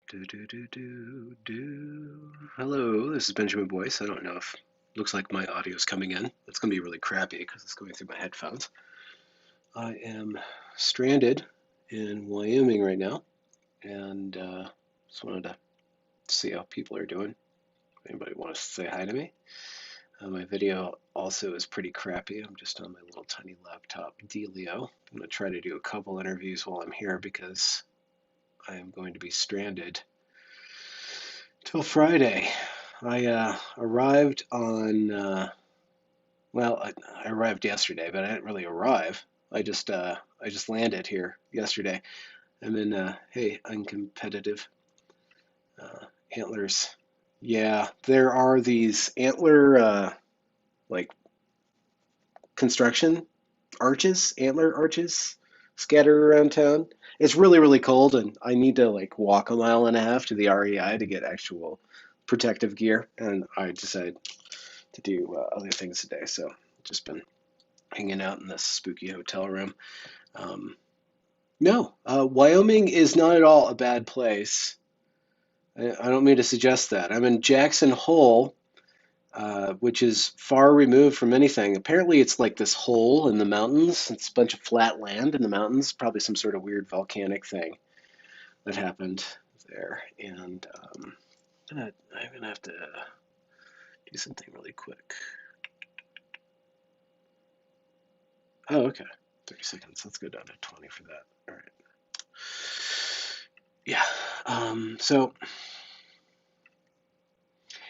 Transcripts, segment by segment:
Do, do, do, do, do. Hello, this is Benjamin Boyce. I don't know if looks like my audio is coming in. It's going to be really crappy because it's going through my headphones. I am stranded in Wyoming right now, and just wanted to see how people are doing. Anybody want to say hi to me? My video also is pretty crappy. I'm just on my little tiny laptop Delio. I'm going to try to do a couple interviews while I'm here because I am going to be stranded till Friday. I arrived on, I arrived yesterday, but I didn't really arrive. I just landed here yesterday. I'm in, hey, uncompetitive antlers. Yeah, there are these antler, like construction arches, antler arches scattered around town. It's really, really cold, and I need to like walk a mile and a half to the REI to get actual protective gear, and I decided to do other things today. So just been hanging out in this spooky hotel room. Um, no, Wyoming is not at all a bad place. I don't mean to suggest that. I'm in Jackson Hole, which is far removed from anything. Apparently, it's like this hole in the mountains. It's a bunch of flat land in the mountains, probably some sort of weird volcanic thing that happened there. And I'm gonna have to do something really quick. Oh, okay. 30 seconds. Let's go down to 20 for that. All right. Yeah. So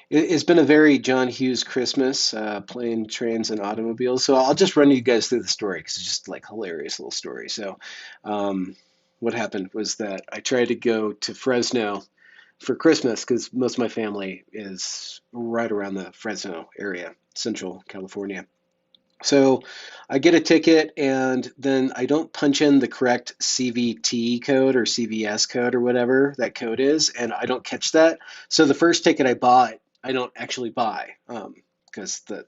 it's been a very John Hughes Christmas, plane, trains, and automobiles. So I'll just run you guys through the story because it's just like hilarious little story. So, um, what happened was that I tried to go to Fresno for Christmas because most of my family is right around the Fresno area, Central California. So I get a ticket and then I don't punch in the correct CVT code or CVS code or whatever that code is, and I don't catch that. So the first ticket I bought, I don't actually buy because I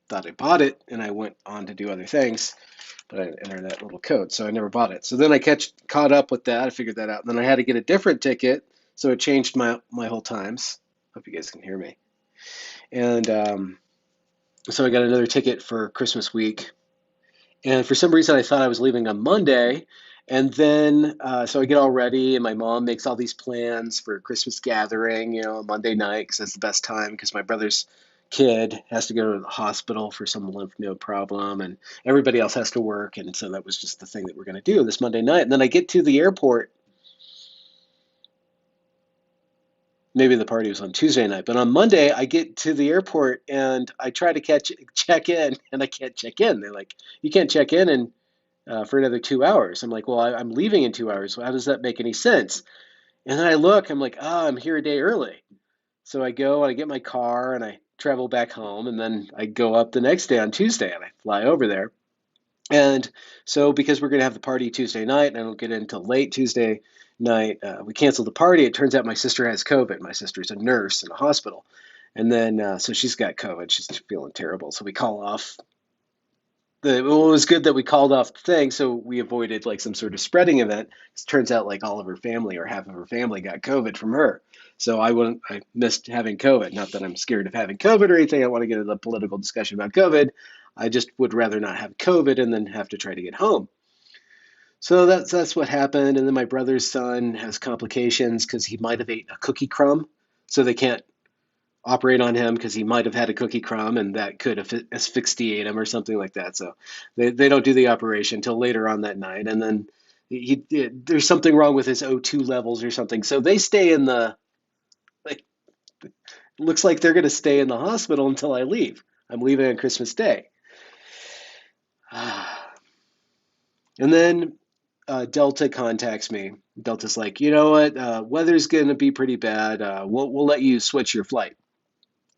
thought I bought it and I went on to do other things, but I entered that little code, so I never bought it. So then I caught up with that. I figured that out. And then I had to get a different ticket, so it changed my whole times. Hope you guys can hear me. And so I got another ticket for Christmas week. And for some reason, I thought I was leaving on Monday. And then, so I get all ready, and my mom makes all these plans for a Christmas gathering, Monday night, because that's the best time, because my brother's kid has to go to the hospital for some lymph node problem, and everybody else has to work. And so that was just the thing that we're going to do this Monday night. And then I get to the airport. Maybe the party was on Tuesday night, but on Monday I get to the airport and I try to check in, and I can't check in. They're like, you can't check in and for another 2 hours. I'm like, well, I'm leaving in 2 hours. So how does that make any sense? And then I look, I'm like, oh, I'm here a day early. So I go and I get my car and I travel back home, and then I go up the next day on Tuesday and I fly over there. And so, because we're going to have the party Tuesday night, and I don't get in until late Tuesday night, we canceled the party. It turns out my sister has COVID. My sister's a nurse in a hospital. And then, so she's got COVID. She's feeling terrible. So we call off well, it was good that we called off the thing, so we avoided like some sort of spreading event. It turns out like all of her family or half of her family got COVID from her. So I missed having COVID. Not that I'm scared of having COVID or anything. I want to get into the political discussion about COVID. I just would rather not have COVID and then have to try to get home. So that's what happened. And then my brother's son has complications because he might have ate a cookie crumb. So they can't operate on him because he might have had a cookie crumb and that could asphyxiate him or something like that. So they don't do the operation until later on that night. And then there's something wrong with his O2 levels or something. So they stay in like, looks like they're going to stay in the hospital until I leave. I'm leaving on Christmas Day. And then Delta contacts me. Delta's like, you know what? Weather's going to be pretty bad. We'll let you switch your flight.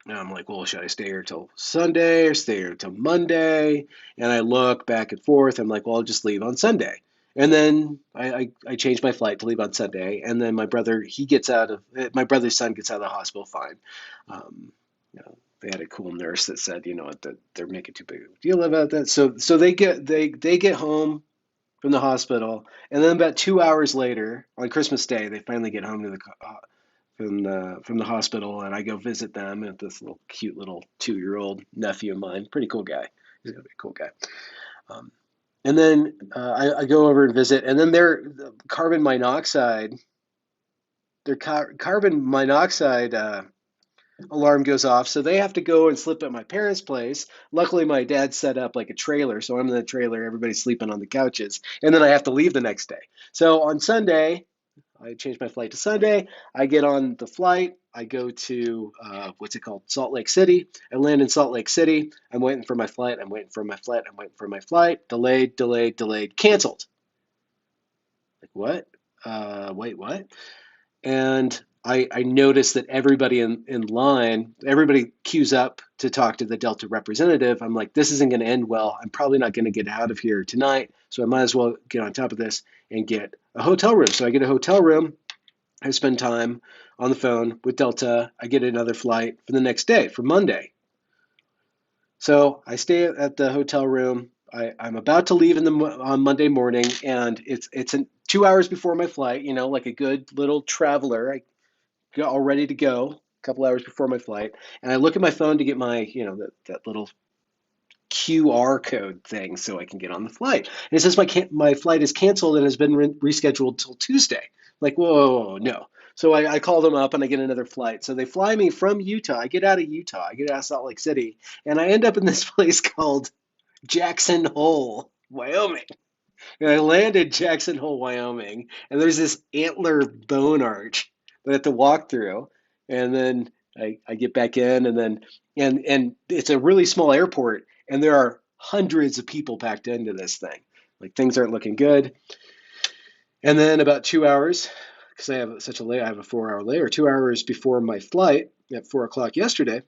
And I'm like, well, should I stay here till Sunday or stay here till Monday? And I look back and forth. I'm like, well, I'll just leave on Sunday. And then I changed my flight to leave on Sunday. And then my brother's son gets out of the hospital fine. They had a cool nurse that said, that they're making too big of a deal about that. So they get home from the hospital, and then about 2 hours later, on Christmas Day, they finally get home to the from the hospital, and I go visit them at this little cute little 2-year-old nephew of mine. Pretty cool guy. He's gonna be a cool guy. Um, and then I go over and visit, and then the carbon monoxide, carbon monoxide alarm goes off, so they have to go and sleep at my parents' place. Luckily, my dad set up like a trailer, so I'm in the trailer, everybody's sleeping on the couches, and then I have to leave the next day. So on Sunday, I changed my flight to Sunday. I get on the flight. I go to what's it called? Salt Lake City. I land in Salt Lake City. I'm waiting for my flight. I'm waiting for my flight. I'm waiting for my flight. Delayed, delayed, delayed, canceled. Like what? Wait, what? And I noticed that everybody in line, everybody queues up to talk to the Delta representative. I'm like, this isn't going to end well. I'm probably not going to get out of here tonight, so I might as well get on top of this and get a hotel room. So I get a hotel room. I spend time on the phone with Delta. I get another flight for the next day, for Monday. So I stay at the hotel room. I'm about to leave on Monday morning, and it's 2 hours before my flight. You know, like a good little traveler. I get all ready to go a couple hours before my flight, and I look at my phone to get my, that little QR code thing so I can get on the flight. And it says my flight is canceled and has been rescheduled till Tuesday. Like, whoa, no. So I call them up and I get another flight. So they fly me from Utah. I get out of Utah. I get out of Salt Lake City, and I end up in this place called Jackson Hole, Wyoming. And I land in Jackson Hole, Wyoming, and there's this antler bone arch that I have to walk through, and then I get back in, and then and it's a really small airport, and there are hundreds of people packed into this thing. Like things aren't looking good. And then about 2 hours, because I have a 4 hour layover, 2 hours before my flight at 4 o'clock yesterday,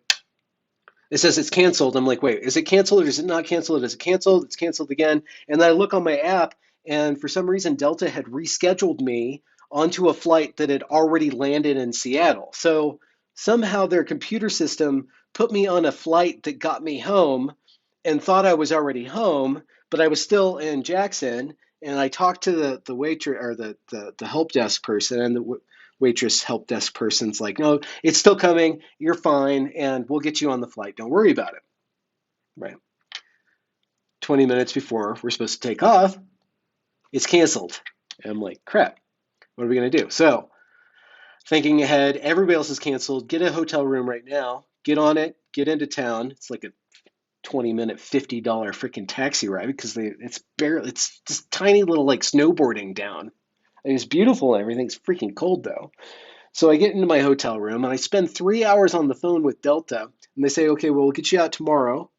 it says it's canceled. I'm like, wait, is it canceled or is it not canceled? Is it canceled? It's canceled again. And then I look on my app, and for some reason, Delta had rescheduled me onto a flight that had already landed in Seattle. So somehow their computer system put me on a flight that got me home and thought I was already home, but I was still in Jackson. And I talked to the waitress or the help desk person, and the waitress help desk person's like, no, it's still coming. You're fine, and we'll get you on the flight. Don't worry about it. Right. 20 minutes before we're supposed to take off, it's canceled. And I'm like, crap, what are we going to do? So, thinking ahead, everybody else is canceled. Get a hotel room right now. Get on it. Get into town. It's like a 20-minute, $50 freaking taxi ride because it's just tiny little like snowboarding down. And it's beautiful and everything's freaking cold though. So I get into my hotel room and I spend 3 hours on the phone with Delta, and they say, okay, well, we'll get you out tomorrow,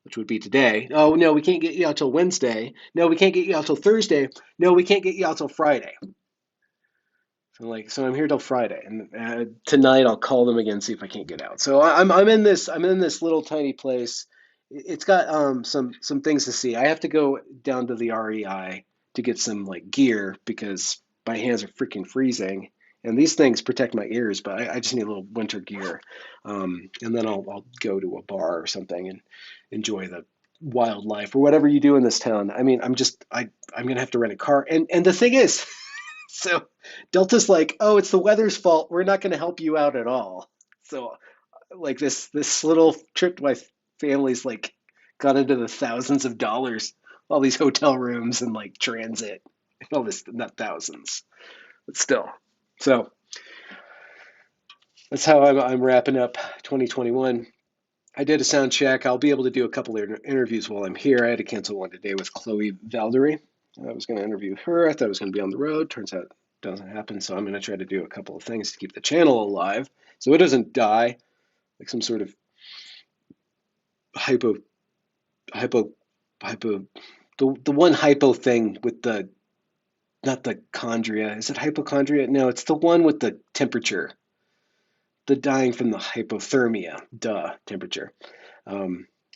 which would be today. Oh, no, we can't get you out till Wednesday. No, we can't get you out till Thursday. No, we can't get you out till Friday. So I'm here till Friday, and tonight I'll call them again, see if I can't get out. So I'm in this little tiny place. It's got some things to see. I have to go down to the REI to get some like gear because my hands are freaking freezing, and these things protect my ears, but I just need a little winter gear. And then I'll go to a bar or something and enjoy the wildlife or whatever you do in this town. I mean, I'm gonna have to rent a car, and the thing is. So Delta's like, oh, it's the weather's fault. We're not going to help you out at all. So like this little trip to my family's like got into the thousands of dollars, all these hotel rooms and like transit and all this, not thousands, but still. So that's how I'm wrapping up 2021. I did a sound check. I'll be able to do a couple of interviews while I'm here. I had to cancel one today with Chloe Valdery. I was going to interview her. I thought I was going to be on the road. Turns out it doesn't happen. So I'm going to try to do a couple of things to keep the channel alive so it doesn't die like some sort of hypo, hypo, hypo, the one hypo thing with the, not the chondria. Is it hypochondria? No, it's the one with the temperature, the dying from the hypothermia, temperature.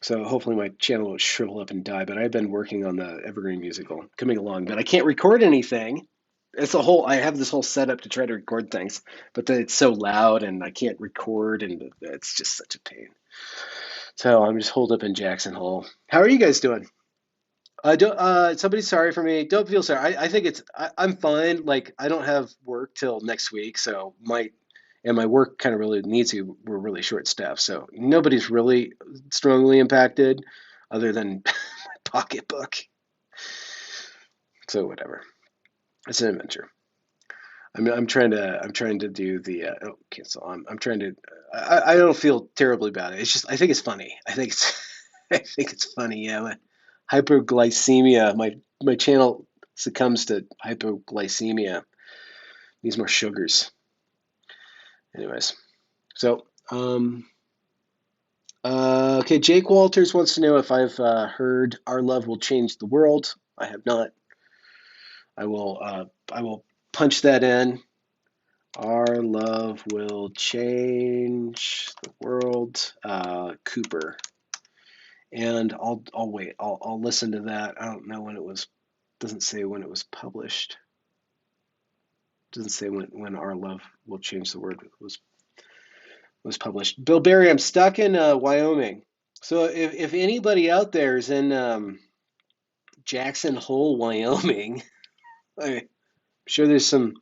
So hopefully my channel will shrivel up and die, but I've been working on the Evergreen musical coming along, but I can't record anything. I have this whole setup to try to record things, but then it's so loud and I can't record and it's just such a pain. So I'm just holed up in Jackson Hole. How are you guys doing? Don't. Somebody's sorry for me. Don't feel sorry. I think I'm fine. Like I don't have work till next week, so my work kind of really needs you. We're really short staffed, so nobody's really strongly impacted, other than my pocketbook. So whatever. It's an adventure. I'm trying to do the oh cancel. I'm trying to. I don't feel terribly bad. It's just I think it's funny. I think it's I think it's funny. Yeah, hypoglycemia. My channel succumbs to hypoglycemia. Needs more sugars. Anyways, so okay. Jake Walters wants to know if I've heard "Our Love Will Change the World." I have not. I will punch that in. Our love will change the world. Cooper, and I'll wait. I'll listen to that. I don't know when it was. Doesn't say when it was published. Doesn't say when Our Love Will Change the World was published. Bill Barry, I'm stuck in Wyoming. So if anybody out there is in Jackson Hole, Wyoming, I'm sure there's some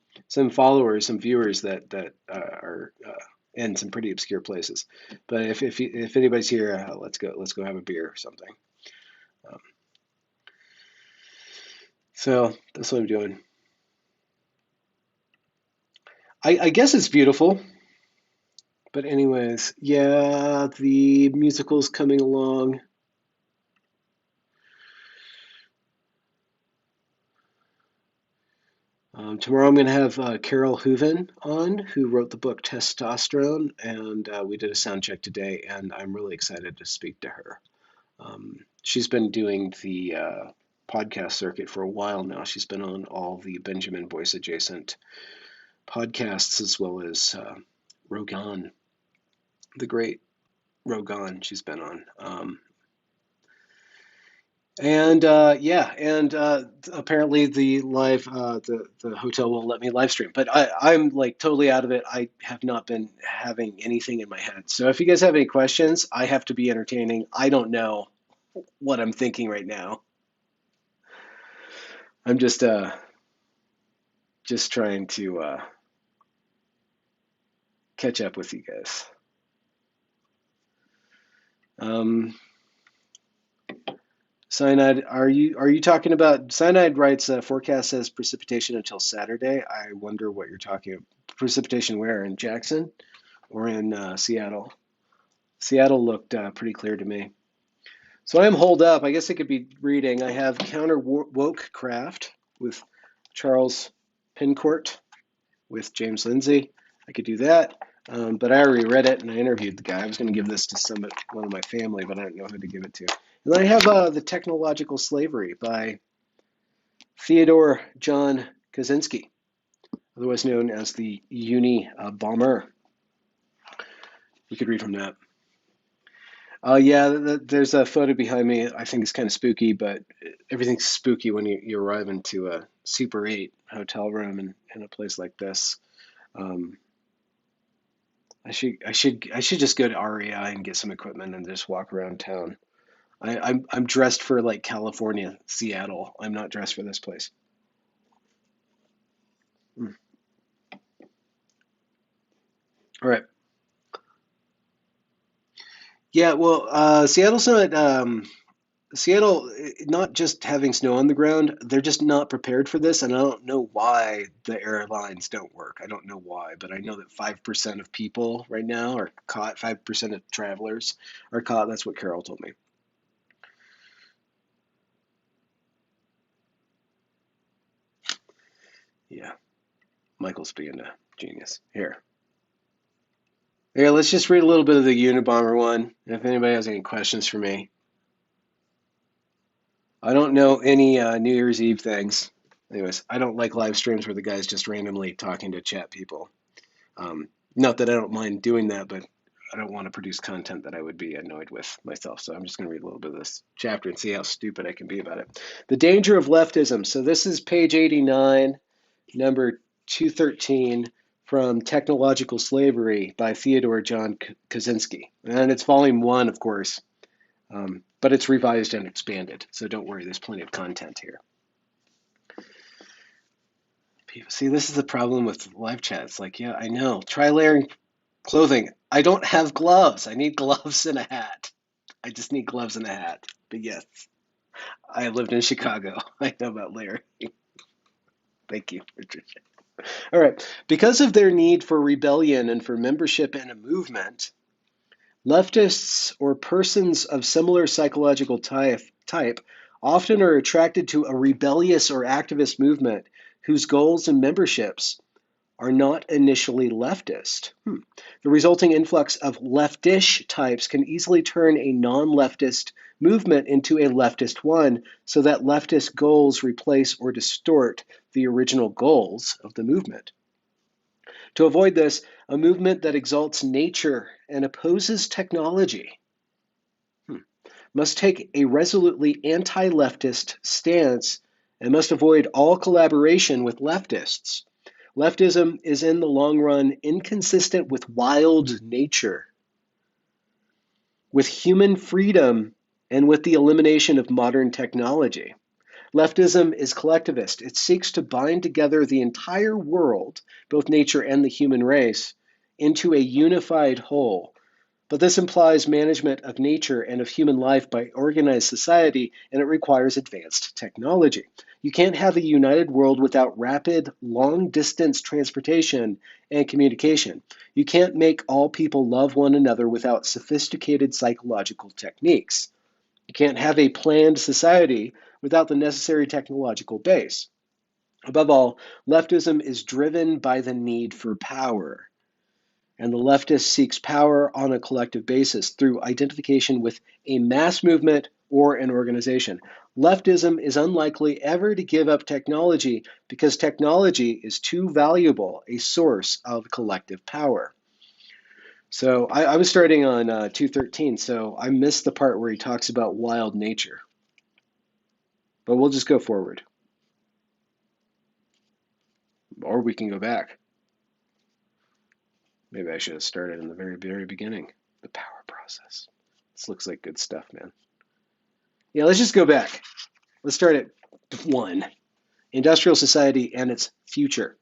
followers, some viewers that are in some pretty obscure places. But if anybody's here, let's go have a beer or something. Um, so that's what I'm doing. I guess it's beautiful. But anyways, yeah, the musical's coming along. Tomorrow I'm going to have Carol Hooven on, who wrote the book Testosterone, and we did a sound check today, and I'm really excited to speak to her. She's been doing the podcast circuit for a while now. She's been on all the Benjamin Boyce adjacent podcasts, as well as Rogan, the great Rogan she's been on. Apparently the live the hotel won't let me live stream, but I'm like totally out of it. I have not been having anything in my head. So if you guys have any questions, I have to be entertaining. I don't know what I'm thinking right now. I'm just trying to catch up with you guys. Um, Cyanide, are you talking about Cyanide writes forecast says precipitation until Saturday. I wonder what you're talking about. Precipitation where? In Jackson or in Seattle? Seattle looked pretty clear to me. So I'm holed up. I guess I could be reading. I have Counter Woke Craft with Charles Pincourt with James Lindsay. I could do that. But I already read it and I interviewed the guy. I was going to give this to one of my family, but I don't know who to give it to. And then I have The Technological Slavery by Theodore John Kaczynski, otherwise known as the Uni Bomber. You could read from that. Yeah, there's a photo behind me. I think it's kind of spooky, but everything's spooky when you arrive into a Super 8 hotel room in a place like this. I should just go to REI and get some equipment and just walk around town. I'm dressed for like California, Seattle. I'm not dressed for this place. All right. Yeah, well, Seattle, not just having snow on the ground, they're just not prepared for this, and I don't know why the airlines don't work. I don't know why, but I know that 5% of people right now are caught, 5% of travelers are caught. That's what Carol told me. Yeah, Michael's being a genius. Here, let's just read a little bit of the Unabomber one. If anybody has any questions for me, I don't know any New Year's Eve things. Anyways, I don't like live streams where the guy's just randomly talking to chat people. Not that I don't mind doing that, but I don't want to produce content that I would be annoyed with myself. So I'm just going to read a little bit of this chapter and see how stupid I can be about it. The Danger of Leftism. So this is page 89, number 213 from Technological Slavery by Theodore John Kaczynski. And it's volume one, of course. But it's revised and expanded, so don't worry, there's plenty of content here. People, see, this is the problem with live chat. It's like, yeah, I know. Try layering clothing. I don't have gloves. I need gloves and a hat. I just need gloves and a hat. But yes, I lived in Chicago. I know about layering. Thank you, Patricia. All right. Because of their need for rebellion and for membership in a movement, leftists or persons of similar psychological type often are attracted to a rebellious or activist movement whose goals and memberships are not initially leftist. The resulting influx of leftish types can easily turn a non-leftist movement into a leftist one, so that leftist goals replace or distort the original goals of the movement. To avoid this, a movement that exalts nature and opposes technology must take a resolutely anti-leftist stance and must avoid all collaboration with leftists. Leftism is in the long run inconsistent with wild nature, with human freedom, and with the elimination of modern technology. Leftism is collectivist. It seeks to bind together the entire world, both nature and the human race, into a unified whole. But this implies management of nature and of human life by organized society, and it requires advanced technology. You can't have a united world without rapid, long-distance transportation and communication. You can't make all people love one another without sophisticated psychological techniques. You can't have a planned society without the necessary technological base. Above all, leftism is driven by the need for power. And the leftist seeks power on a collective basis through identification with a mass movement or an organization. Leftism is unlikely ever to give up technology because technology is too valuable a source of collective power. So I was starting on 213, so I missed the part where he talks about wild nature. But we'll just go forward. Or we can go back. Maybe I should have started in the very, very beginning. The power process. This looks like good stuff, man. Yeah, let's just go back. Let's start at 1. Industrial society and its future.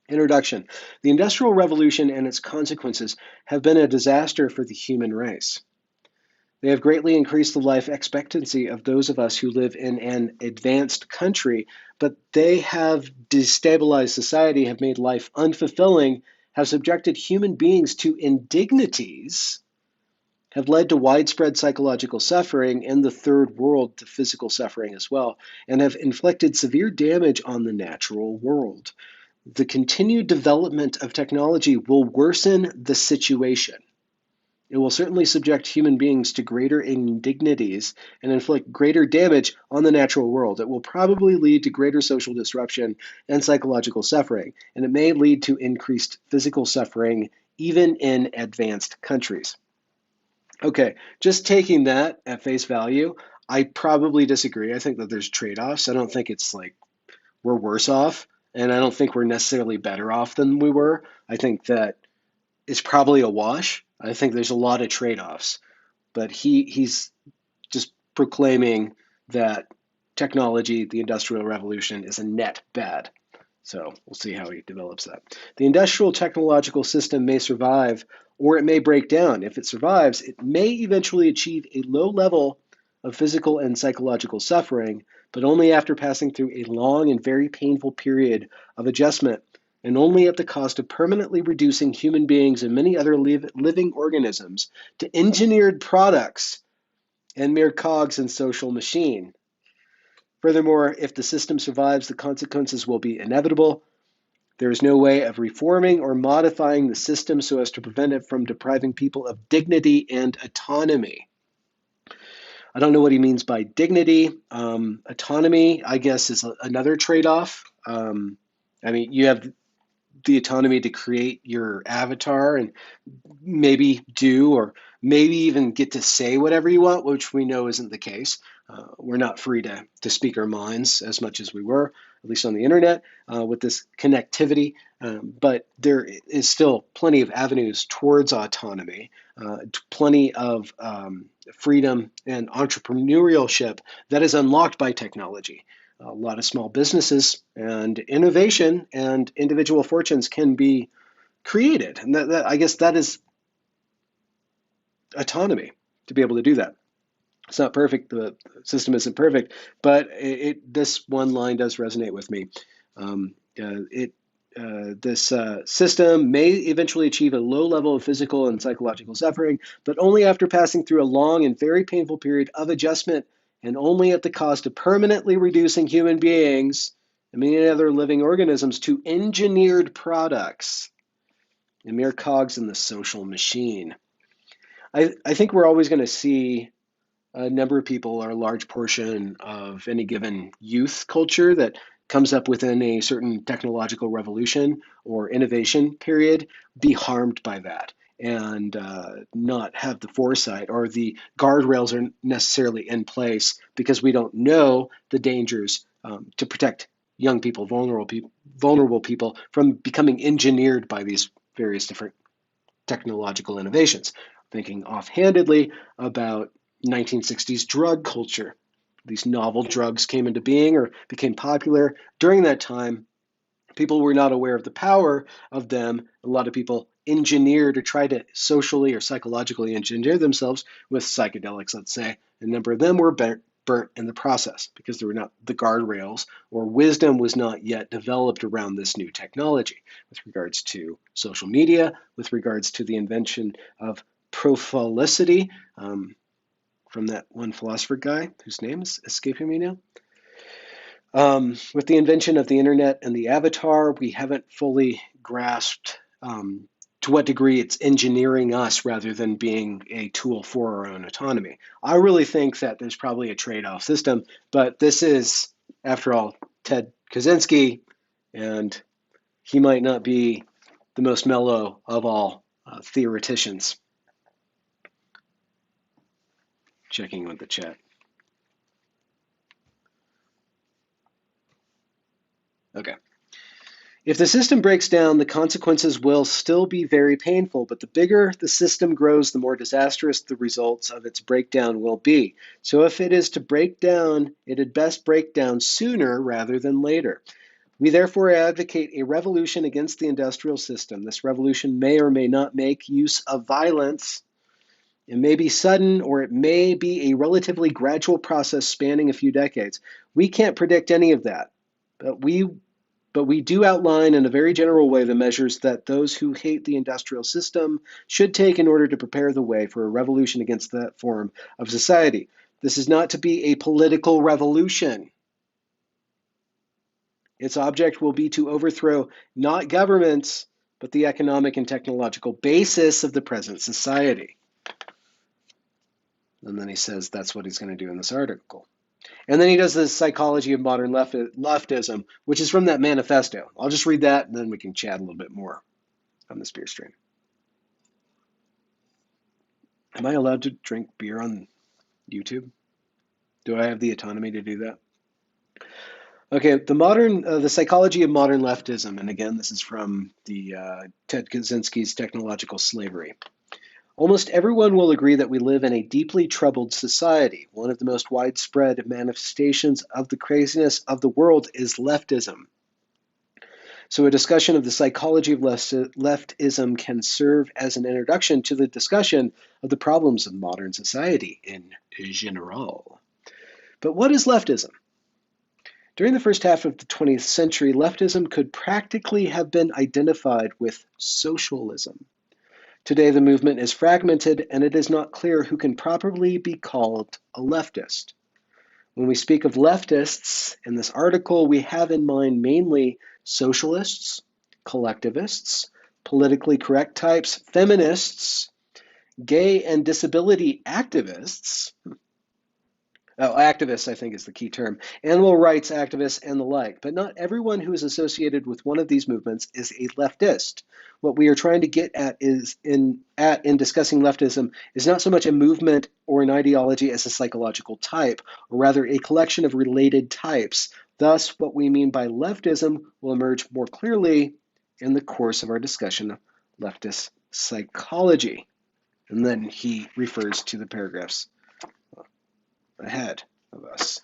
Introduction. The Industrial Revolution and its consequences have been a disaster for the human race. They have greatly increased the life expectancy of those of us who live in an advanced country, but they have destabilized society, have made life unfulfilling, have subjected human beings to indignities, have led to widespread psychological suffering in the third world, to physical suffering as well, and have inflicted severe damage on the natural world. The continued development of technology will worsen the situation. It will certainly subject human beings to greater indignities and inflict greater damage on the natural world. It will probably lead to greater social disruption and psychological suffering, and it may lead to increased physical suffering even in advanced countries. Okay, just taking that at face value, I probably disagree. I think that there's trade-offs. I don't think it's like we're worse off, and I don't think we're necessarily better off than we were. I think that it's probably a wash. I think there's a lot of trade-offs, but he's just proclaiming that technology, the Industrial Revolution, is a net bad. So we'll see how he develops that. The industrial technological system may survive, or it may break down. If it survives, it may eventually achieve a low level of physical and psychological suffering, but only after passing through a long and very painful period of adjustment, and only at the cost of permanently reducing human beings and many other living organisms to engineered products and mere cogs in social machine. Furthermore, if the system survives, the consequences will be inevitable. There is no way of reforming or modifying the system so as to prevent it from depriving people of dignity and autonomy. I don't know what he means by dignity. Autonomy, I guess, is another trade-off. I mean, you have the autonomy to create your avatar and maybe do or maybe even get to say whatever you want, which we know isn't the case. We're not free to speak our minds as much as we were. at least on the internet, with this connectivity. But there is still plenty of avenues towards autonomy, plenty of freedom and entrepreneurship that is unlocked by technology. A lot of small businesses and innovation and individual fortunes can be created. And I guess that is autonomy, to be able to do that. It's not perfect. The system isn't perfect, but this one line does resonate with me. This system may eventually achieve a low level of physical and psychological suffering, but only after passing through a long and very painful period of adjustment, and only at the cost of permanently reducing human beings and many other living organisms to engineered products and mere cogs in the social machine. I think we're always going to see a number of people, or a large portion of any given youth culture that comes up within a certain technological revolution or innovation period, be harmed by that and not have the foresight, or the guardrails aren't necessarily in place because we don't know the dangers to protect young people, vulnerable people from becoming engineered by these various different technological innovations. Thinking offhandedly about 1960s drug culture. These novel drugs came into being or became popular. During that time, people were not aware of the power of them. A lot of people engineered or tried to socially or psychologically engineer themselves with psychedelics, let's say. A number of them were burnt in the process because there were not the guardrails, or wisdom was not yet developed around this new technology with regards to social media, with regards to the invention of prophylicity, from that one philosopher guy whose name is escaping me now. With the invention of the internet and the avatar, we haven't fully grasped to what degree it's engineering us rather than being a tool for our own autonomy. I really think that there's probably a trade-off system, but this is, after all, Ted Kaczynski, and he might not be the most mellow of all theoreticians. Checking with the chat. Okay. If the system breaks down, the consequences will still be very painful, but the bigger the system grows, the more disastrous the results of its breakdown will be. So if it is to break down, it had best break down sooner rather than later. We therefore advocate a revolution against the industrial system. This revolution may or may not make use of violence. It may be sudden, or it may be a relatively gradual process spanning a few decades. We can't predict any of that, but we do outline in a very general way the measures that those who hate the industrial system should take in order to prepare the way for a revolution against that form of society. This is not to be a political revolution. Its object will be to overthrow not governments, but the economic and technological basis of the present society. And then he says that's what he's going to do in this article. And then he does the psychology of modern leftism, which is from that manifesto. I'll just read that, and then we can chat a little bit more on the spear stream. Am I allowed to drink beer on YouTube? Do I have the autonomy to do that? Okay, the psychology of modern leftism, and again, this is from the Ted Kaczynski's Technological Slavery. Almost everyone will agree that we live in a deeply troubled society. One of the most widespread manifestations of the craziness of the world is leftism. So a discussion of the psychology of leftism can serve as an introduction to the discussion of the problems of modern society in general. But what is leftism? During the first half of the 20th century, leftism could practically have been identified with socialism. Today, the movement is fragmented, and it is not clear who can properly be called a leftist. When we speak of leftists in this article, we have in mind mainly socialists, collectivists, politically correct types, feminists, gay and disability activists. Activists, I think, is the key term. Animal rights activists and the like. But not everyone who is associated with one of these movements is a leftist. What we are trying to get at in discussing leftism is not so much a movement or an ideology as a psychological type, or rather a collection of related types, Thus, what we mean by leftism will emerge more clearly in the course of our discussion of leftist psychology. And then he refers to the paragraphs ahead of us.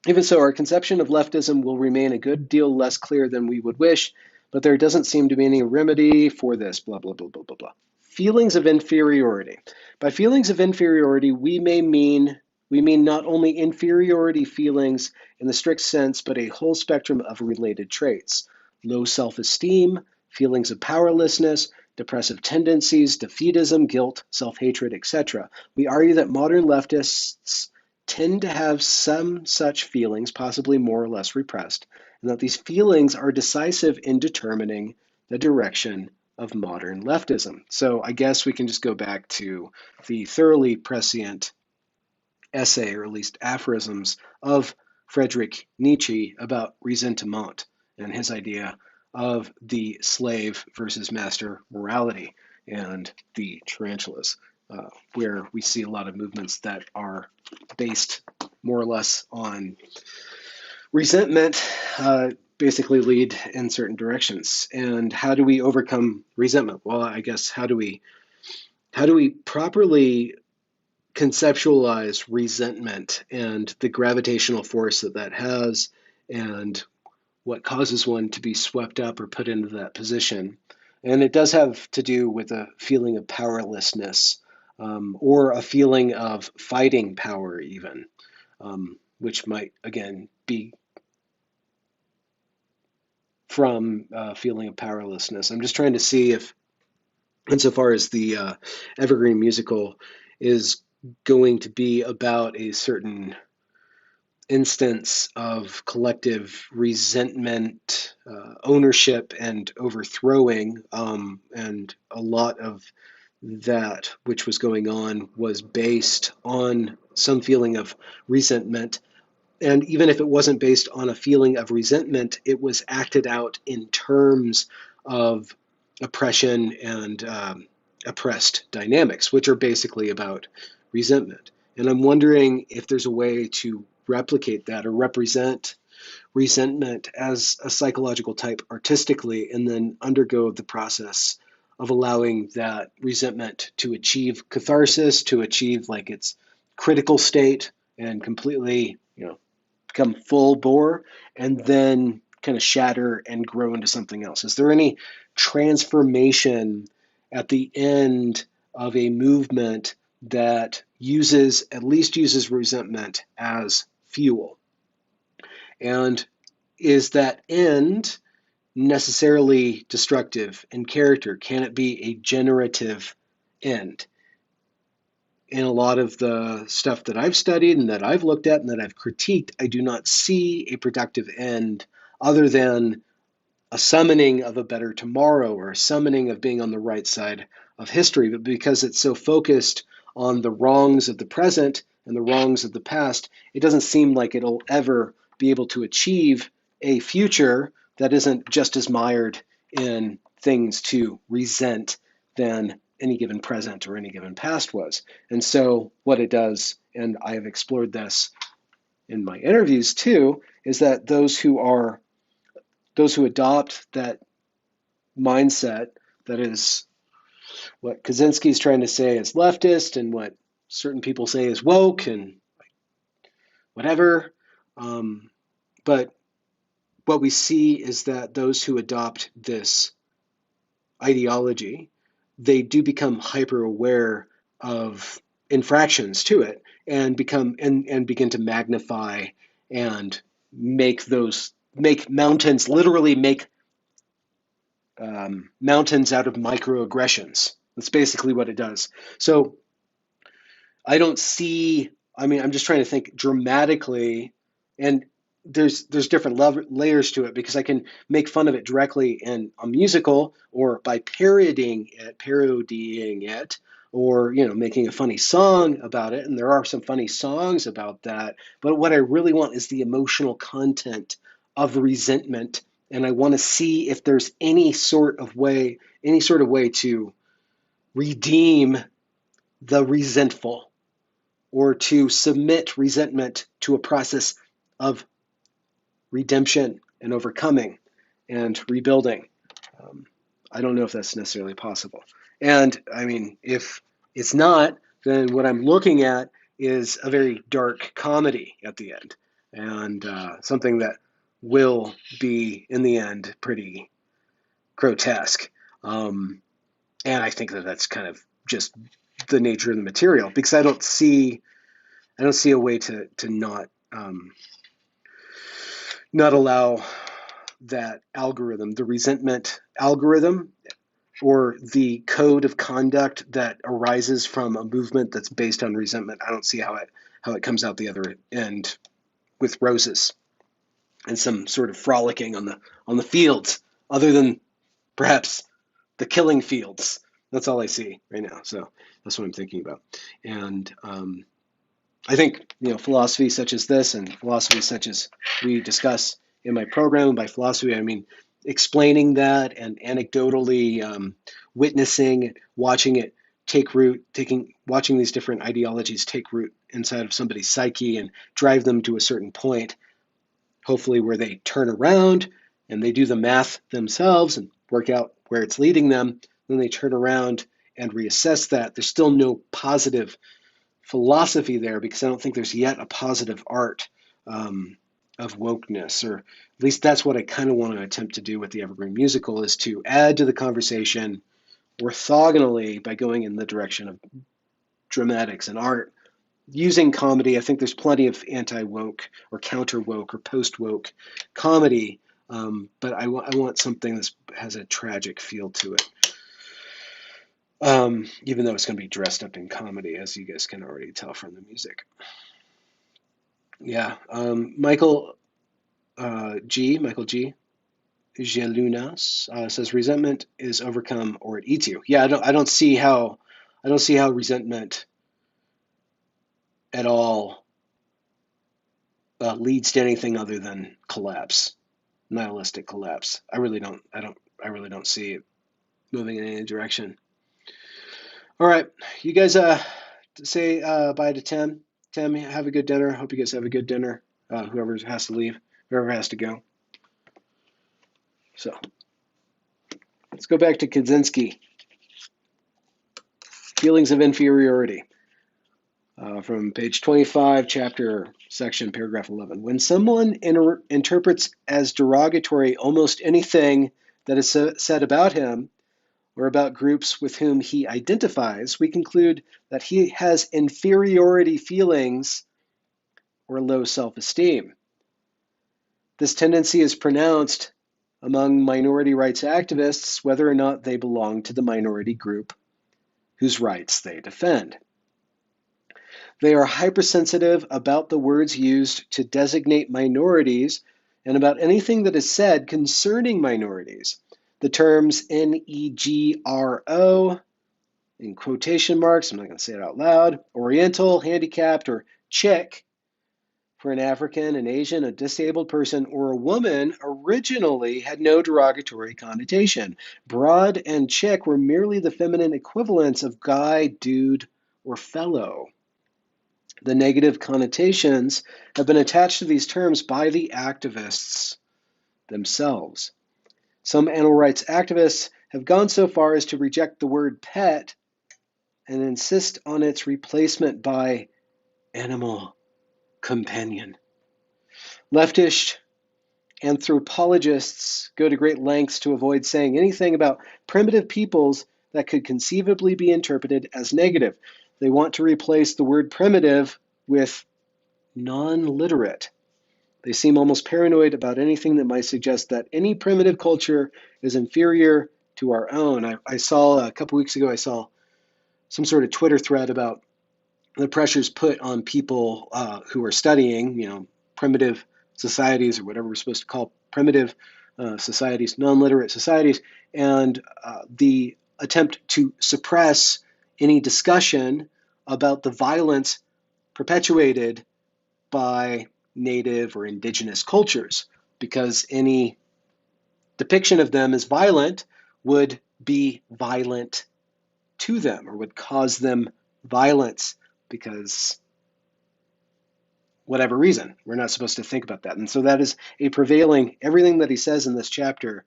Even so, our conception of leftism will remain a good deal less clear than we would wish, but there doesn't seem to be any remedy for this, blah, blah, blah, blah, blah, blah. Feelings of inferiority. By feelings of inferiority, we mean not only inferiority feelings in the strict sense, but a whole spectrum of related traits. Low self-esteem, feelings of powerlessness, depressive tendencies, defeatism, guilt, self-hatred, etc. We argue that modern leftists tend to have some such feelings, possibly more or less repressed, and that these feelings are decisive in determining the direction of modern leftism. So I guess we can just go back to the thoroughly prescient essay, or at least aphorisms, of Friedrich Nietzsche about ressentiment and his idea of the slave versus master morality and the tarantulas, where we see a lot of movements that are based more or less on resentment, basically lead in certain directions. And how do we overcome resentment? Well, I guess how do we properly conceptualize resentment and the gravitational force that has, and what causes one to be swept up or put into that position? And it does have to do with a feeling of powerlessness, or a feeling of fighting power even, which might, again, be from a feeling of powerlessness. I'm just trying to see if, insofar as the Evergreen musical is going to be about a certain instance of collective resentment, ownership, and overthrowing, and a lot of that which was going on was based on some feeling of resentment. And even if it wasn't based on a feeling of resentment, it was acted out in terms of oppression and oppressed dynamics, which are basically about resentment. And I'm wondering if there's a way to replicate that or represent resentment as a psychological type artistically, and then undergo the process of allowing that resentment to achieve catharsis, to achieve like its critical state and completely, become full bore, and then kind of shatter and grow into something else. Is there any transformation at the end of a movement that at least uses resentment as fuel? And is that end necessarily destructive in character? Can it be a generative end? In a lot of the stuff that I've studied and that I've looked at and that I've critiqued, I do not see a productive end other than a summoning of a better tomorrow, or a summoning of being on the right side of history. But because it's so focused on the wrongs of the present and the wrongs of the past, it doesn't seem like it'll ever be able to achieve a future that isn't just as mired in things to resent than any given present or any given past was. And so what it does, and I have explored this in my interviews too, is that those who adopt that mindset, that is what Kaczynski is trying to say is leftist, and what certain people say is woke and whatever. But what we see is that those who adopt this ideology, they do become hyper aware of infractions to it, and begin to magnify and make mountains, literally make mountains out of microaggressions. That's basically what it does. So I don't see, I'm just trying to think dramatically, and there's different layers to it, because I can make fun of it directly in a musical, or by parodying it, or making a funny song about it, and there are some funny songs about that. But what I really want is the emotional content of resentment, and I want to see if there's any sort of way to redeem the resentful, or to submit resentment to a process of redemption and overcoming and rebuilding. I don't know if that's necessarily possible. And I mean, if it's not, then what I'm looking at is a very dark comedy at the end, and something that will be, in the end, pretty grotesque. And I think that that's kind of just the nature of the material, because I don't see a way to not allow that algorithm, the resentment algorithm, or the code of conduct that arises from a movement that's based on resentment. I don't see how it comes out the other end with roses and some sort of frolicking on the fields, other than perhaps the killing fields. That's all I see right now. So that's what I'm thinking about. And I think, philosophy such as this, and philosophy such as we discuss in my program, and by philosophy I mean explaining that and anecdotally witnessing, watching it take root, watching these different ideologies take root inside of somebody's psyche and drive them to a certain point, hopefully where they turn around and they do the math themselves and work out where it's leading them. Then they turn around and reassess that. There's still no positive philosophy there, because I don't think there's yet a positive art of wokeness, or at least that's what I kind of want to attempt to do with the Evergreen Musical, is to add to the conversation orthogonally by going in the direction of dramatics and art, using comedy. I think there's plenty of anti-woke or counter-woke or post-woke comedy, but I want something that has a tragic feel to it. Even though it's going to be dressed up in comedy, as you guys can already tell from the music. Yeah, Michael G. Gelunas says resentment is overcome or it eats you. Yeah, I don't see how resentment at all leads to anything other than collapse, nihilistic collapse. I really don't see it moving in any direction. All right, you guys say bye to Tim. Tim, have a good dinner. Hope you guys have a good dinner. Whoever has to leave, whoever has to go. So let's go back to Kaczynski. Feelings of inferiority. From page 25, section, paragraph 11. When someone interprets as derogatory almost anything that is said about him or about groups with whom he identifies, we conclude that he has inferiority feelings or low self-esteem. This tendency is pronounced among minority rights activists, whether or not they belong to the minority group whose rights they defend. They are hypersensitive about the words used to designate minorities and about anything that is said concerning minorities. The terms negro, in quotation marks, I'm not going to say it out loud, Oriental, handicapped, or chick, for an African, an Asian, a disabled person, or a woman, originally had no derogatory connotation. Broad and chick were merely the feminine equivalents of guy, dude, or fellow. The negative connotations have been attached to these terms by the activists themselves. Some animal rights activists have gone so far as to reject the word pet and insist on its replacement by animal companion. Leftist anthropologists go to great lengths to avoid saying anything about primitive peoples that could conceivably be interpreted as negative. They want to replace the word primitive with non-literate. They seem almost paranoid about anything that might suggest that any primitive culture is inferior to our own. I saw a couple weeks ago, I saw some sort of Twitter thread about the pressures put on people who are studying, primitive societies, or whatever we're supposed to call primitive societies, non-literate societies, and the attempt to suppress any discussion about the violence perpetuated by native or indigenous cultures, because any depiction of them as violent would be violent to them, or would cause them violence because whatever reason. We're not supposed to think about that. And so that is a prevailing, everything that he says in this chapter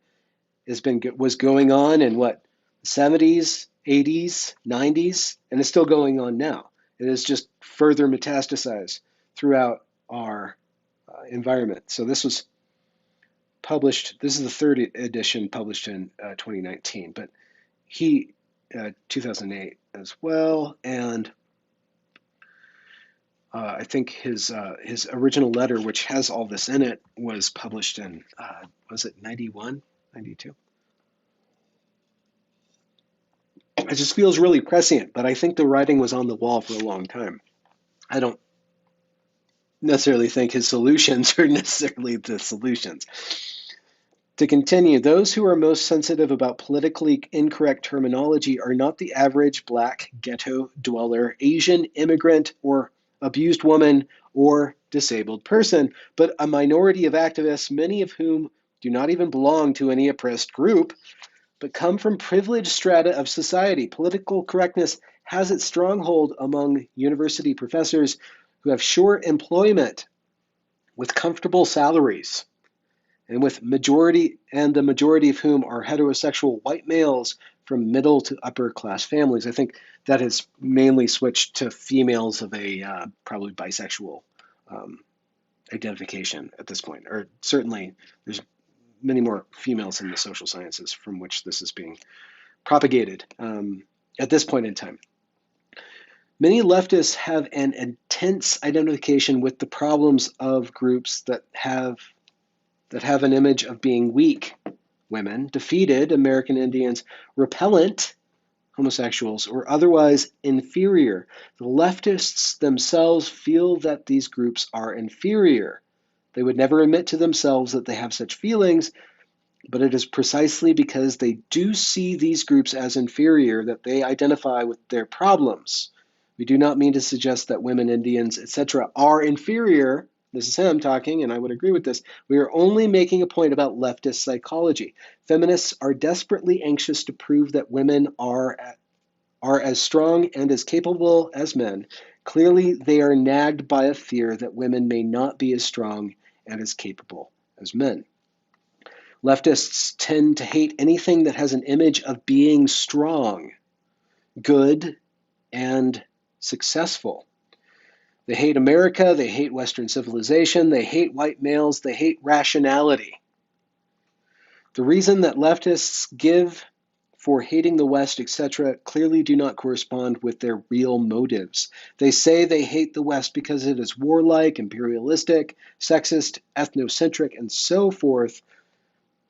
was going on in what, 70s, 80s, 90s, and it's still going on now. It is just further metastasized throughout our environment. So this was published, this is the third edition published in 2019, but he, 2008 as well, and I think his original letter, which has all this in it, was published in, was it 91, 92? It just feels really prescient, but I think the writing was on the wall for a long time. I don't necessarily think his solutions are necessarily the solutions. To continue, those who are most sensitive about politically incorrect terminology are not the average black ghetto dweller, Asian immigrant, or abused woman or disabled person, but a minority of activists, many of whom do not even belong to any oppressed group, but come from privileged strata of society. Political correctness has its stronghold among university professors who have short employment with comfortable salaries, and the majority of whom are heterosexual white males from middle to upper class families. I think that has mainly switched to females of a probably bisexual identification at this point, or certainly there's many more females in the social sciences from which this is being propagated at this point in time. Many leftists have an intense identification with the problems of groups that have an image of being weak: women, defeated, American Indians, repellent, homosexuals, or otherwise inferior. The leftists themselves feel that these groups are inferior. They would never admit to themselves that they have such feelings, but it is precisely because they do see these groups as inferior that they identify with their problems. We do not mean to suggest that women, Indians, etc. are inferior. This is him talking, and I would agree with this. We are only making a point about leftist psychology. Feminists are desperately anxious to prove that women are as strong and as capable as men. Clearly, they are nagged by a fear that women may not be as strong and as capable as men. Leftists tend to hate anything that has an image of being strong, good, and successful. They hate America, they hate Western civilization, they hate white males, they hate rationality. The reason that leftists give for hating the West, etc., clearly do not correspond with their real motives. They say they hate the West because it is warlike, imperialistic, sexist, ethnocentric, and so forth.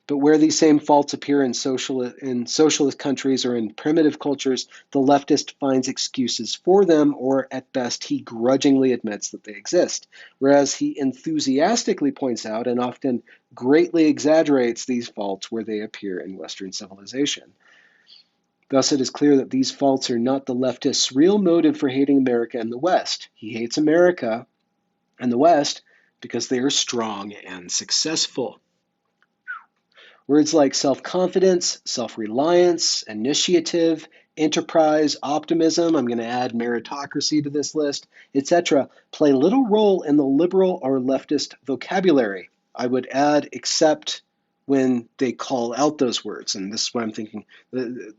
But where these same faults appear in socialist countries or in primitive cultures, the leftist finds excuses for them, or at best, he grudgingly admits that they exist. Whereas he enthusiastically points out and often greatly exaggerates these faults where they appear in Western civilization. Thus, it is clear that these faults are not the leftist's real motive for hating America and the West. He hates America and the West because they are strong and successful. Words like self-confidence, self-reliance, initiative, enterprise, optimism, I'm going to add meritocracy to this list, etc., play little role in the liberal or leftist vocabulary. I would add except when they call out those words. And this is what I'm thinking.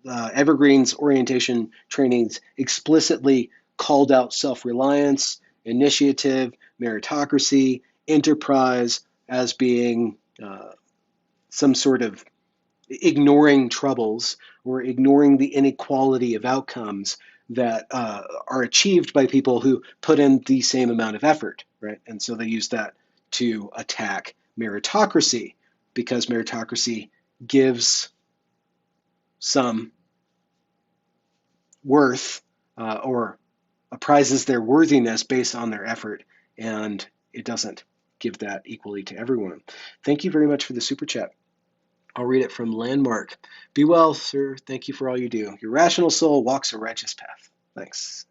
Evergreen's orientation trainings explicitly called out self-reliance, initiative, meritocracy, enterprise as being some sort of ignoring troubles or ignoring the inequality of outcomes that are achieved by people who put in the same amount of effort, right? And so they use that to attack meritocracy because meritocracy gives some worth or apprises their worthiness based on their effort, and it doesn't give that equally to everyone. Thank you very much for the super chat. I'll read it from Landmark. Be well, sir. Thank you for all you do. Your rational soul walks a righteous path. Thanks.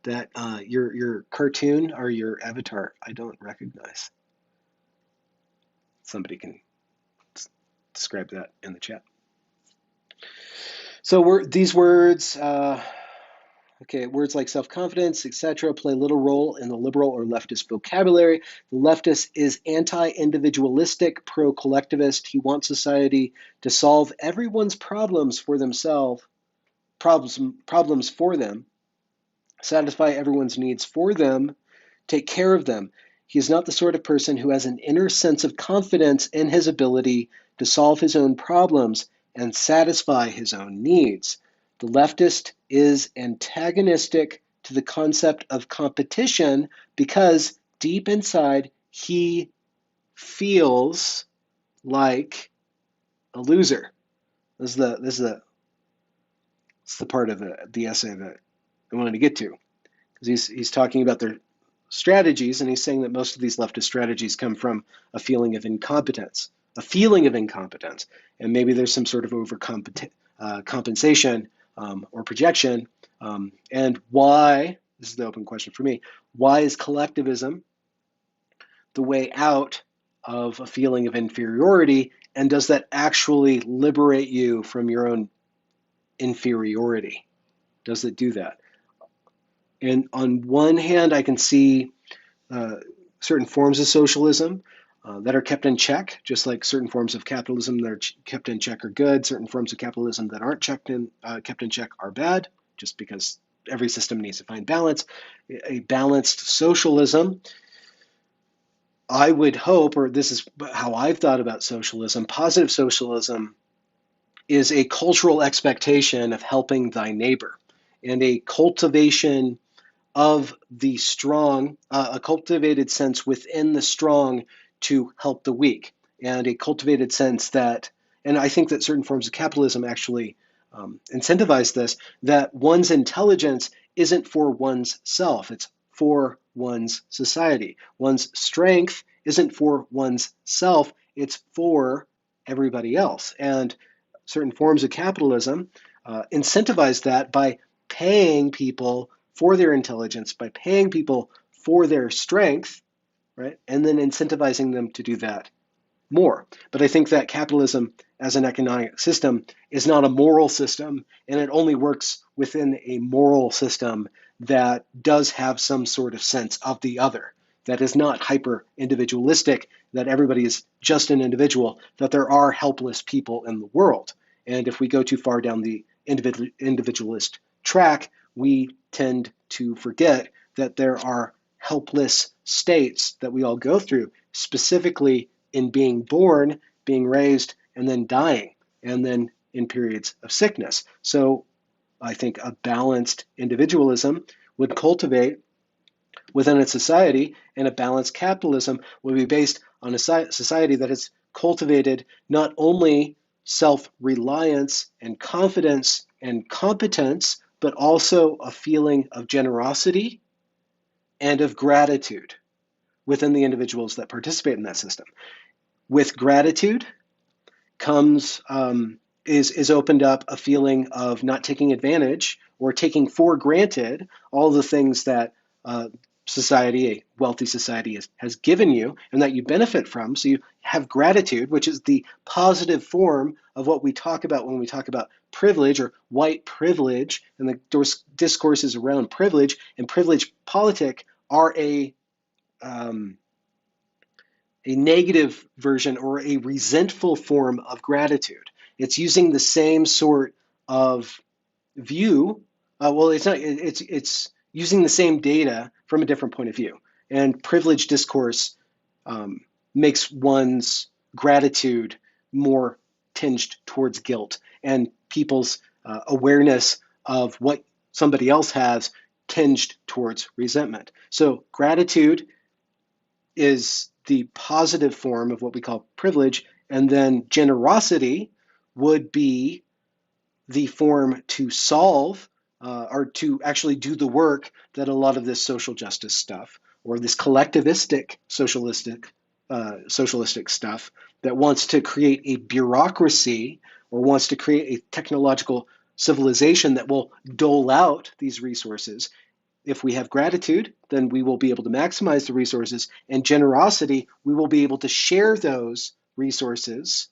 That your cartoon or your avatar, I don't recognize. Somebody can describe that in the chat. So these words, Okay, words like self-confidence, etc., play little role in the liberal or leftist vocabulary. The leftist is anti-individualistic, pro-collectivist. He wants society to solve everyone's problems for themselves, problems for them, satisfy everyone's needs for them, take care of them. He is not the sort of person who has an inner sense of confidence in his ability to solve his own problems and satisfy his own needs. The leftist is antagonistic to the concept of competition because deep inside he feels like a loser. This is the part of the essay that I wanted to get to, because he's talking about their strategies, and he's saying that most of these leftist strategies come from a feeling of incompetence, and maybe there's some sort of overcompensation or projection. And why? This is the open question for me. Why is collectivism the way out of a feeling of inferiority, and does that actually liberate you from your own inferiority? Does it do that? And on one hand, I can see certain forms of socialism that are kept in check, just like certain forms of capitalism that are kept in check are good. Certain forms of capitalism that aren't kept in check are bad, just because every system needs to find balance. A balanced socialism, I would hope, or this is how I've thought about socialism, positive socialism is a cultural expectation of helping thy neighbor and a cultivation of the strong, a cultivated sense within the strong to help the weak, and a cultivated sense that, and I think that certain forms of capitalism actually incentivize this, that one's intelligence isn't for one's self, it's for one's society. One's strength isn't for one's self, it's for everybody else. And certain forms of capitalism incentivize that by paying people for their intelligence, by paying people for their strength, right? And then incentivizing them to do that more. But I think that capitalism as an economic system is not a moral system, and it only works within a moral system that does have some sort of sense of the other, that is not hyper individualistic, that everybody is just an individual, that there are helpless people in the world. And if we go too far down the individualist track, we tend to forget that there are helpless states that we all go through, specifically in being born, being raised, and then dying, and then in periods of sickness. So I think a balanced individualism would cultivate within its society, and a balanced capitalism would be based on a society that has cultivated not only self-reliance and confidence and competence, but also a feeling of generosity and of gratitude within the individuals that participate in that system. With gratitude comes is opened up a feeling of not taking advantage or taking for granted all the things that society, a wealthy society, has given you and that you benefit from. So you have gratitude, which is the positive form of what we talk about when we talk about privilege or white privilege, and the discourses around privilege and privilege politic are a negative version or a resentful form of gratitude. It's using the same sort of view. Well, it's not. It's using the same data from a different point of view. And privilege discourse makes one's gratitude more tinged towards guilt, and people's awareness of what somebody else has tinged towards resentment. So gratitude is the positive form of what we call privilege, and then generosity would be the form to solve or to actually do the work that a lot of this social justice stuff or this collectivistic socialistic stuff that wants to create a bureaucracy or wants to create a technological civilization that will dole out these resources. If we have gratitude, then we will be able to maximize the resources, and generosity, we will be able to share those resources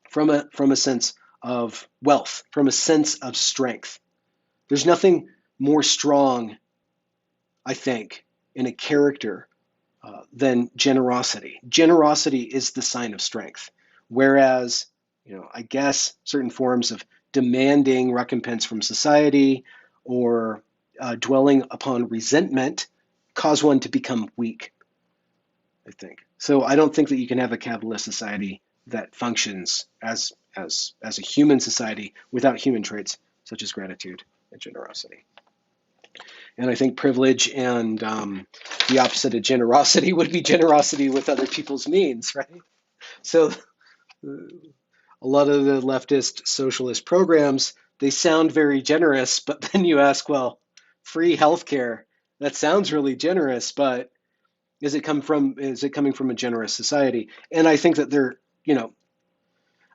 from a sense of wealth, from a sense of strength. There's nothing more strong, I think, in a character than generosity. Generosity is the sign of strength, whereas, I guess certain forms of demanding recompense from society or dwelling upon resentment cause one to become weak, I think. So I don't think that you can have a capitalist society that functions as a human society without human traits such as gratitude and generosity. And I think privilege and the opposite of generosity would be generosity with other people's means, right? So a lot of the leftist socialist programs, they sound very generous, but then you ask, well, free healthcare, that sounds really generous, but is it coming from a generous society? And I think that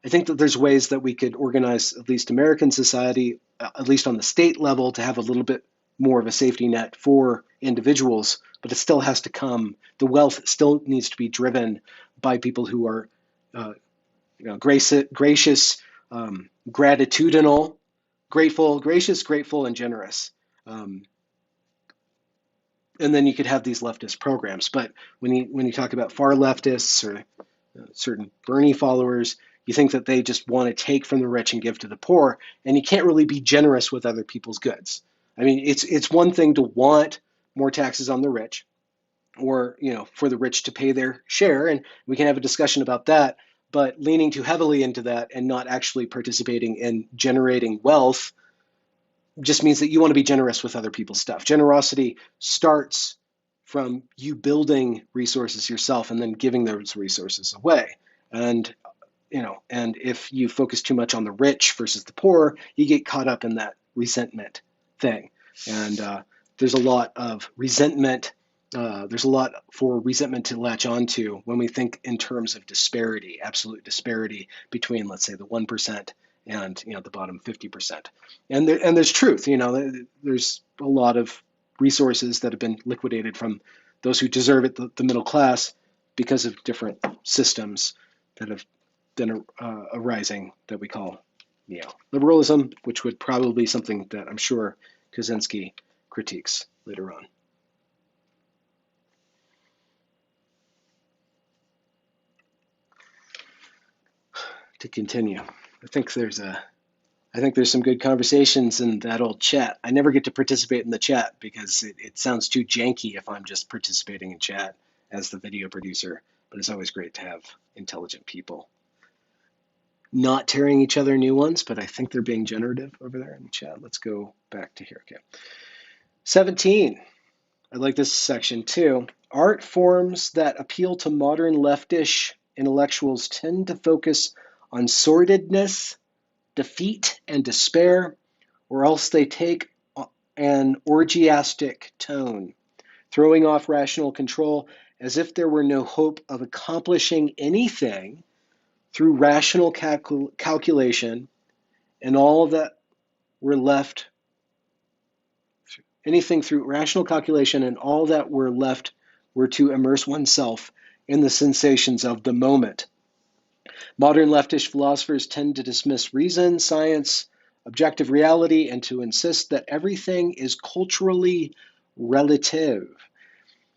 I think that there's ways that we could organize at least American society, at least on the state level, to have a little bit more of a safety net for individuals, but it still has to come. The wealth still needs to be driven by people who are, gracious, gratitudinal, gracious, grateful, and generous. And then you could have these leftist programs. But when you talk about far leftists or certain Bernie followers, you think that they just want to take from the rich and give to the poor, and you can't really be generous with other people's goods. I mean, it's one thing to want more taxes on the rich, or for the rich to pay their share, and we can have a discussion about that. But leaning too heavily into that and not actually participating in generating wealth just means that you want to be generous with other people's stuff. Generosity starts from you building resources yourself and then giving those resources away. And if you focus too much on the rich versus the poor, you get caught up in that resentment thing. And there's a lot of resentment. There's a lot for resentment to latch onto when we think in terms of disparity, absolute disparity between, let's say, the 1% and the bottom 50%. And there's truth. There's a lot of resources that have been liquidated from those who deserve it, the middle class, because of different systems that have been arising that we call neoliberalism, which would probably be something that I'm sure Kaczynski critiques later on. To continue, I think there's some good conversations in that old chat. I never get to participate in the chat because it sounds too janky if I'm just participating in chat as the video producer, but it's always great to have intelligent people not tearing each other new ones, but I think they're being generative over there in the chat. Let's go back to here. Okay. 17. I like this section too. Art forms that appeal to modern leftish intellectuals tend to focus on sordidness, defeat, and despair, or else they take an orgiastic tone, throwing off rational control as if there were no hope of accomplishing anything through rational calculation, and all that were left, anything through rational calculation, and all that were left were to immerse oneself in the sensations of the moment. Modern leftish philosophers tend to dismiss reason, science, objective reality, and to insist that everything is culturally relative.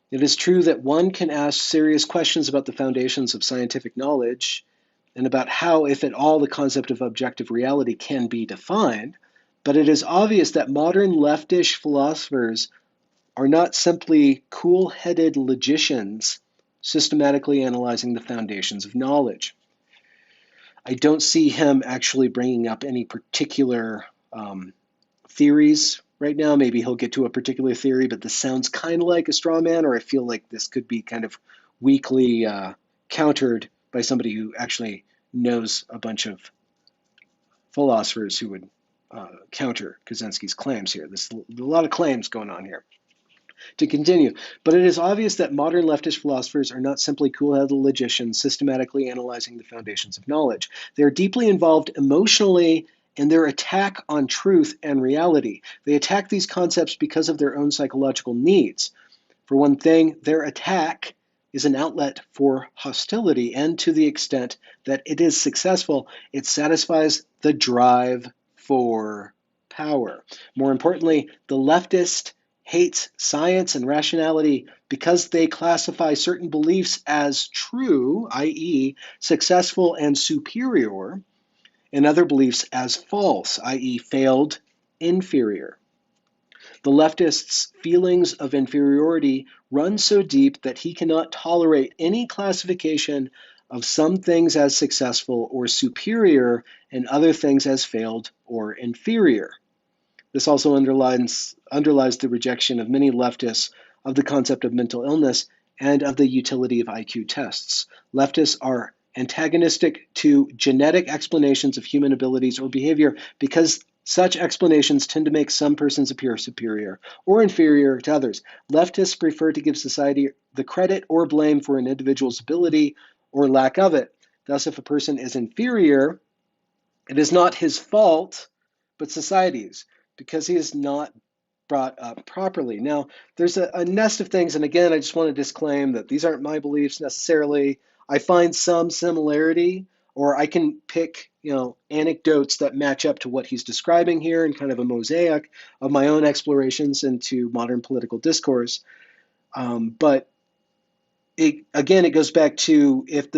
It is true that one can ask serious questions about the foundations of scientific knowledge and about how, if at all, the concept of objective reality can be defined, but it is obvious that modern leftish philosophers are not simply cool-headed logicians systematically analyzing the foundations of knowledge. I don't see him actually bringing up any particular theories right now. Maybe he'll get to a particular theory, but this sounds kind of like a straw man, or I feel like this could be kind of weakly countered by somebody who actually knows a bunch of philosophers who would counter Kaczynski's claims here. There's a lot of claims going on here. To continue, but it is obvious that modern leftist philosophers are not simply cool-headed logicians systematically analyzing the foundations of knowledge. They are deeply involved emotionally in their attack on truth and reality. They attack these concepts because of their own psychological needs. For one thing, their attack is an outlet for hostility, and to the extent that it is successful, it satisfies the drive for power. More importantly, the leftist hates science and rationality because they classify certain beliefs as true, i.e., successful and superior, and other beliefs as false, i.e., failed, inferior. The leftist's feelings of inferiority run so deep that he cannot tolerate any classification of some things as successful or superior and other things as failed or inferior. This also underlies the rejection of many leftists of the concept of mental illness and of the utility of IQ tests. Leftists are antagonistic to genetic explanations of human abilities or behavior because such explanations tend to make some persons appear superior or inferior to others. Leftists prefer to give society the credit or blame for an individual's ability or lack of it. Thus, if a person is inferior, it is not his fault, but society's, because he is not brought up properly. Now, there's a nest of things, and again, I just want to disclaim that these aren't my beliefs necessarily. I find some similarity, or I can pick, anecdotes that match up to what he's describing here, and kind of a mosaic of my own explorations into modern political discourse. But it goes back to if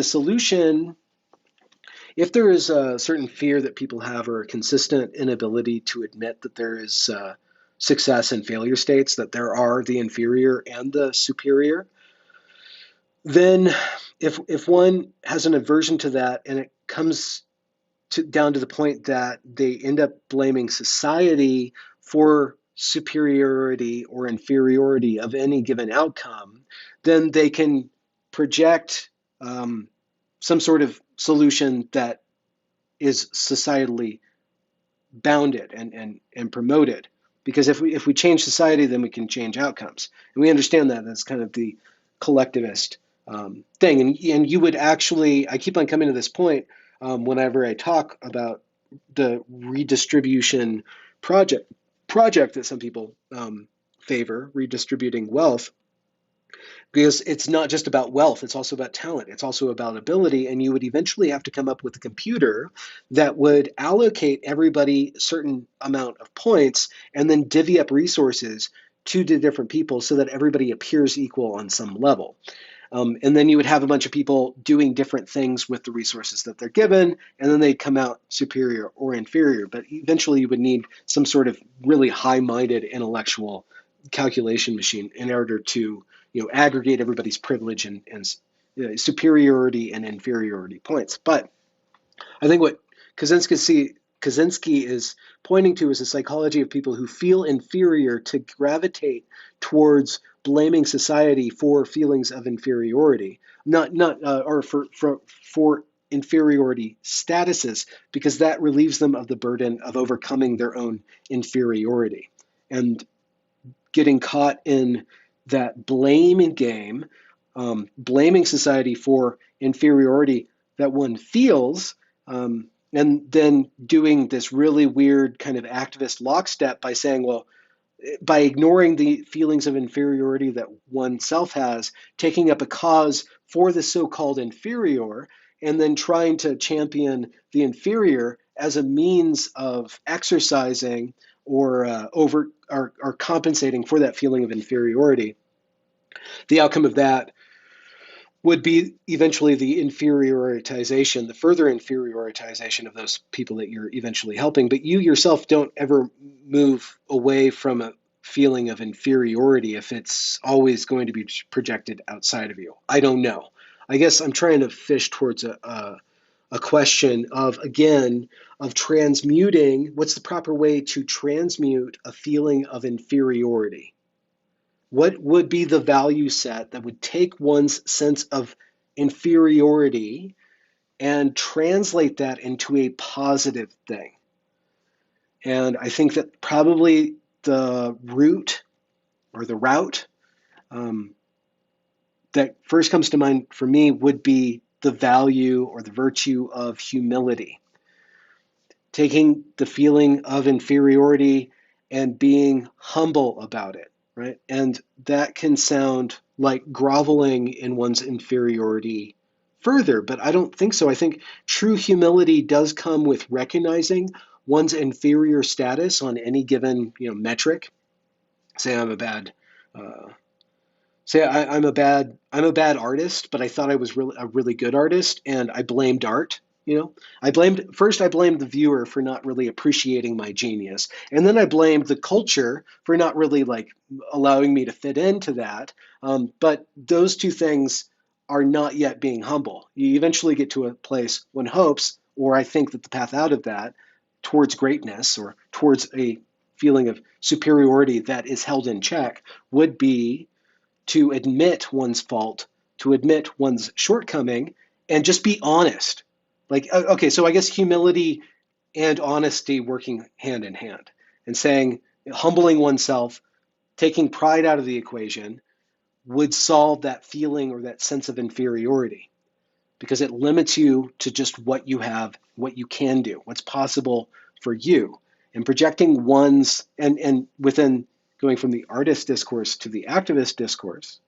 there is a certain fear that people have or a consistent inability to admit that there is success and failure states, that there are the inferior and the superior, then if one has an aversion to that and it comes down to the point that they end up blaming society for superiority or inferiority of any given outcome, then they can project some sort of solution that is societally bounded and promoted. Because if we change society, then we can change outcomes. And we understand that as kind of the collectivist thing. And you would actually, I keep on coming to this point whenever I talk about the redistribution project that some people favor, redistributing wealth, because it's not just about wealth, it's also about talent, it's also about ability, and you would eventually have to come up with a computer that would allocate everybody a certain amount of points and then divvy up resources to the different people so that everybody appears equal on some level. And then you would have a bunch of people doing different things with the resources that they're given, and then they'd come out superior or inferior. But eventually you would need some sort of really high-minded intellectual calculation machine in order to aggregate everybody's privilege and superiority and inferiority points. But I think what Kaczynski is pointing to is a psychology of people who feel inferior to gravitate towards blaming society for feelings of inferiority, or for inferiority statuses, because that relieves them of the burden of overcoming their own inferiority. And getting caught in that blaming game, blaming society for inferiority that one feels, and then doing this really weird kind of activist lockstep by saying, well, by ignoring the feelings of inferiority that oneself has, taking up a cause for the so-called inferior, and then trying to champion the inferior as a means of exercising or compensating for that feeling of inferiority. The outcome of that would be eventually the inferioritization, the further inferioritization of those people that you're eventually helping. But you yourself don't ever move away from a feeling of inferiority if it's always going to be projected outside of you. I don't know. I guess I'm trying to fish towards a question of, again, of transmuting. What's the proper way to transmute a feeling of inferiority? What would be the value set that would take one's sense of inferiority and translate that into a positive thing? And I think that probably the route that first comes to mind for me would be the value or the virtue of humility. Taking the feeling of inferiority and being humble about it. Right? And that can sound like groveling in one's inferiority further, but I don't think so. I think true humility does come with recognizing one's inferior status on any given metric. Say I'm a bad I'm a bad artist, but I thought I was really a really good artist, and I blamed art. I blamed the viewer for not really appreciating my genius, and then I blamed the culture for not really like allowing me to fit into that. But those two things are not yet being humble. You eventually get to a place one hopes, or I think that the path out of that towards greatness or towards a feeling of superiority that is held in check would be to admit one's fault, to admit one's shortcoming, and just be honest. Like, okay, so I guess humility and honesty working hand in hand, and saying, humbling oneself, taking pride out of the equation would solve that feeling or that sense of inferiority, because it limits you to just what you have, what you can do, what's possible for you. And projecting one's, and within going from the artist discourse to the activist discourse,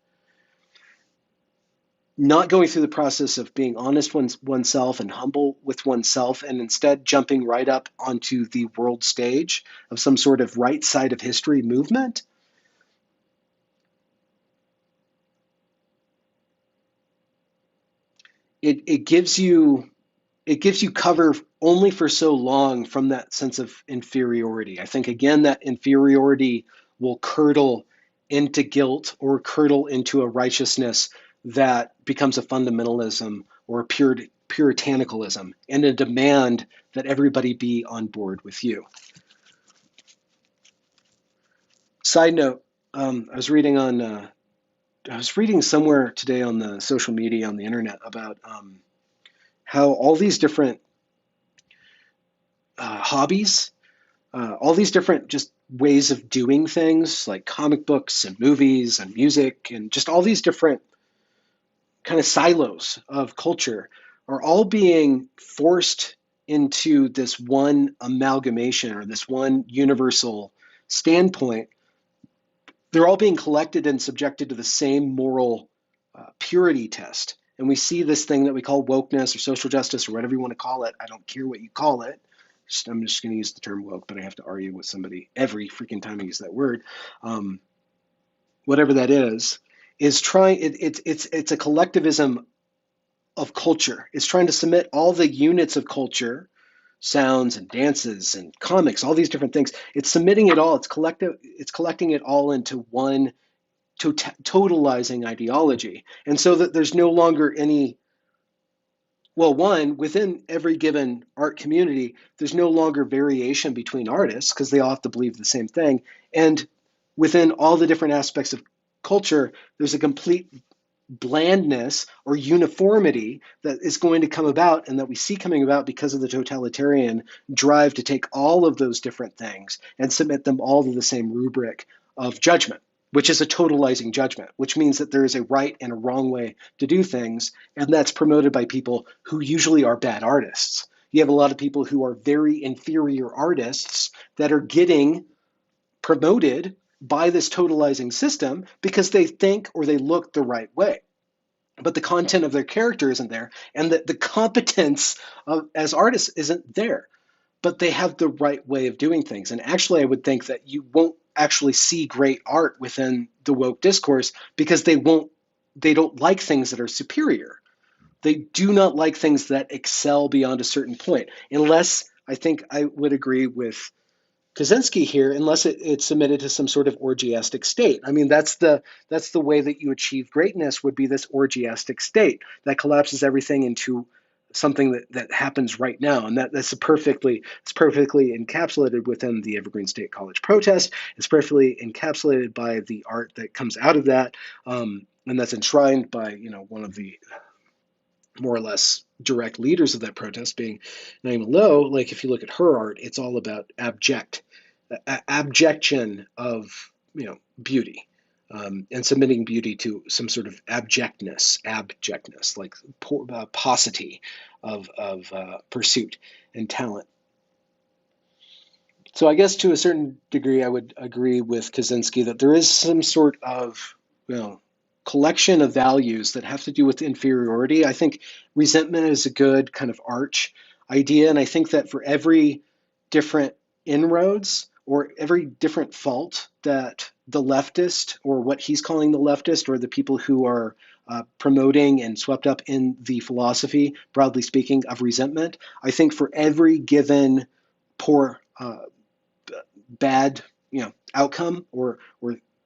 not going through the process of being honest oneself and humble with oneself, and instead jumping right up onto the world stage of some sort of right side of history movement. It gives you cover only for so long from that sense of inferiority. I think again that inferiority will curdle into guilt or curdle into a righteousness that becomes a fundamentalism or a puritanicalism, and a demand that everybody be on board with you. Side note, I was reading somewhere today on the social media on the internet about how all these different hobbies, all these different just ways of doing things like comic books and movies and music and just all these different kind of silos of culture are all being forced into this one amalgamation or this one universal standpoint. They're all being collected and subjected to the same moral purity test. And we see this thing that we call wokeness or social justice or whatever you want to call it. I don't care what you call it. I'm just going to use the term woke, but I have to argue with somebody every freaking time I use that word. Whatever that is trying. It's a collectivism of culture. It's trying to submit all the units of culture, sounds and dances and comics, all these different things. It's submitting it all. It's collecting it all into one totalizing ideology. And so that there's no longer any, well, one, within every given art community, there's no longer variation between artists because they all have to believe the same thing. And within all the different aspects of culture, there's a complete blandness or uniformity that is going to come about, and that we see coming about because of the totalitarian drive to take all of those different things and submit them all to the same rubric of judgment, which is a totalizing judgment, which means that there is a right and a wrong way to do things, and that's promoted by people who usually are bad artists. You have a lot of people who are very inferior artists that are getting promoted by this totalizing system because they think or they look the right way. But the content of their character isn't there, and the competence as artists isn't there. But they have the right way of doing things. And actually, I would think that you won't actually see great art within the woke discourse because they don't like things that are superior. They do not like things that excel beyond a certain point, unless I think I would agree with Kaczynski here, unless it's submitted to some sort of orgiastic state. I mean, that's the way that you achieve greatness, would be this orgiastic state that collapses everything into something that happens right now, and it's perfectly encapsulated within the Evergreen State College protest. It's perfectly encapsulated by the art that comes out of that, and that's enshrined by one of the more or less direct leaders of that protest, being Naima Low. Like, if you look at her art, it's all about abjection of beauty, and submitting beauty to some sort of abjectness, like paucity of pursuit and talent. So I guess to a certain degree, I would agree with Kaczynski that there is some sort of collection of values that have to do with inferiority. I think resentment is a good kind of arch idea, and I think that for every different inroads or every different fault that the leftist, or what he's calling the leftist, or the people who are promoting and swept up in the philosophy, broadly speaking, of resentment, I think for every given poor, bad, outcome or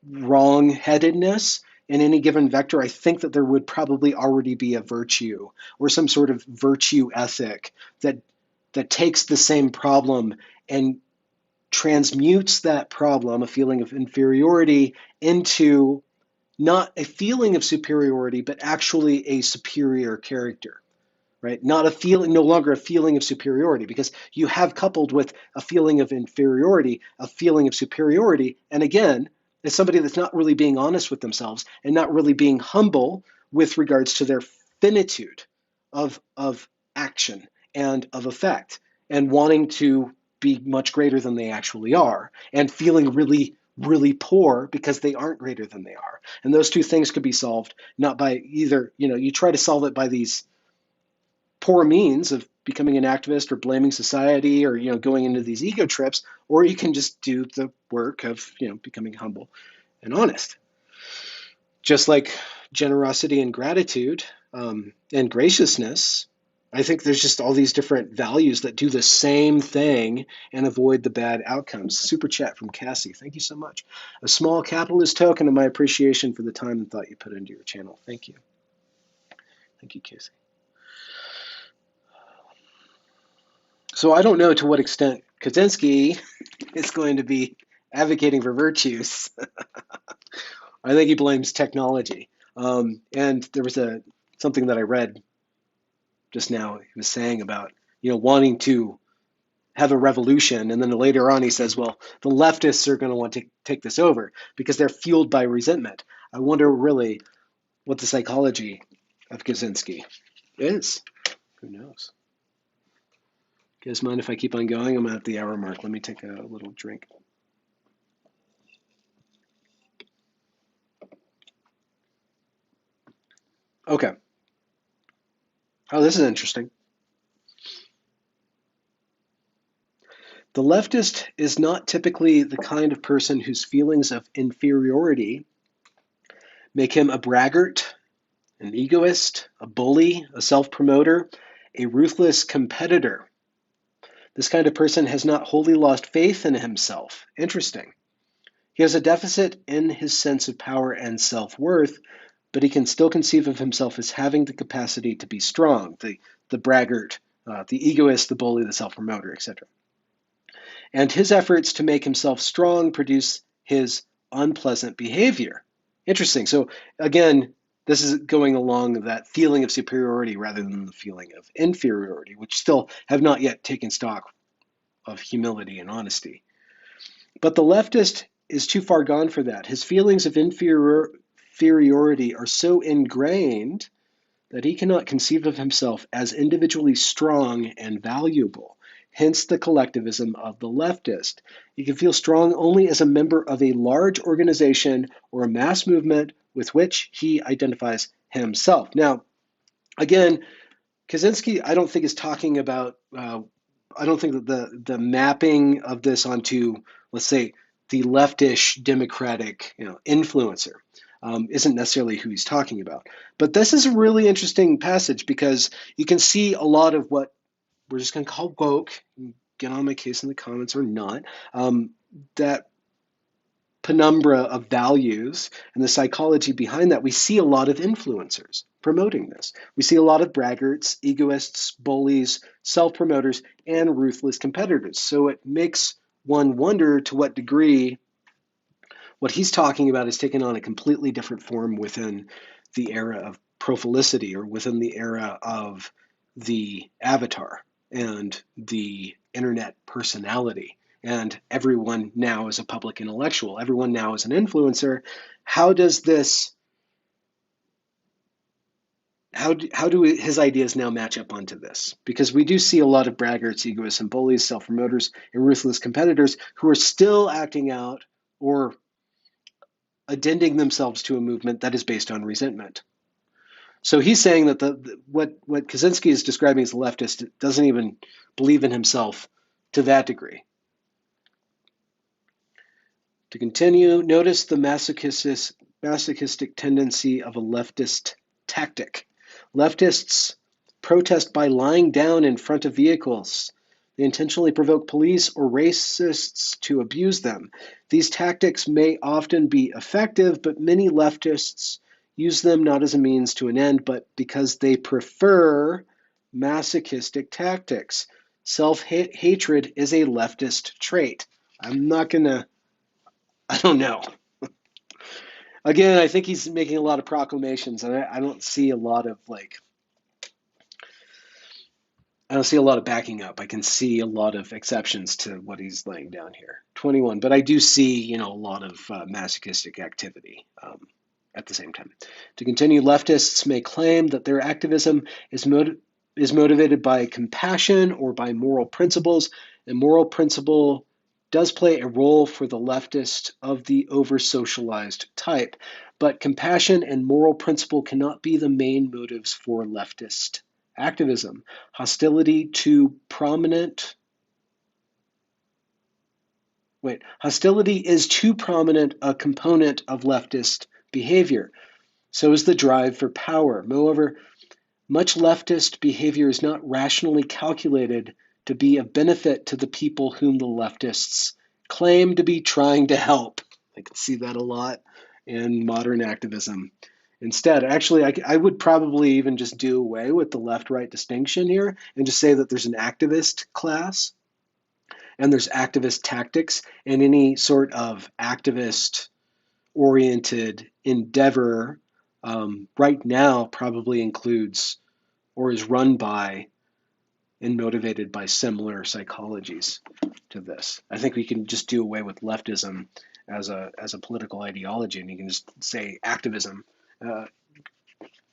wrong-headedness in any given vector, I think that there would probably already be a virtue or some sort of virtue ethic that takes the same problem and transmutes that problem, a feeling of inferiority, into not a feeling of superiority, but actually a superior character, right? Not a feeling, no longer a feeling of superiority, because you have coupled with a feeling of inferiority, a feeling of superiority. And again, as somebody that's not really being honest with themselves and not really being humble with regards to their finitude of action and of effect, and wanting to be much greater than they actually are, and feeling really, really poor because they aren't greater than they are. And those two things could be solved not by either, you try to solve it by these poor means of becoming an activist or blaming society or going into these ego trips, or you can just do the work of becoming humble and honest. Just like generosity and gratitude and graciousness, I think there's just all these different values that do the same thing and avoid the bad outcomes. Super chat from Cassie. Thank you so much. A small capitalist token of my appreciation for the time and thought you put into your channel. Thank you. Thank you, Casey. So I don't know to what extent Kaczynski is going to be advocating for virtues. I think he blames technology. And there was something that I read just now. He was saying about wanting to have a revolution, and then later on he says, well, the leftists are going to want to take this over because they're fueled by resentment. I wonder really what the psychology of Kaczynski is. Who knows? You guys mind if I keep on going? I'm at the hour mark. Let me take a little drink. Okay. Oh, this is interesting. The leftist is not typically the kind of person whose feelings of inferiority make him a braggart, an egoist, a bully, a self-promoter, a ruthless competitor. This kind of person has not wholly lost faith in himself. Interesting. He has a deficit in his sense of power and self-worth, but he can still conceive of himself as having the capacity to be strong, the braggart, the egoist, the bully, the self-promoter, etc. And his efforts to make himself strong produce his unpleasant behavior. Interesting. So again, this is going along that feeling of superiority rather than the feeling of inferiority, which still have not yet taken stock of humility and honesty. But the leftist is too far gone for that. His feelings of inferiority are so ingrained that he cannot conceive of himself as individually strong and valuable. Hence the collectivism of the leftist. He can feel strong only as a member of a large organization or a mass movement with which he identifies himself. Now, again, Kaczynski, I don't think is talking about, I don't think that the mapping of this onto, let's say, the leftish democratic influencer isn't necessarily who he's talking about. But this is a really interesting passage because you can see a lot of what we're just going to call woke, get on my case in the comments or not, that penumbra of values and the psychology behind that. We see a lot of influencers promoting this. We see a lot of braggarts, egoists, bullies, self-promoters, and ruthless competitors. So it makes one wonder to what degree what he's talking about is taken on a completely different form within the era of profilicity, or within the era of the avatar and the internet personality. And everyone now is a public intellectual. Everyone now is an influencer. How does this, how do his ideas now match up onto this? Because we do see a lot of braggarts, egoists, and bullies, self-promoters, and ruthless competitors who are still acting out or addending themselves to a movement that is based on resentment. So he's saying that what Kaczynski is describing as a leftist doesn't even believe in himself to that degree. To continue, notice the masochistic tendency of a leftist tactic. Leftists protest by lying down in front of vehicles. They intentionally provoke police or racists to abuse them. These tactics may often be effective, but many leftists use them not as a means to an end, but because they prefer masochistic tactics. Self-hatred is a leftist trait. I don't know. Again, I think he's making a lot of proclamations, and I don't see a lot of backing up. I can see a lot of exceptions to what he's laying down here. 21, but I do see, a lot of masochistic activity at the same time. To continue, leftists may claim that their activism is motivated by compassion or by moral principles, and moral principle does play a role for the leftist of the over-socialized type, but compassion and moral principle cannot be the main motives for leftist activism. Hostility is too prominent a component of leftist behavior. So is the drive for power. Moreover, much leftist behavior is not rationally calculated to be of benefit to the people whom the leftists claim to be trying to help. I can see that a lot in modern activism. Instead, actually, I would probably even just do away with the left-right distinction here and just say that there's an activist class and there's activist tactics, and any sort of activist-oriented endeavor right now probably includes or is run by and motivated by similar psychologies to this. I think we can just do away with leftism as a political ideology, and you can just say activism,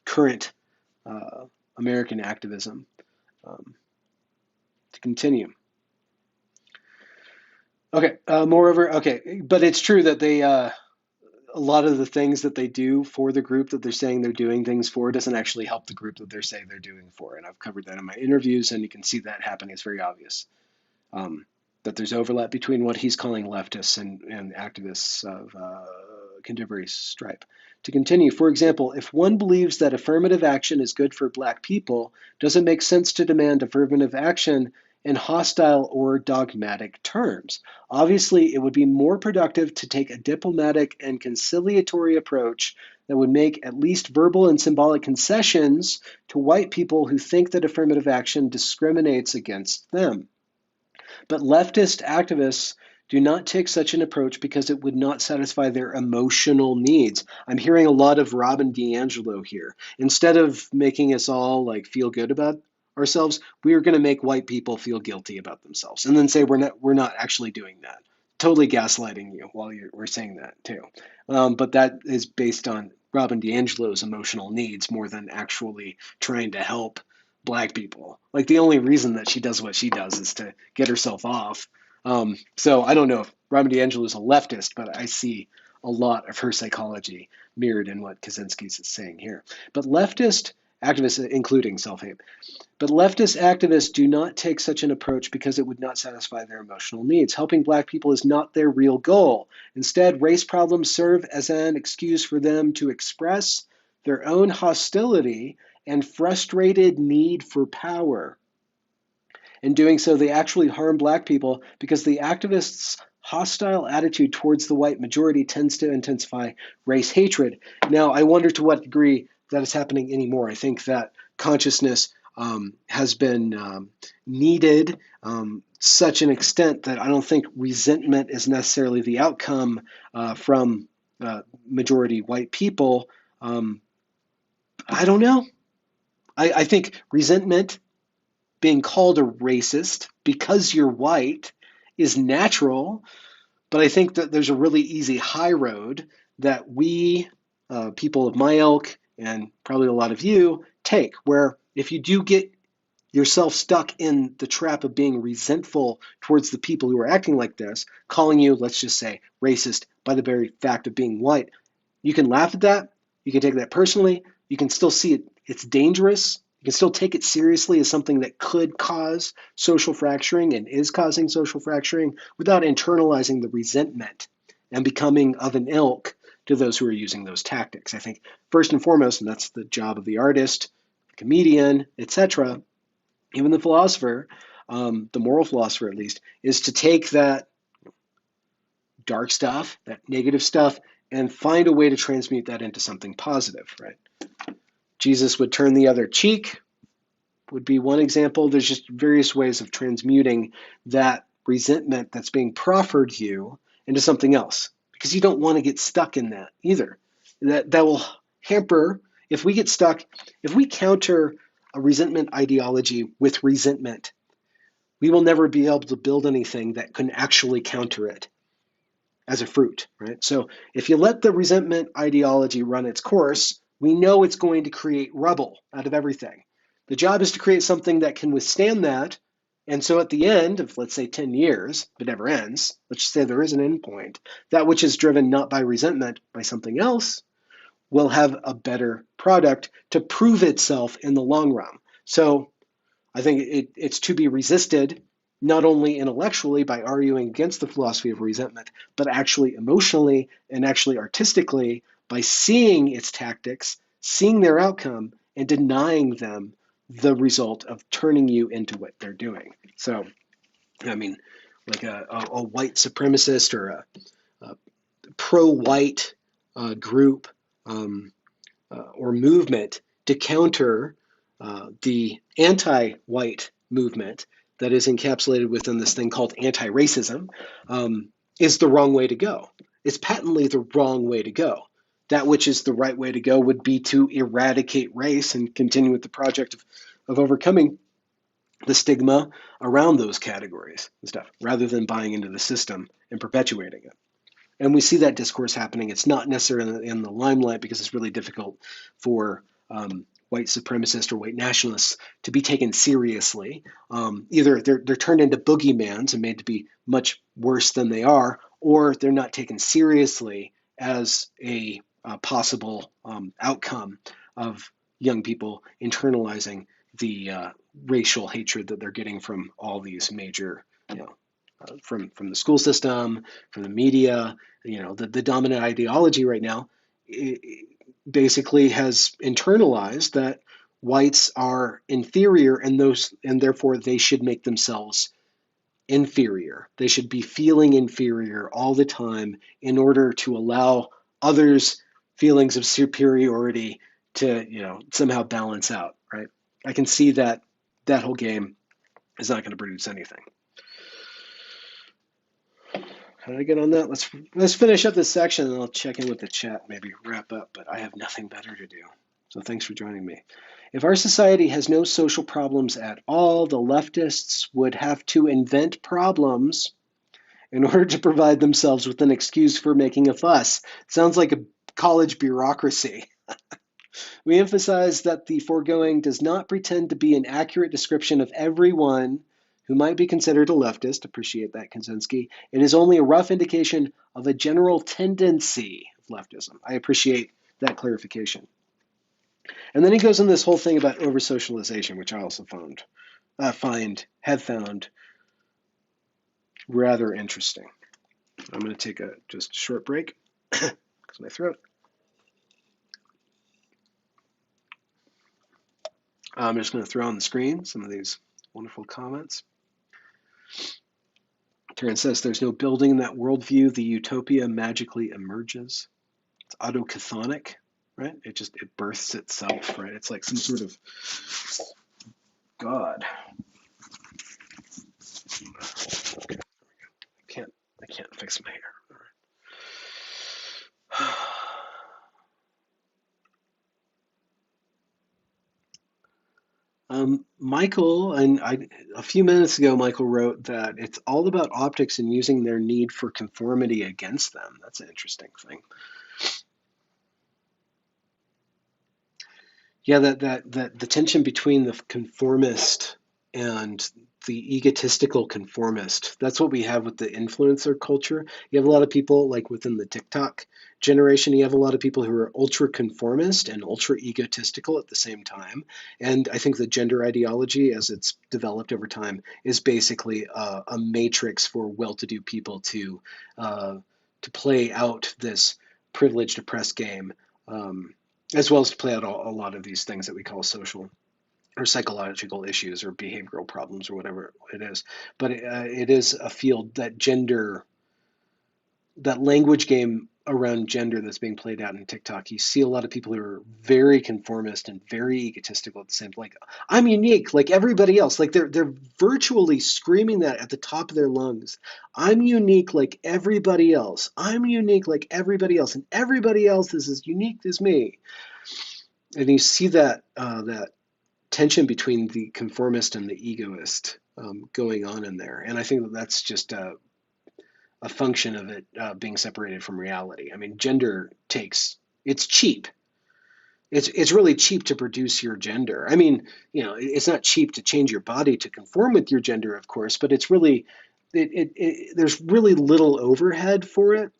current American activism. To continue. Okay, but it's true that they a lot of the things that they do for the group that they're saying they're doing things for doesn't actually help the group that they're saying they're doing for. And I've covered that in my interviews, and you can see that happening. It's very obvious that there's overlap between what he's calling leftists and activists of contemporary stripe. To continue, for example, if one believes that affirmative action is good for Black people, does it make sense to demand affirmative action in hostile or dogmatic terms? Obviously, it would be more productive to take a diplomatic and conciliatory approach that would make at least verbal and symbolic concessions to white people who think that affirmative action discriminates against them. But leftist activists do not take such an approach because it would not satisfy their emotional needs. I'm hearing a lot of Robin DiAngelo here. Instead of making us all feel good about ourselves, we are going to make white people feel guilty about themselves, and then say we're not actually doing that. Totally gaslighting you while we're saying that too. But that is based on Robin DiAngelo's emotional needs more than actually trying to help Black people. The only reason that she does what she does is to get herself off. So I don't know if Robin DiAngelo is a leftist, but I see a lot of her psychology mirrored in what Kaczynski's is saying here. But leftist activists, including self-hate, but leftist activists do not take such an approach because it would not satisfy their emotional needs. Helping Black people is not their real goal. Instead, race problems serve as an excuse for them to express their own hostility and frustrated need for power. In doing so, they actually harm Black people because the activists' hostile attitude towards the white majority tends to intensify race hatred. Now, I wonder to what degree that is happening anymore. I think that consciousness has been needed such an extent that I don't think resentment is necessarily the outcome from majority white people. I don't know. I think resentment, being called a racist because you're white, is natural, but I think that there's a really easy high road that we, people of my ilk, and probably a lot of you, take, where if you do get yourself stuck in the trap of being resentful towards the people who are acting like this, calling you, let's just say, racist by the very fact of being white, you can laugh at that, you can take that personally, you can still see it's dangerous, You can still take it seriously as something that could cause social fracturing and is causing social fracturing without internalizing the resentment and becoming of an ilk to those who are using those tactics. I think first and foremost, and that's the job of the artist, the comedian, etc., even the philosopher, the moral philosopher at least, is to take that dark stuff, that negative stuff, and find a way to transmute that into something positive, right? Jesus would turn the other cheek, would be one example. There's just various ways of transmuting that resentment that's being proffered you into something else, because you don't want to get stuck in that either. That will hamper, if we get stuck, if we counter a resentment ideology with resentment, we will never be able to build anything that can actually counter it as a fruit, right? So if you let the resentment ideology run its course, we know it's going to create rubble out of everything. The job is to create something that can withstand that. And so at the end of, let's say, 10 years, if it never ends, let's just say there is an end point, that which is driven not by resentment, by something else, will have a better product to prove itself in the long run. So I think it's to be resisted, not only intellectually by arguing against the philosophy of resentment, but actually emotionally and actually artistically by seeing its tactics, seeing their outcome, and denying them the result of turning you into what they're doing. So, I mean, like a white supremacist or a pro-white group or movement to counter the anti-white movement that is encapsulated within this thing called anti-racism is the wrong way to go. It's patently the wrong way to go. That which is the right way to go would be to eradicate race and continue with the project of overcoming the stigma around those categories and stuff, rather than buying into the system and perpetuating it. And we see that discourse happening. It's not necessarily in the limelight because it's really difficult for white supremacists or white nationalists to be taken seriously. Either they're turned into boogeymans and made to be much worse than they are, or they're not taken seriously as a possible outcome of young people internalizing the racial hatred that they're getting from all these major, from the school system, from the media. The dominant ideology right now basically has internalized that whites are inferior, and therefore they should make themselves inferior. They should be feeling inferior all the time in order to allow others' feelings of superiority to somehow balance out, right? I can see that whole game is not going to produce anything. How did I get on that? Let's finish up this section and I'll check in with the chat, maybe wrap up, but I have nothing better to do. So thanks for joining me. If our society has no social problems at all, the leftists would have to invent problems in order to provide themselves with an excuse for making a fuss. Sounds like a college bureaucracy. We emphasize that the foregoing does not pretend to be an accurate description of everyone who might be considered a leftist. Appreciate that, Kaczynski. It is only a rough indication of a general tendency of leftism. I appreciate that clarification. And then he goes in this whole thing about over-socialization, which I also have found rather interesting. I'm going to take just a short break because my throat. I'm just going to throw on the screen some of these wonderful comments. Terence says, there's no building that worldview. The utopia magically emerges. It's autochthonic, right? It births itself, right? It's like some sort of God. Okay. I can't fix my hair. All right. Michael, a few minutes ago, Michael wrote that it's all about optics and using their need for conformity against them. That's an interesting thing. Yeah, that the tension between the conformist and the egotistical conformist. That's what we have with the influencer culture. You have a lot of people like within the TikTok generation, you have a lot of people who are ultra conformist and ultra egotistical at the same time. And I think the gender ideology, as it's developed over time, is basically a matrix for well-to-do people to play out this privileged oppressed game, as well as to play out a lot of these things that we call social or psychological issues or behavioral problems or whatever it is. But it is a field that that language game around gender that's being played out in TikTok. You see a lot of people who are very conformist and very egotistical at the same time. Like, I'm unique like everybody else. Like they're virtually screaming that at the top of their lungs. I'm unique like everybody else. I'm unique like everybody else. And everybody else is as unique as me. And you see that tension between the conformist and the egoist going on in there. And I think that's just a function of it being separated from reality. I mean, gender it's cheap. It's really cheap to produce your gender. I mean, it's not cheap to change your body to conform with your gender, of course, but it's really, there's really little overhead for it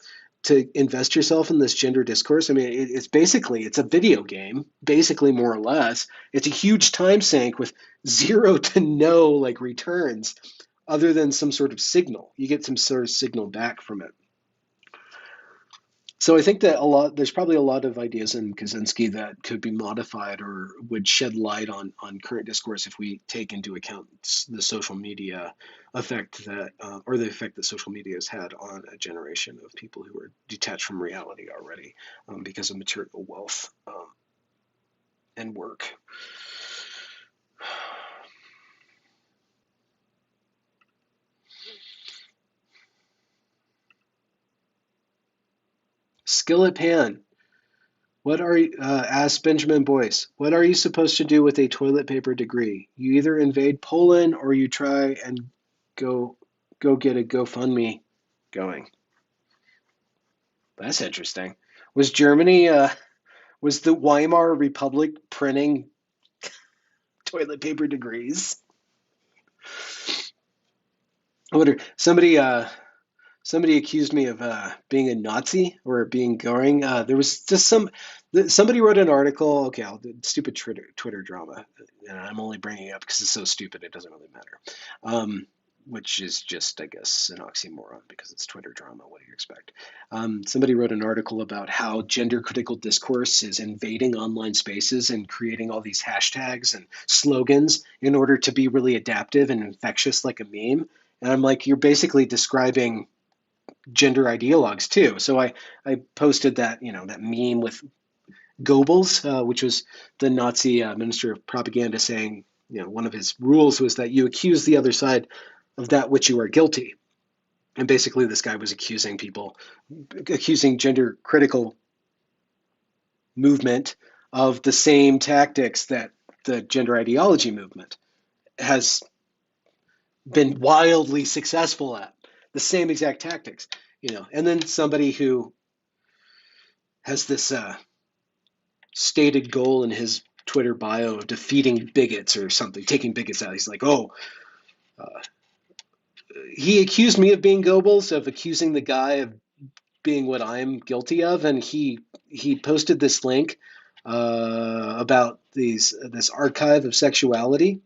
to invest yourself in this gender discourse. I mean, it's a video game, basically, more or less. It's a huge time sink with zero to no like returns, other than some sort of signal. You get some sort of signal back from it. So I think that there's probably a lot of ideas in Kaczynski that could be modified or would shed light on current discourse if we take into account the social media effect or the effect that social media has had on a generation of people who are detached from reality already because of material wealth and work. Skillet Pan. What are you, asked Benjamin Boyce, what are you supposed to do with a toilet paper degree? You either invade Poland or you try and go get a GoFundMe going. That's interesting. Was Germany, was the Weimar Republic printing toilet paper degrees? I wonder, somebody accused me of being a Nazi or being Goring. There was just somebody wrote an article. Okay, stupid Twitter drama, and I'm only bringing it up because it's so stupid it doesn't really matter. Which is just, I guess, an oxymoron because it's Twitter drama. What do you expect? Somebody wrote an article about how gender critical discourse is invading online spaces and creating all these hashtags and slogans in order to be really adaptive and infectious like a meme. And I'm like, you're basically describing gender ideologues too. So I posted that that meme with Goebbels, which was the Nazi minister of propaganda, saying one of his rules was that you accuse the other side of that which you are guilty. And basically this guy was accusing gender critical movement of the same tactics that the gender ideology movement has been wildly successful at, the same exact tactics, and then somebody who has this stated goal in his Twitter bio of defeating bigots or something, taking bigots out. He's like, he accused me of being Goebbels, of accusing the guy of being what I'm guilty of, and he posted this link about this archive of sexuality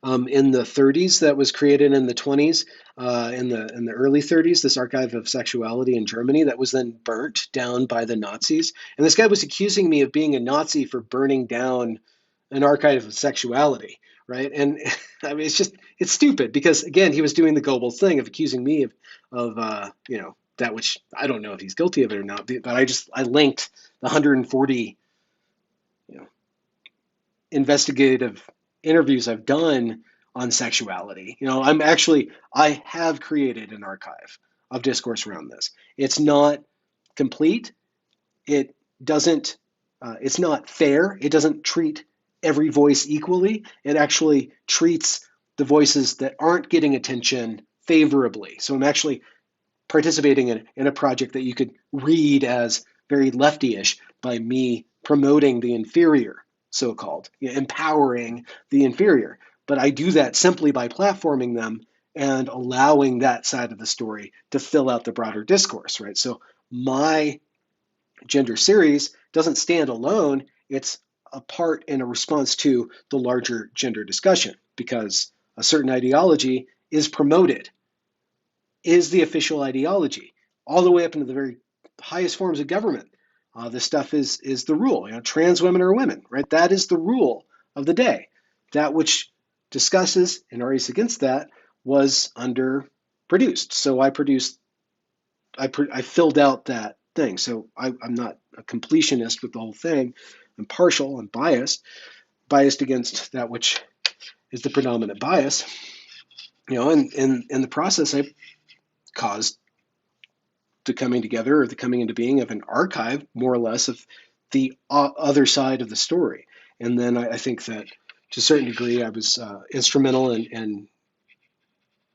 in the 30s that was created in the 20s, in the early 30s, this archive of sexuality in Germany that was then burnt down by the Nazis. And this guy was accusing me of being a Nazi for burning down an archive of sexuality, right? And I mean, it's stupid because, again, he was doing the Goebbels thing of accusing me of that which I don't know if he's guilty of it or not, but I linked the 140 investigative interviews I've done on sexuality. I have created an archive of discourse around this. It's not complete. It doesn't, it's not fair. It doesn't treat every voice equally. It actually treats the voices that aren't getting attention favorably. So I'm actually participating in a project that you could read as very lefty-ish by me promoting the inferior, so-called, empowering the inferior. But I do that simply by platforming them and allowing that side of the story to fill out the broader discourse, right? So my gender series doesn't stand alone. It's a part and a response to the larger gender discussion because a certain ideology is promoted, is the official ideology, all the way up into the very highest forms of government. This stuff is the rule. Trans women are women, right? That is the rule of the day. That which discusses and argues against that was underproduced. So I filled out that thing. So I'm not a completionist with the whole thing. I'm partial. I'm biased against that which is the predominant bias. And in the process, I caused the coming together or the coming into being of an archive, more or less, of the other side of the story. And then I think that to a certain degree, I was instrumental in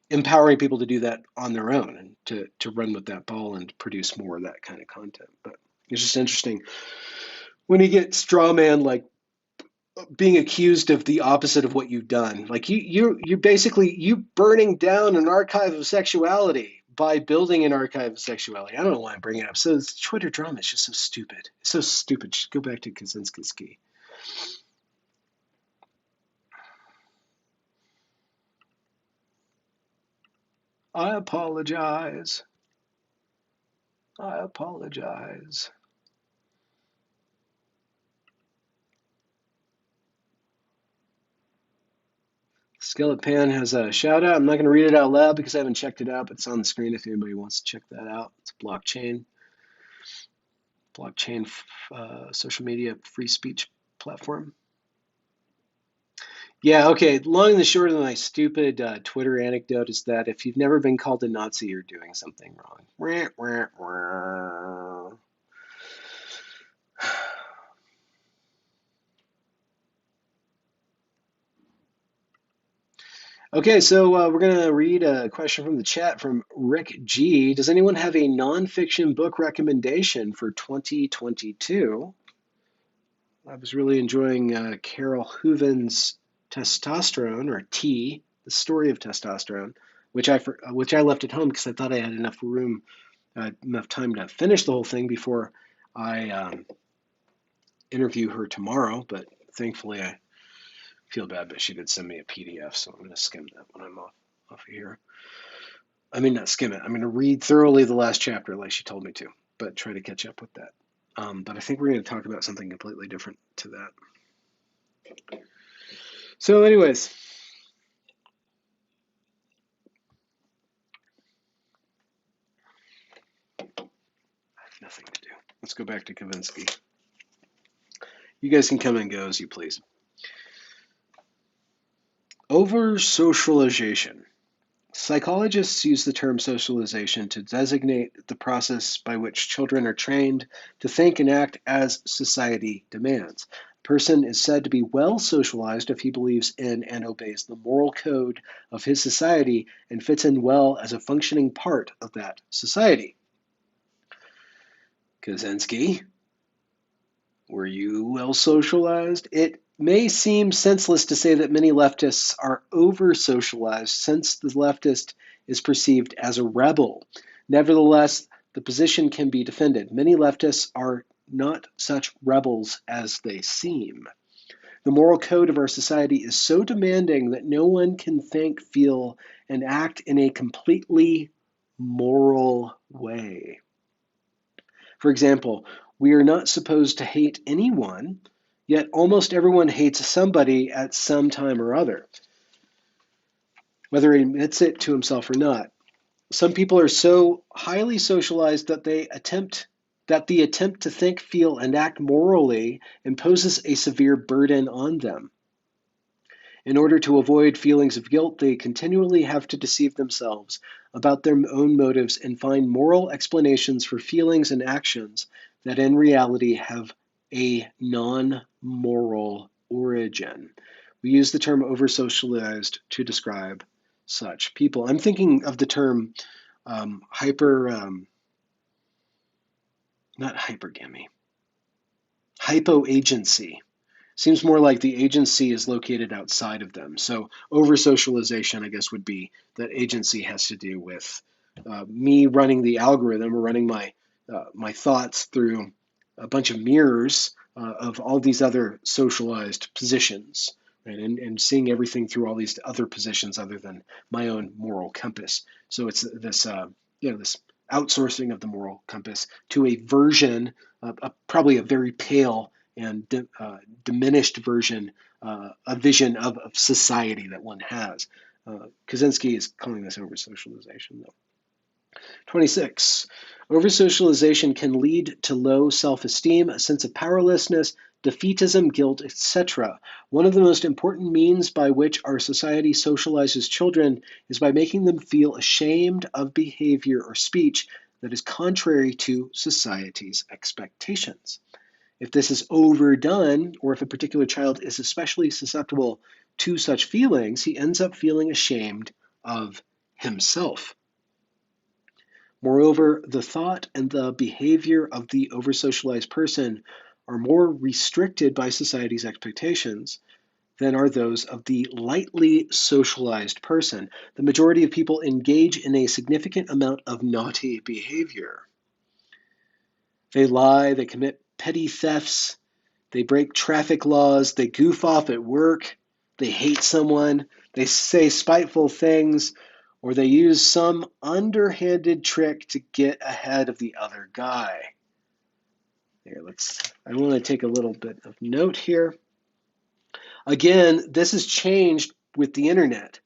empowering people to do that on their own and to run with that ball and produce more of that kind of content. But it's just interesting when you get straw man, like being accused of the opposite of what you've done. Like you basically you burning down an archive of sexuality by building an archive of sexuality. I don't know why I'm bringing it up. So it's Twitter drama is just so stupid. It's so stupid. Just go back to Kaczynski. I apologize. I apologize. Skillet Pan has a shout out. I'm not going to read it out loud because I haven't checked it out, but it's on the screen if anybody wants to check that out. It's a blockchain social media free speech platform. Yeah, okay. Long and the short of my stupid Twitter anecdote is that if you've never been called a Nazi, you're doing something wrong. Wah, wah, wah. Okay, so we're going to read a question from the chat from Rick G. Does anyone have a nonfiction book recommendation for 2022? I was really enjoying Carol Hooven's Testosterone, or T, the story of testosterone, which I left at home because I thought I had enough room, enough time to finish the whole thing before I interview her tomorrow. But thankfully, I feel bad, but she did send me a PDF, so I'm going to skim that when I'm off of here. I mean, not skim it. I'm going to read thoroughly the last chapter like she told me to, but try to catch up with that. But I think we're going to talk about something completely different to that. So anyways, I have nothing to do. Let's go back to Kaczynski. You guys can come and go as you please. Over-socialization. Psychologists use the term socialization to designate the process by which children are trained to think and act as society demands. A person is said to be well socialized if he believes in and obeys the moral code of his society and fits in well as a functioning part of that society. Kaczynski, were you well socialized? It may seem senseless to say that many leftists are over-socialized since the leftist is perceived as a rebel. Nevertheless, the position can be defended. Many leftists are not such rebels as they seem. The moral code of our society is so demanding that no one can think, feel, and act in a completely moral way. For example, we are not supposed to hate anyone, yet almost everyone hates somebody at some time or other, whether he admits it to himself or not. Some people are so highly socialized that the attempt to think, feel, and act morally imposes a severe burden on them. In order to avoid feelings of guilt, they continually have to deceive themselves about their own motives and find moral explanations for feelings and actions that in reality have a non-moral origin. We use the term over-socialized to describe such people. I'm thinking of the term not hypergamy, hypoagency. Seems more like the agency is located outside of them. So over-socialization, I guess, would be that agency has to do with me running the algorithm or running my thoughts through a bunch of mirrors of all these other socialized positions, right? And seeing everything through all these other positions other than my own moral compass. So it's this this outsourcing of the moral compass to a version, probably a very pale and diminished version, a vision of society that one has. Kaczynski is calling this over-socialization, though. 26. Over-socialization can lead to low self-esteem, a sense of powerlessness, defeatism, guilt, etc. One of the most important means by which our society socializes children is by making them feel ashamed of behavior or speech that is contrary to society's expectations. If this is overdone, or if a particular child is especially susceptible to such feelings, he ends up feeling ashamed of himself. Moreover, the thought and the behavior of the over-socialized person are more restricted by society's expectations than are those of the lightly socialized person. The majority of people engage in a significant amount of naughty behavior. They lie, they commit petty thefts, they break traffic laws, they goof off at work, they hate someone, they say spiteful things, or they use some underhanded trick to get ahead of the other guy. Here, I want to take a little bit of note here. Again, this has changed with the internet.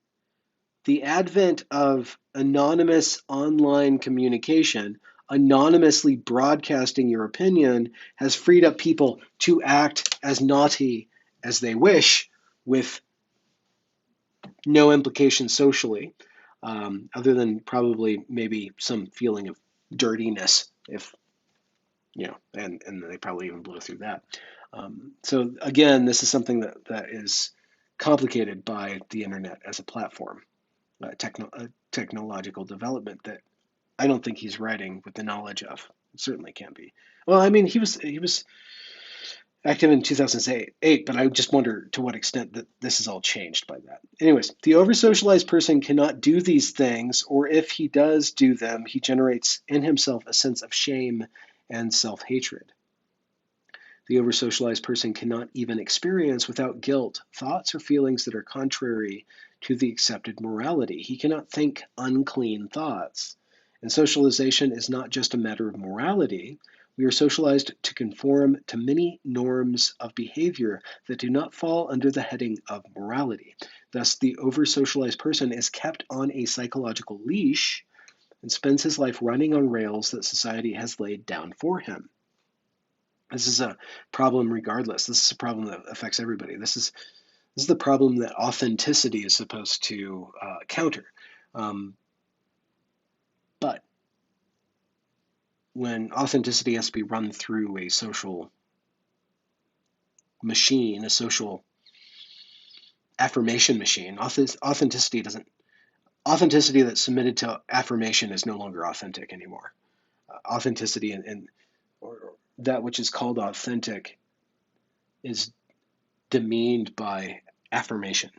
The advent of anonymous online communication, anonymously broadcasting your opinion, has freed up people to act as naughty as they wish with no implication socially, other than probably maybe some feeling of dirtiness, if and they probably even blow through that. So again, this is something that is complicated by the internet as a platform. Technological development that I don't think he's writing with the knowledge of. It certainly can't be. Well, I mean, he was active in 2008, but I just wonder to what extent that this is all changed by that. Anyways, the over-socialized person cannot do these things, or if he does do them, he generates in himself a sense of shame and self-hatred. The over-socialized person cannot even experience without guilt thoughts or feelings that are contrary to the accepted morality. He cannot think unclean thoughts. And socialization is not just a matter of morality. We are socialized to conform to many norms of behavior that do not fall under the heading of morality. Thus, the over-socialized person is kept on a psychological leash and spends his life running on rails that society has laid down for him. This is a problem regardless. This is a problem that affects everybody. This is the problem that authenticity is supposed to counter. But when authenticity has to be run through a social machine, a social affirmation machine, authenticity that's submitted to affirmation is no longer authentic anymore. Authenticity or that which is called authentic is demeaned by affirmation.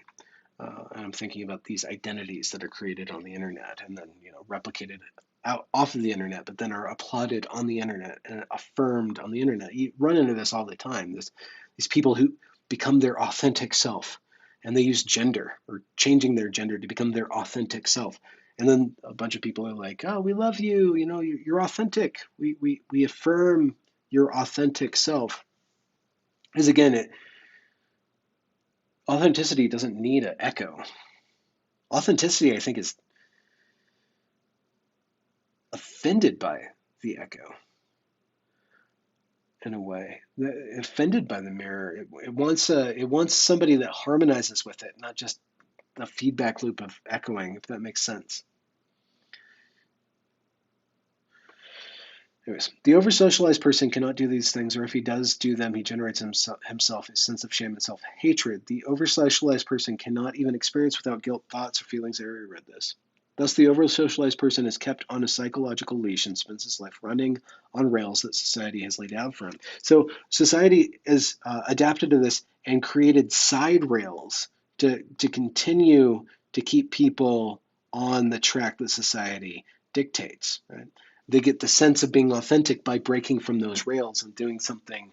And I'm thinking about these identities that are created on the internet and then replicated out off of the internet, but then are applauded on the internet and affirmed on the internet. You run into this all the time. These people who become their authentic self, and they use gender or changing their gender to become their authentic self. And then a bunch of people are like, "Oh, we love you. You're authentic. We affirm your authentic self." Because again, authenticity doesn't need an echo. Authenticity, I think, is offended by the echo in a way. Offended by the mirror. It wants somebody that harmonizes with it, not just a feedback loop of echoing, if that makes sense. Anyways, the over-socialized person cannot do these things, or if he does do them, he generates himself a sense of shame and self-hatred. The over-socialized person cannot even experience without guilt thoughts or feelings. I already read this. Thus, the over-socialized person is kept on a psychological leash and spends his life running on rails that society has laid out for him. So society is adapted to this and created side rails to continue to keep people on the track that society dictates. Right? They get the sense of being authentic by breaking from those rails and doing something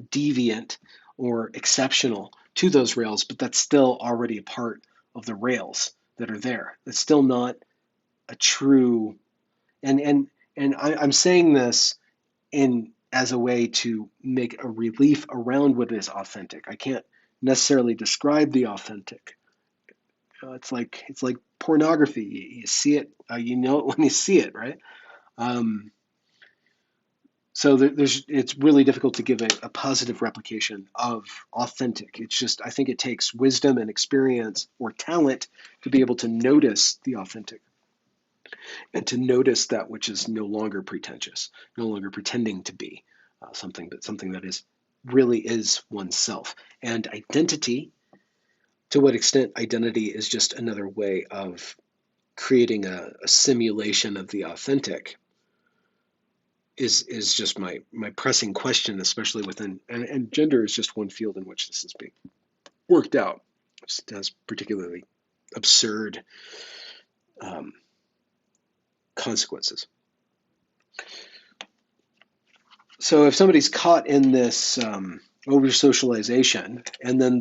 deviant or exceptional to those rails, but that's still already a part of the rails that are there. It's still not a true, I'm saying this in as a way to make a relief around what is authentic. I can't necessarily describe the authentic. It's like pornography. You see it, you know it when you see it, right? Um, so it's really difficult to give a positive replication of authentic. It's just, I think it takes wisdom and experience or talent to be able to notice the authentic and to notice that which is no longer pretentious, no longer pretending to be something, but something that is really is oneself. And identity, to what extent identity is just another way of creating a simulation of the authentic, is just my pressing question, especially within, and gender is just one field in which this is being worked out. It has particularly absurd consequences. So if somebody's caught in this over-socialization, and then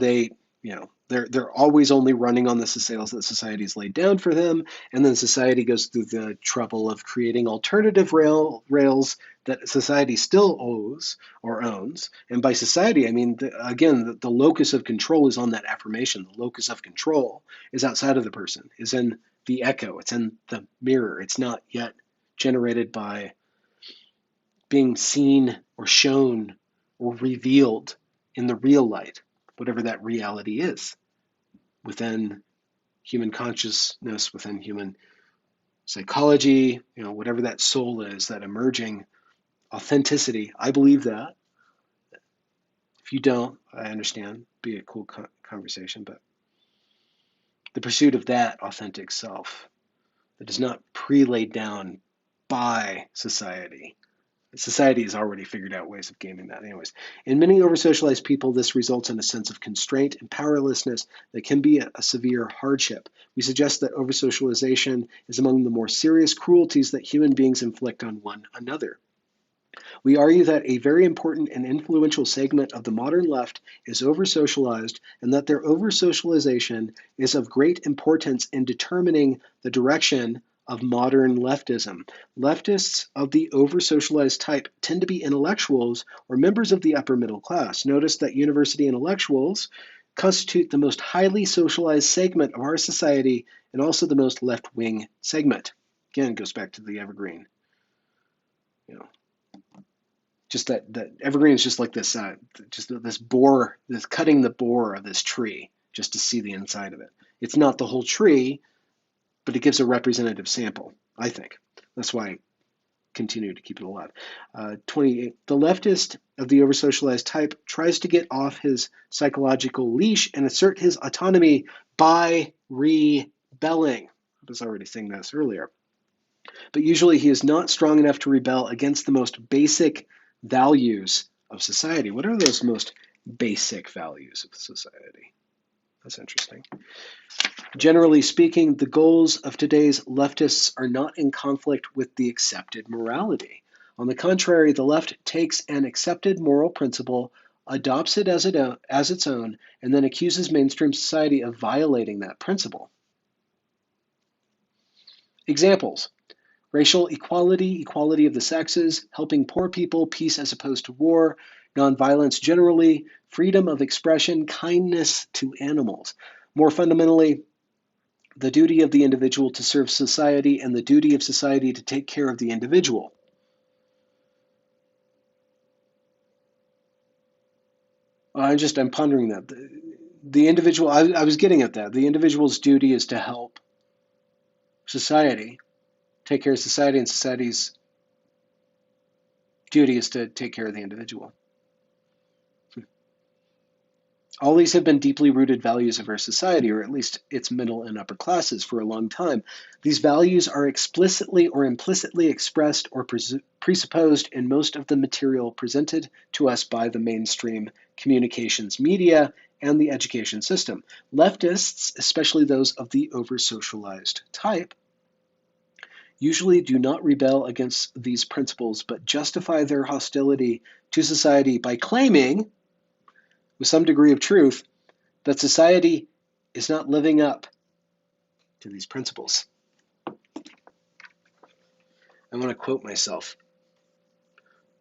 they're always only running on the sails that society's laid down for them, and then society goes through the trouble of creating alternative rails that society still owes or owns. And by society, I mean, the locus of control is on that affirmation. The locus of control is outside of the person, is in the echo, it's in the mirror. It's not yet generated by being seen or shown or revealed in the real light, whatever that reality is, within human consciousness, within human psychology, whatever that soul is, that emerging authenticity. I believe that. If you don't, I understand. Be a cool conversation, but the pursuit of that authentic self that is not pre-laid down by society. Society has already figured out ways of gaming that anyways. In many over-socialized people, this results in a sense of constraint and powerlessness that can be a severe hardship. We suggest that over-socialization is among the more serious cruelties that human beings inflict on one another. We argue that a very important and influential segment of the modern left is over-socialized, and that their over-socialization is of great importance in determining the direction of modern leftism. Leftists of the over-socialized type tend to be intellectuals or members of the upper middle class. Notice that university intellectuals constitute the most highly socialized segment of our society and also the most left-wing segment. Again, it goes back to the evergreen. Just that evergreen is just like this, this bore, this cutting the bore of this tree just to see the inside of it. It's not the whole tree, but it gives a representative sample, I think. That's why I continue to keep it alive. 28. The leftist of the over-socialized type tries to get off his psychological leash and assert his autonomy by rebelling. I was already saying this earlier. But usually he is not strong enough to rebel against the most basic values of society. What are those most basic values of society? That's interesting. Generally speaking, the goals of today's leftists are not in conflict with the accepted morality. On the contrary, the left takes an accepted moral principle, adopts it as its own, and then accuses mainstream society of violating that principle. Examples: racial equality, equality of the sexes, helping poor people, peace as opposed to war, nonviolence generally, freedom of expression, kindness to animals. More fundamentally, the duty of the individual to serve society and the duty of society to take care of the individual. I'm pondering that. The individual, I was getting at that. The individual's duty is to help society, take care of society, and society's duty is to take care of the individual. All these have been deeply rooted values of our society, or at least its middle and upper classes, for a long time. These values are explicitly or implicitly expressed or presupposed in most of the material presented to us by the mainstream communications media and the education system. Leftists, especially those of the over-socialized type, usually do not rebel against these principles, but justify their hostility to society by claiming, with some degree of truth, that society is not living up to these principles. I want to quote myself.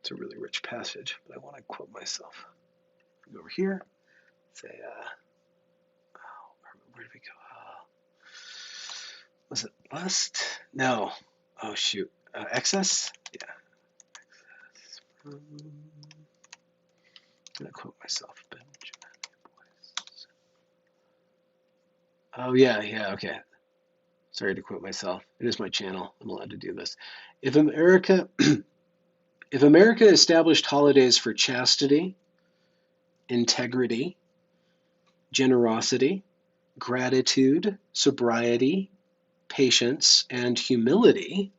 It's a really rich passage, but I want to quote myself. Go over here, say, where did we go? Was it lust? No. Oh, shoot. Excess? Yeah. I'm going to quote myself. Oh, yeah, okay. Sorry to quote myself. It is my channel. I'm allowed to do this. If America established holidays for chastity, integrity, generosity, gratitude, sobriety, patience, and humility,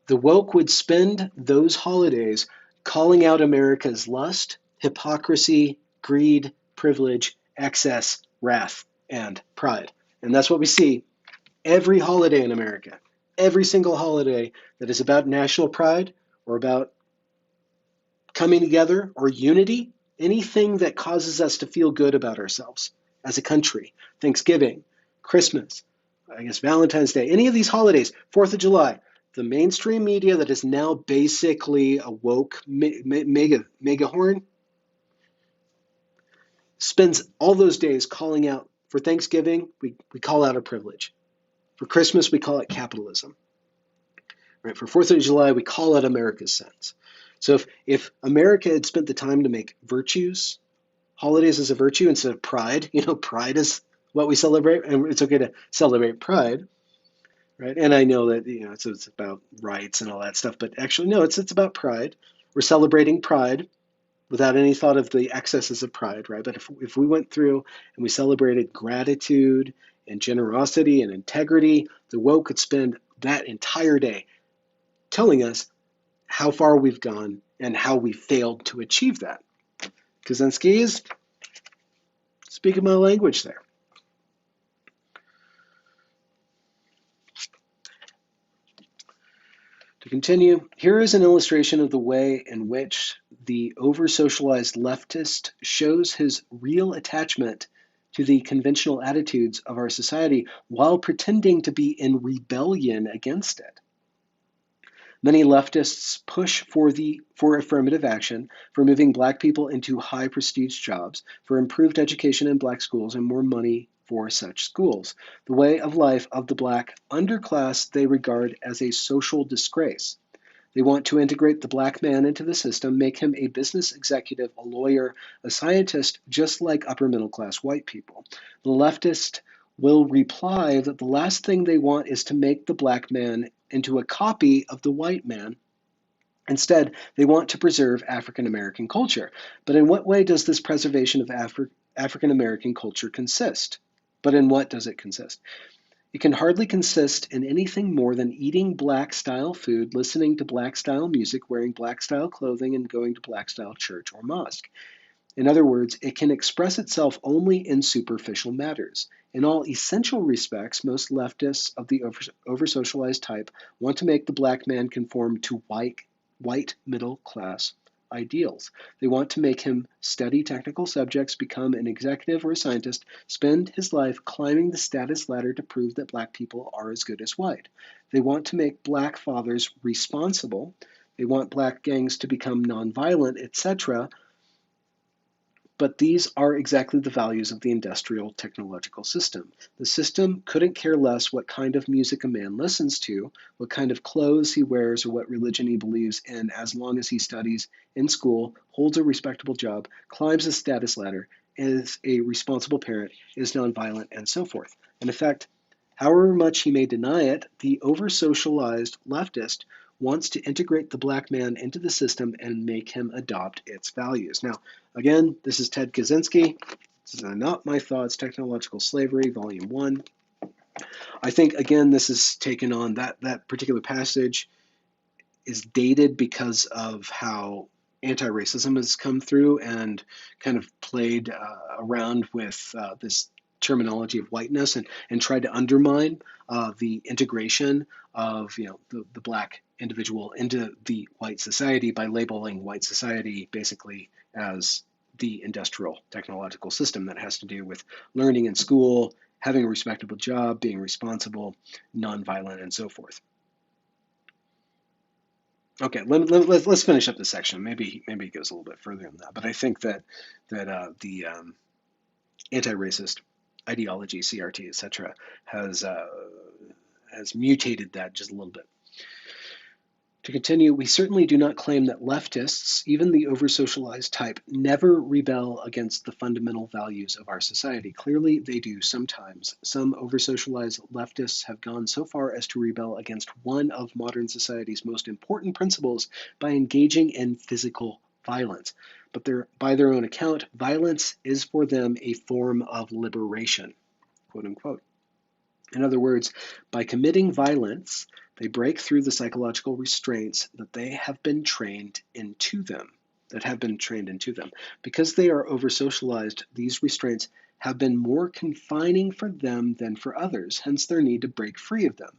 the woke would spend those holidays calling out America's lust, hypocrisy, greed, privilege, excess, wrath, and pride. And that's what we see every holiday in America. Every single holiday that is about national pride or about coming together or unity, anything that causes us to feel good about ourselves as a country, Thanksgiving, Christmas, I guess Valentine's Day, any of these holidays, 4th of July, the mainstream media that is now basically a woke megahorn spends all those days calling out. For Thanksgiving, we call out our privilege. For Christmas, we call it capitalism. Right? For 4th of July, we call out America's sins. So if America had spent the time to make virtues, holidays as a virtue instead of pride, pride is what we celebrate, and it's okay to celebrate pride, right? And I know that it's about rights and all that stuff, but actually no, it's about pride. We're celebrating pride without any thought of the excesses of pride, right? But if we went through and we celebrated gratitude and generosity and integrity, the woke could spend that entire day telling us how far we've gone and how we failed to achieve that. Kaczynski is speaking my language there. To continue, here is an illustration of the way in which the over-socialized leftist shows his real attachment to the conventional attitudes of our society while pretending to be in rebellion against it. Many leftists push for affirmative action, for moving Black people into high prestige jobs, for improved education in Black schools and more money for such schools. The way of life of the Black underclass they regard as a social disgrace. They want to integrate the Black man into the system, make him a business executive, a lawyer, a scientist, just like upper middle class white people. The leftist will reply that the last thing they want is to make the Black man into a copy of the white man. Instead, they want to preserve African American culture. But in what way does this preservation of African American culture consist? But in what does it consist? It can hardly consist in anything more than eating Black-style food, listening to Black-style music, wearing Black-style clothing, and going to Black-style church or mosque. In other words, it can express itself only in superficial matters. In all essential respects, most leftists of the over-socialized type want to make the Black man conform to white middle-class ideals. They want to make him study technical subjects, become an executive or a scientist, spend his life climbing the status ladder to prove that Black people are as good as white. They want to make Black fathers responsible. They want Black gangs to become nonviolent, etc. But these are exactly the values of the industrial technological system. The system couldn't care less what kind of music a man listens to, what kind of clothes he wears, or what religion he believes in, as long as he studies in school, holds a respectable job, climbs the status ladder, is a responsible parent, is nonviolent, and so forth. And in fact, however much he may deny it, the over-socialized leftist wants to integrate the Black man into the system and make him adopt its values. Now, again, this is Ted Kaczynski. This is Not My Thoughts, Technological Slavery, Volume 1. I think, again, this is taken on that particular passage is dated because of how anti-racism has come through and kind of played around with this terminology of whiteness and tried to undermine the integration of the black individual into the white society by labeling white society basically as the industrial technological system that has to do with learning in school, having a respectable job, being responsible, nonviolent, and so forth. Okay, let's finish up this section. Maybe it goes a little bit further than that, but I think that the anti-racist ideology, CRT, etc., has mutated that just a little bit. To continue, we certainly do not claim that leftists, even the over-socialized type, never rebel against the fundamental values of our society. Clearly, they do sometimes. Some over-socialized leftists have gone so far as to rebel against one of modern society's most important principles by engaging in physical violence. But by their own account, violence is for them a form of liberation, quote unquote. In other words, by committing violence, they break through the psychological restraints that have been trained into them. Because they are over-socialized, these restraints have been more confining for them than for others, hence their need to break free of them.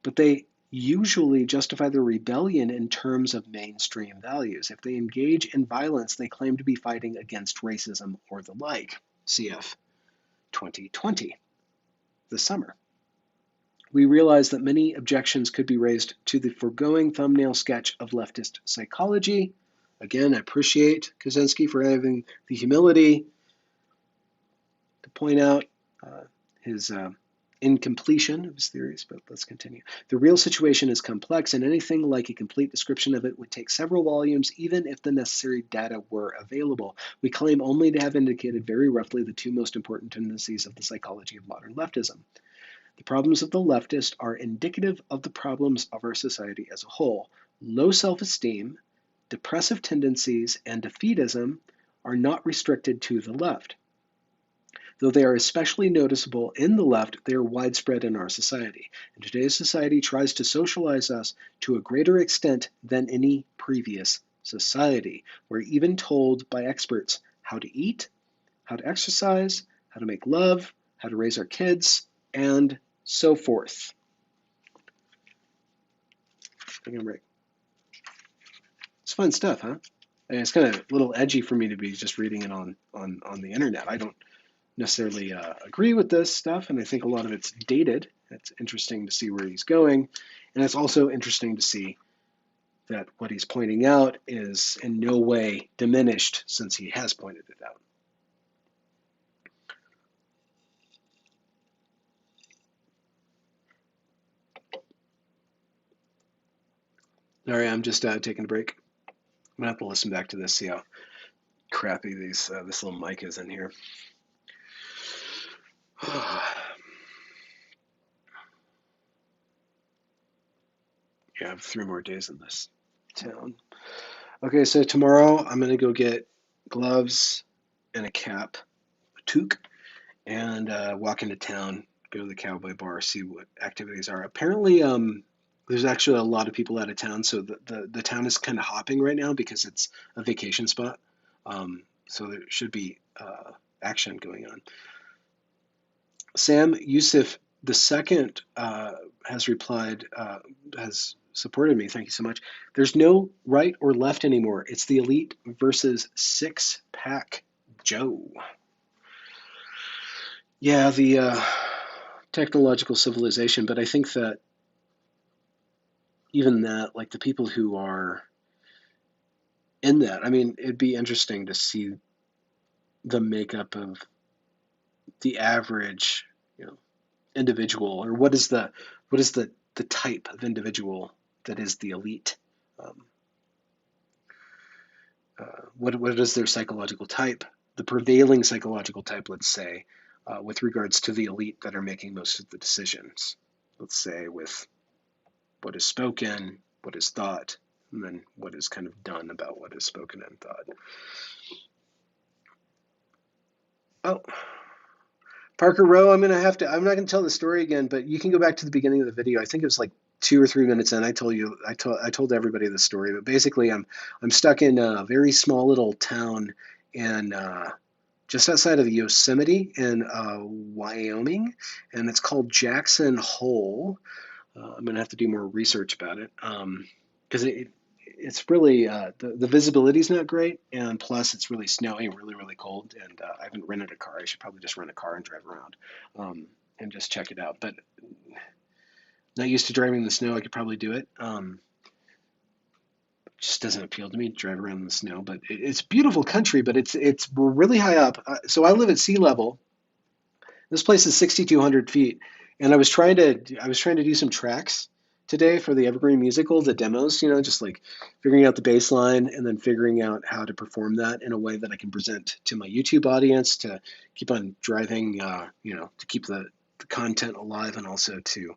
But they usually justify their rebellion in terms of mainstream values. If they engage in violence, they claim to be fighting against racism or the like. CF 2020. This summer. We realize that many objections could be raised to the foregoing thumbnail sketch of leftist psychology. Again, I appreciate Kaczynski for having the humility to point out his incompletion of his theories, but let's continue. The real situation is complex, and anything like a complete description of it would take several volumes, even if the necessary data were available. We claim only to have indicated very roughly the two most important tendencies of the psychology of modern leftism. The problems of the leftist are indicative of the problems of our society as a whole. Low self-esteem, depressive tendencies, and defeatism are not restricted to the left. Though they are especially noticeable in the left, they are widespread in our society. And today's society tries to socialize us to a greater extent than any previous society. We're even told by experts how to eat, how to exercise, how to make love, how to raise our kids, and so forth. It's fun stuff, huh? And it's kind of a little edgy for me to be just reading it on the internet. I don't necessarily agree with this stuff, and I think a lot of it's dated. It's interesting to see where he's going, and it's also interesting to see that what he's pointing out is in no way diminished since he has pointed it out. All right, I'm just taking a break. I'm gonna have to listen back to this, see how crappy this little mic is in here. Yeah, I have 3 more days in this town. Okay, so tomorrow I'm gonna go get gloves and a cap, a toque, and walk into town, go to the cowboy bar, see what activities are. Apparently, there's actually a lot of people out of town, so the town is kind of hopping right now because it's a vacation spot. So there should be action going on. Sam Yusuf II has replied, has supported me. Thank you so much. There's no right or left anymore. It's the elite versus six-pack Joe. Yeah, the technological civilization, but I think that even that, like the people who are in that, I mean, it'd be interesting to see the makeup of the average, individual, or what is the type of individual that is the elite. What is their psychological type? The prevailing psychological type, let's say, with regards to the elite that are making most of the decisions. Let's say with what is spoken, what is thought, and then what is kind of done about what is spoken and thought. Oh, Parker Rowe, I'm not going to tell the story again, but you can go back to the beginning of the video. I think it was like 2 or 3 minutes in, I told everybody the story, but basically I'm stuck in a very small little town in just outside of Yosemite in Wyoming, and it's called Jackson Hole. I'm gonna have to do more research about it because it's really the visibility is not great, and plus it's really snowy and really cold. And I haven't rented a car. I should probably just rent a car and drive around and just check it out. But not used to driving in the snow. I could probably do it. Just doesn't appeal to me to drive around in the snow. But it's beautiful country, but it's really high up. So I live at sea level. This place is 6,200 feet, and I was trying to do some tracks today for the Evergreen musical, the demos. Just like figuring out the bass line and then figuring out how to perform that in a way that I can present to my YouTube audience to keep on driving. To keep the content alive, and also to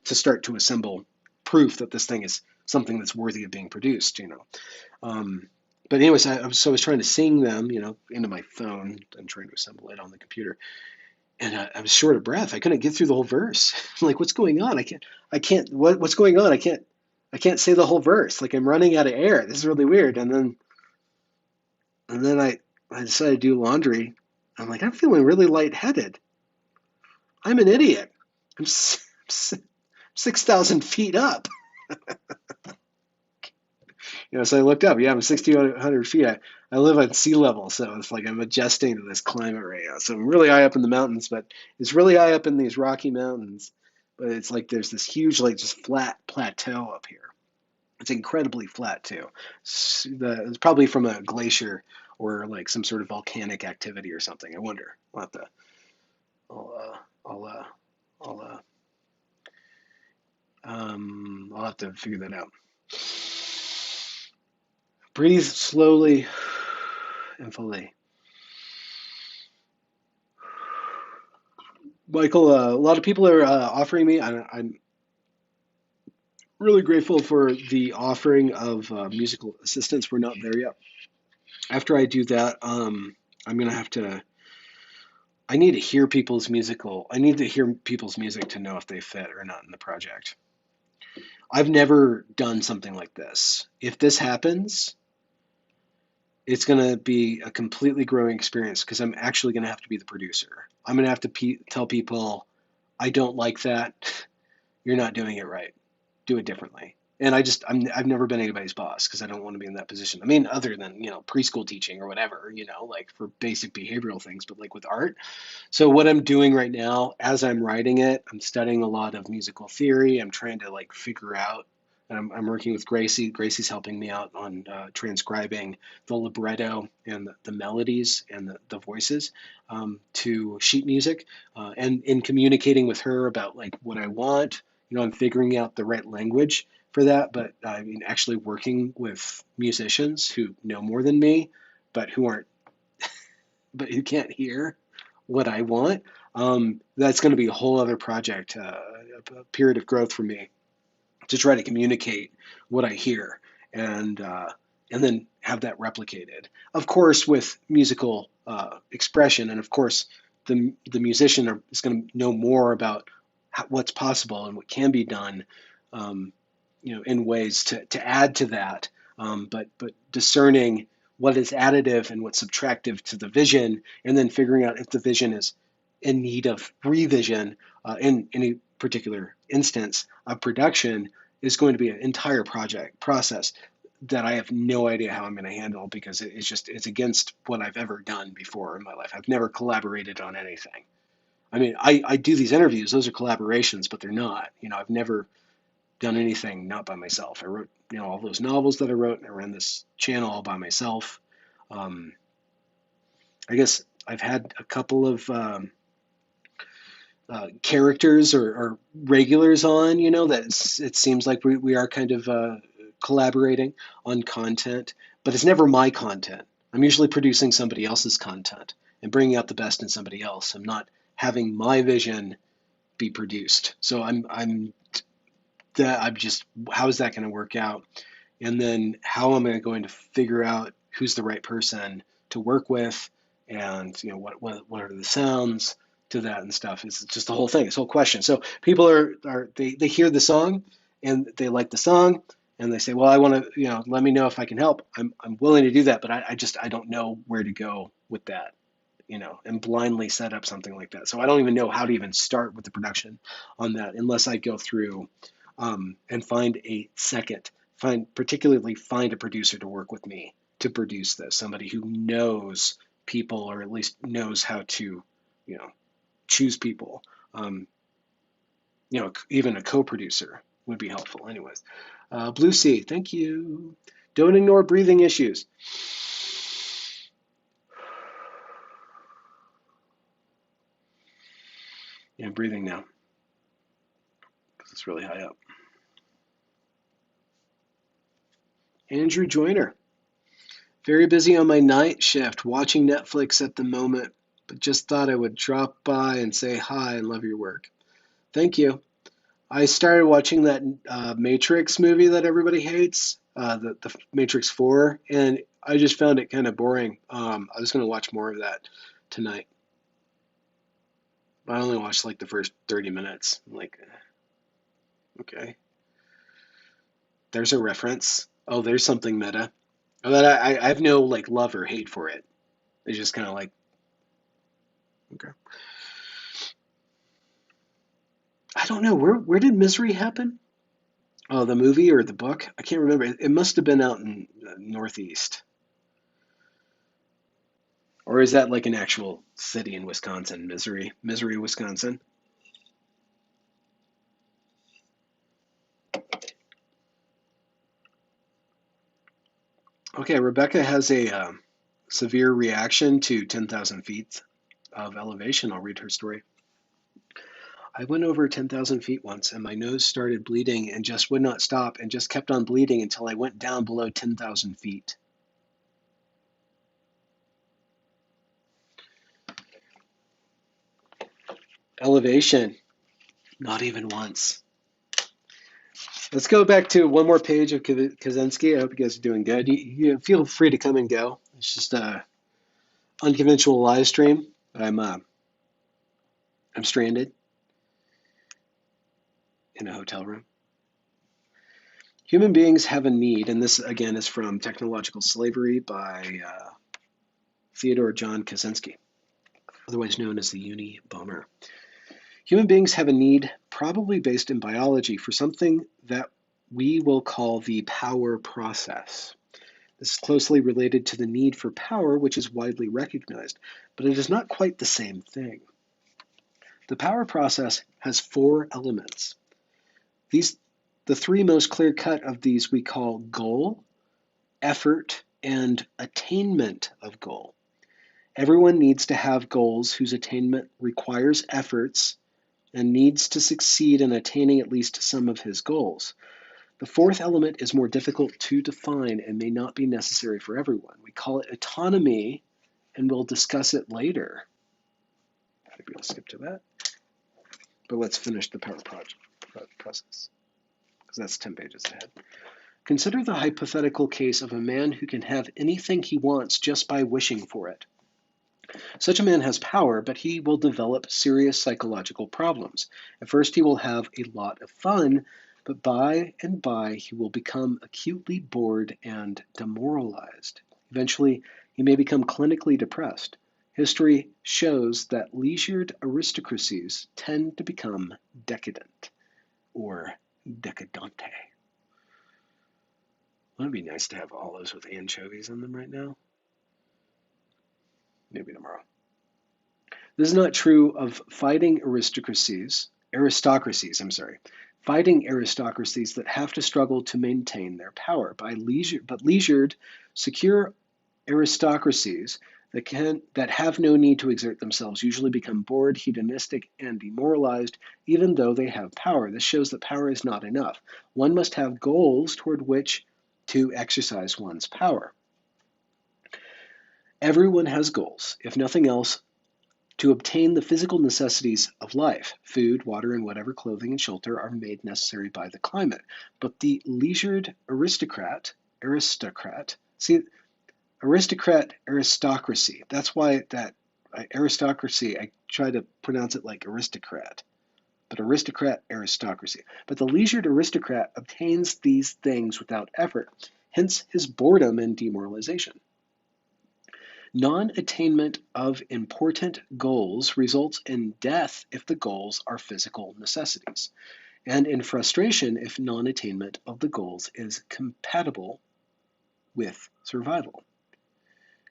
start to assemble proof that this thing is something that's worthy of being produced. Um, but anyways, I was trying to sing them, into my phone and trying to assemble it on the computer, and I was short of breath. I couldn't get through the whole verse. I'm like, what's going on? What's going on? I can't say the whole verse. Like I'm running out of air. This is really weird. And then I decided to do laundry. I'm like, I'm feeling really lightheaded. I'm an idiot. I'm 6,000 feet up. So I looked up. Yeah, I'm 6,200 feet. I live at sea level, so it's like I'm adjusting to this climate right now. So I'm really high up in the mountains, but it's really high up in these Rocky Mountains. But it's like there's this huge, like just flat plateau up here. It's incredibly flat too. It's probably from a glacier or like some sort of volcanic activity or something. I wonder. I'll uh, I'll I'll have to figure that out. Breathe slowly and fully. Michael, a lot of people are offering me. I'm really grateful for the offering of musical assistance. We're not there yet. After I do that, I'm gonna have to. I need to hear people's musical. I need to hear people's music to know if they fit or not in the project. I've never done something like this. If this happens, it's going to be a completely growing experience because I'm actually going to have to be the producer. I'm going to have to tell people, I don't like that. You're not doing it right. Do it differently. And I've never been anybody's boss because I don't want to be in that position. I mean, other than, preschool teaching or whatever, like for basic behavioral things, but like with art. So what I'm doing right now, as I'm writing it, I'm studying a lot of musical theory. I'm trying to like figure out, and I'm working with Gracie. Gracie's helping me out on transcribing the libretto and the melodies and the voices to sheet music, and in communicating with her about like what I want. I'm figuring out the right language for that, but I mean, actually working with musicians who know more than me, but who can't hear what I want. That's going to be a whole other project, a period of growth for me to try to communicate what I hear and then have that replicated. Of course, with musical expression, and of course, the musician is going to know more about what's possible and what can be done, in ways to add to that. But discerning what is additive and what's subtractive to the vision, and then figuring out if the vision is in need of revision in any particular instance of production is going to be an entire project process that I have no idea how I'm going to handle because it's against what I've ever done before in my life. I've never collaborated on anything. I mean, I do these interviews; those are collaborations, but they're not. I've never done anything not by myself. I wrote, all those novels that I wrote, and I ran this channel all by myself. Um, I guess I've had a couple of characters or regulars on, that it seems like we are kind of collaborating on content, but it's never my content. I'm usually producing somebody else's content and bringing out the best in somebody else. I'm not having my vision be produced. So I'm just, how is that going to work out? And then how am I going to figure out who's the right person to work with? And, what are the sounds to that and stuff. It's just the whole thing, this whole question. So people they hear the song and they like the song and they say, well, I want to, let me know if I can help. I'm willing to do that, but I don't know where to go with that, and blindly set up something like that. So I don't even know how to even start with the production on that unless I go through and find particularly find a producer to work with me to produce this, somebody who knows people or at least knows how to, choose people. Even a co-producer would be helpful. Anyways, Blue Sea, thank you. Don't ignore breathing issues. Yeah, I'm breathing now because it's really high up. Andrew Joyner, very busy on my night shift, watching Netflix at the moment, but just thought I would drop by and say hi and love your work. Thank you. I started watching that Matrix movie that everybody hates, the Matrix 4, and I just found it kind of boring. I was going to watch more of that tonight. But I only watched like the first 30 minutes. I'm like, okay. There's a reference. Oh, there's something meta. But I have no like love or hate for it. It's just kind of like, okay. I don't know, where did Misery happen? Oh, the movie or the book? I can't remember. It must have been out in the Northeast. Or is that like an actual city in Wisconsin, Misery, Wisconsin? Okay, Rebecca has a severe reaction to 10,000 feet of elevation. I'll read her story. I went over 10,000 feet once and my nose started bleeding and just would not stop and just kept on bleeding until I went down below 10,000 feet. Elevation, not even once. Let's go back to one more page of Kaczynski. I hope you guys are doing good. You feel free to come and go. It's just a unconventional live stream. I'm stranded in a hotel room. Human beings have a need, and this again is from Technological Slavery by Theodore John Kaczynski, otherwise known as the Unabomber. Human beings have a need, probably based in biology, for something that we will call the power process. This is closely related to the need for power, which is widely recognized, but it is not quite the same thing. The power process has 4 elements. The 3 most clear-cut of these we call goal, effort, and attainment of goal. Everyone needs to have goals whose attainment requires efforts and needs to succeed in attaining at least some of his goals. The 4th element is more difficult to define and may not be necessary for everyone. We call it autonomy, and we'll discuss it later. Maybe I'll skip to that. But let's finish the power process, because that's 10 pages ahead. Consider the hypothetical case of a man who can have anything he wants just by wishing for it. Such a man has power, but he will develop serious psychological problems. At first, he will have a lot of fun, but by and by, he will become acutely bored and demoralized. Eventually, he may become clinically depressed. History shows that leisured aristocracies tend to become decadent, or decadente. Wouldn't it be nice to have all those with anchovies in them right now? Maybe tomorrow. This is not true of fighting aristocracies that have to struggle to maintain their power. But leisured, secure aristocracies that have no need to exert themselves usually become bored, hedonistic, and demoralized, even though they have power. This shows that power is not enough. One must have goals toward which to exercise one's power. Everyone has goals, if nothing else, to obtain the physical necessities of life. Food, water, and whatever clothing and shelter are made necessary by the climate. But the leisured aristocracy, that's why that aristocracy, I try to pronounce it like aristocrat. But aristocracy. But the leisured aristocrat obtains these things without effort, hence his boredom and demoralization. Non-attainment of important goals results in death if the goals are physical necessities, and in frustration if non-attainment of the goals is compatible with survival.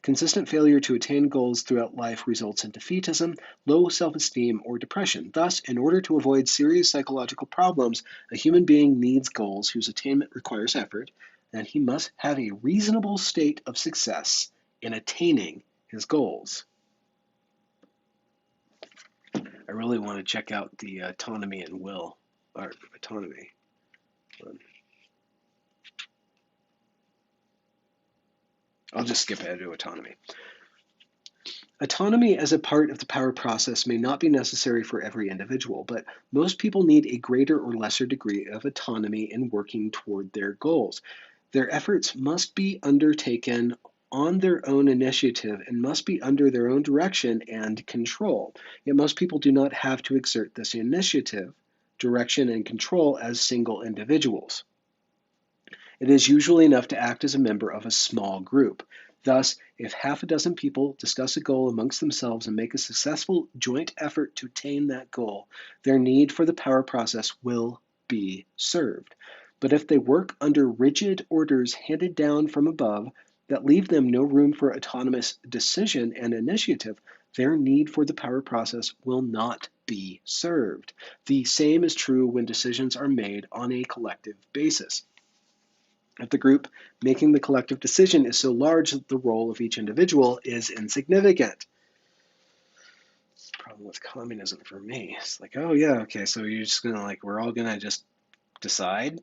Consistent failure to attain goals throughout life results in defeatism, low self-esteem, or depression. Thus, in order to avoid serious psychological problems, a human being needs goals whose attainment requires effort, and he must have a reasonable state of success in attaining his goals. I really want to check out the autonomy and will, or autonomy. I'll just skip ahead to autonomy. Autonomy as a part of the power process may not be necessary for every individual, but most people need a greater or lesser degree of autonomy in working toward their goals. Their efforts must be undertaken on their own initiative and must be under their own direction and control. Yet most people do not have to exert this initiative, direction, and control as single individuals. It is usually enough to act as a member of a small group. Thus, if half a dozen people discuss a goal amongst themselves and make a successful joint effort to attain that goal, their need for the power process will be served. But if they work under rigid orders handed down from above that leave them no room for autonomous decision and initiative, their need for the power process will not be served. The same is true when decisions are made on a collective basis. If the group making the collective decision is so large that the role of each individual is insignificant. Problem with communism for me. It's like, oh yeah, okay, so you're just gonna we're all gonna just decide?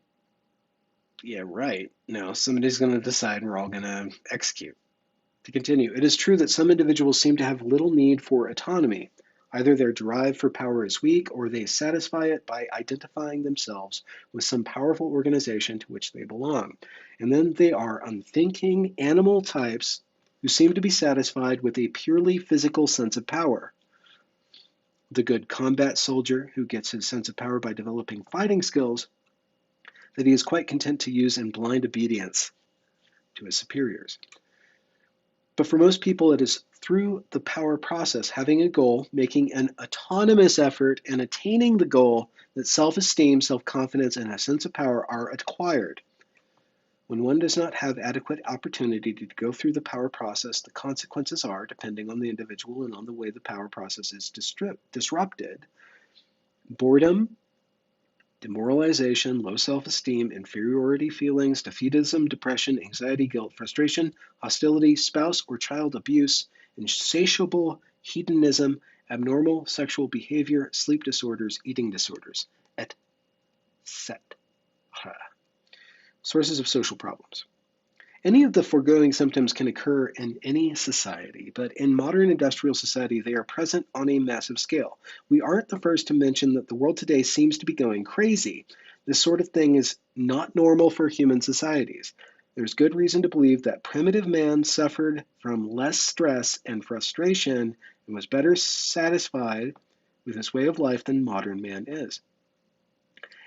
Yeah, right. No, somebody's gonna decide and we're all gonna execute. To continue, it is true that some individuals seem to have little need for autonomy. Either their drive for power is weak, or they satisfy it by identifying themselves with some powerful organization to which they belong. And then they are unthinking animal types who seem to be satisfied with a purely physical sense of power. The good combat soldier who gets his sense of power by developing fighting skills that he is quite content to use in blind obedience to his superiors. But for most people, it is through the power process, having a goal, making an autonomous effort, and attaining the goal that self-esteem, self-confidence, and a sense of power are acquired. When one does not have adequate opportunity to go through the power process, the consequences are, depending on the individual and on the way the power process is disrupted, boredom, demoralization, low self-esteem, inferiority feelings, defeatism, depression, anxiety, guilt, frustration, hostility, spouse or child abuse, insatiable hedonism, abnormal sexual behavior, sleep disorders, eating disorders, etc. Sources of social problems. Any of the foregoing symptoms can occur in any society, but in modern industrial society, they are present on a massive scale. We aren't the first to mention that the world today seems to be going crazy. This sort of thing is not normal for human societies. There's good reason to believe that primitive man suffered from less stress and frustration and was better satisfied with his way of life than modern man is.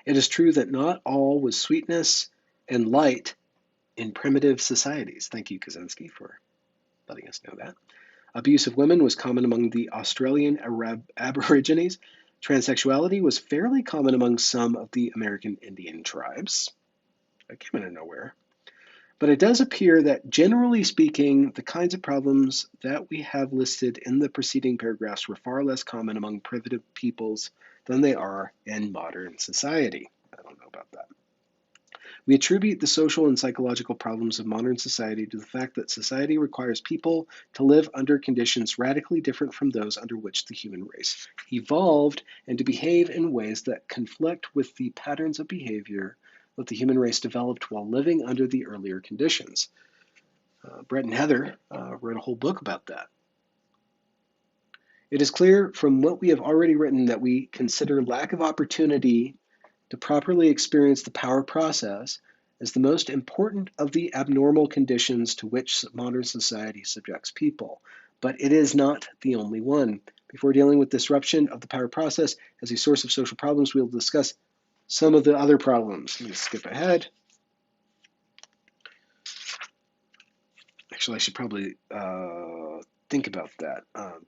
It is true that not all was sweetness and light in primitive societies. Thank you, Kaczynski, for letting us know that. Abuse of women was common among the Australian Aborigines. Transsexuality was fairly common among some of the American Indian tribes. That came out of nowhere. But it does appear that, generally speaking, the kinds of problems that we have listed in the preceding paragraphs were far less common among primitive peoples than they are in modern society. I don't know about that. We attribute the social and psychological problems of modern society to the fact that society requires people to live under conditions radically different from those under which the human race evolved, and to behave in ways that conflict with the patterns of behavior that the human race developed while living under the earlier conditions. Brett and Heather wrote a whole book about that. It is clear from what we have already written that we consider lack of opportunity to properly experience the power process as the most important of the abnormal conditions to which modern society subjects people. But it is not the only one. Before dealing with disruption of the power process as a source of social problems, we will discuss some of the other problems. Let me skip ahead. Actually, I should probably think about that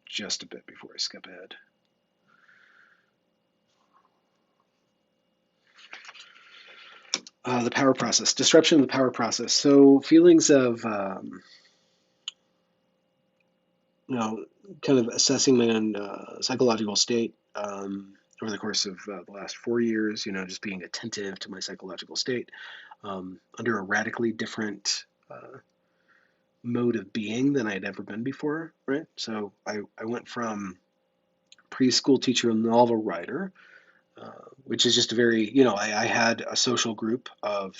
just a bit before I skip ahead. The power process, disruption of the power process. So feelings of, kind of assessing my own psychological state over the course of the last 4 years, just being attentive to my psychological state under a radically different mode of being than I had ever been before, right? So I went from preschool teacher and novel writer, which is just a very, I had a social group of,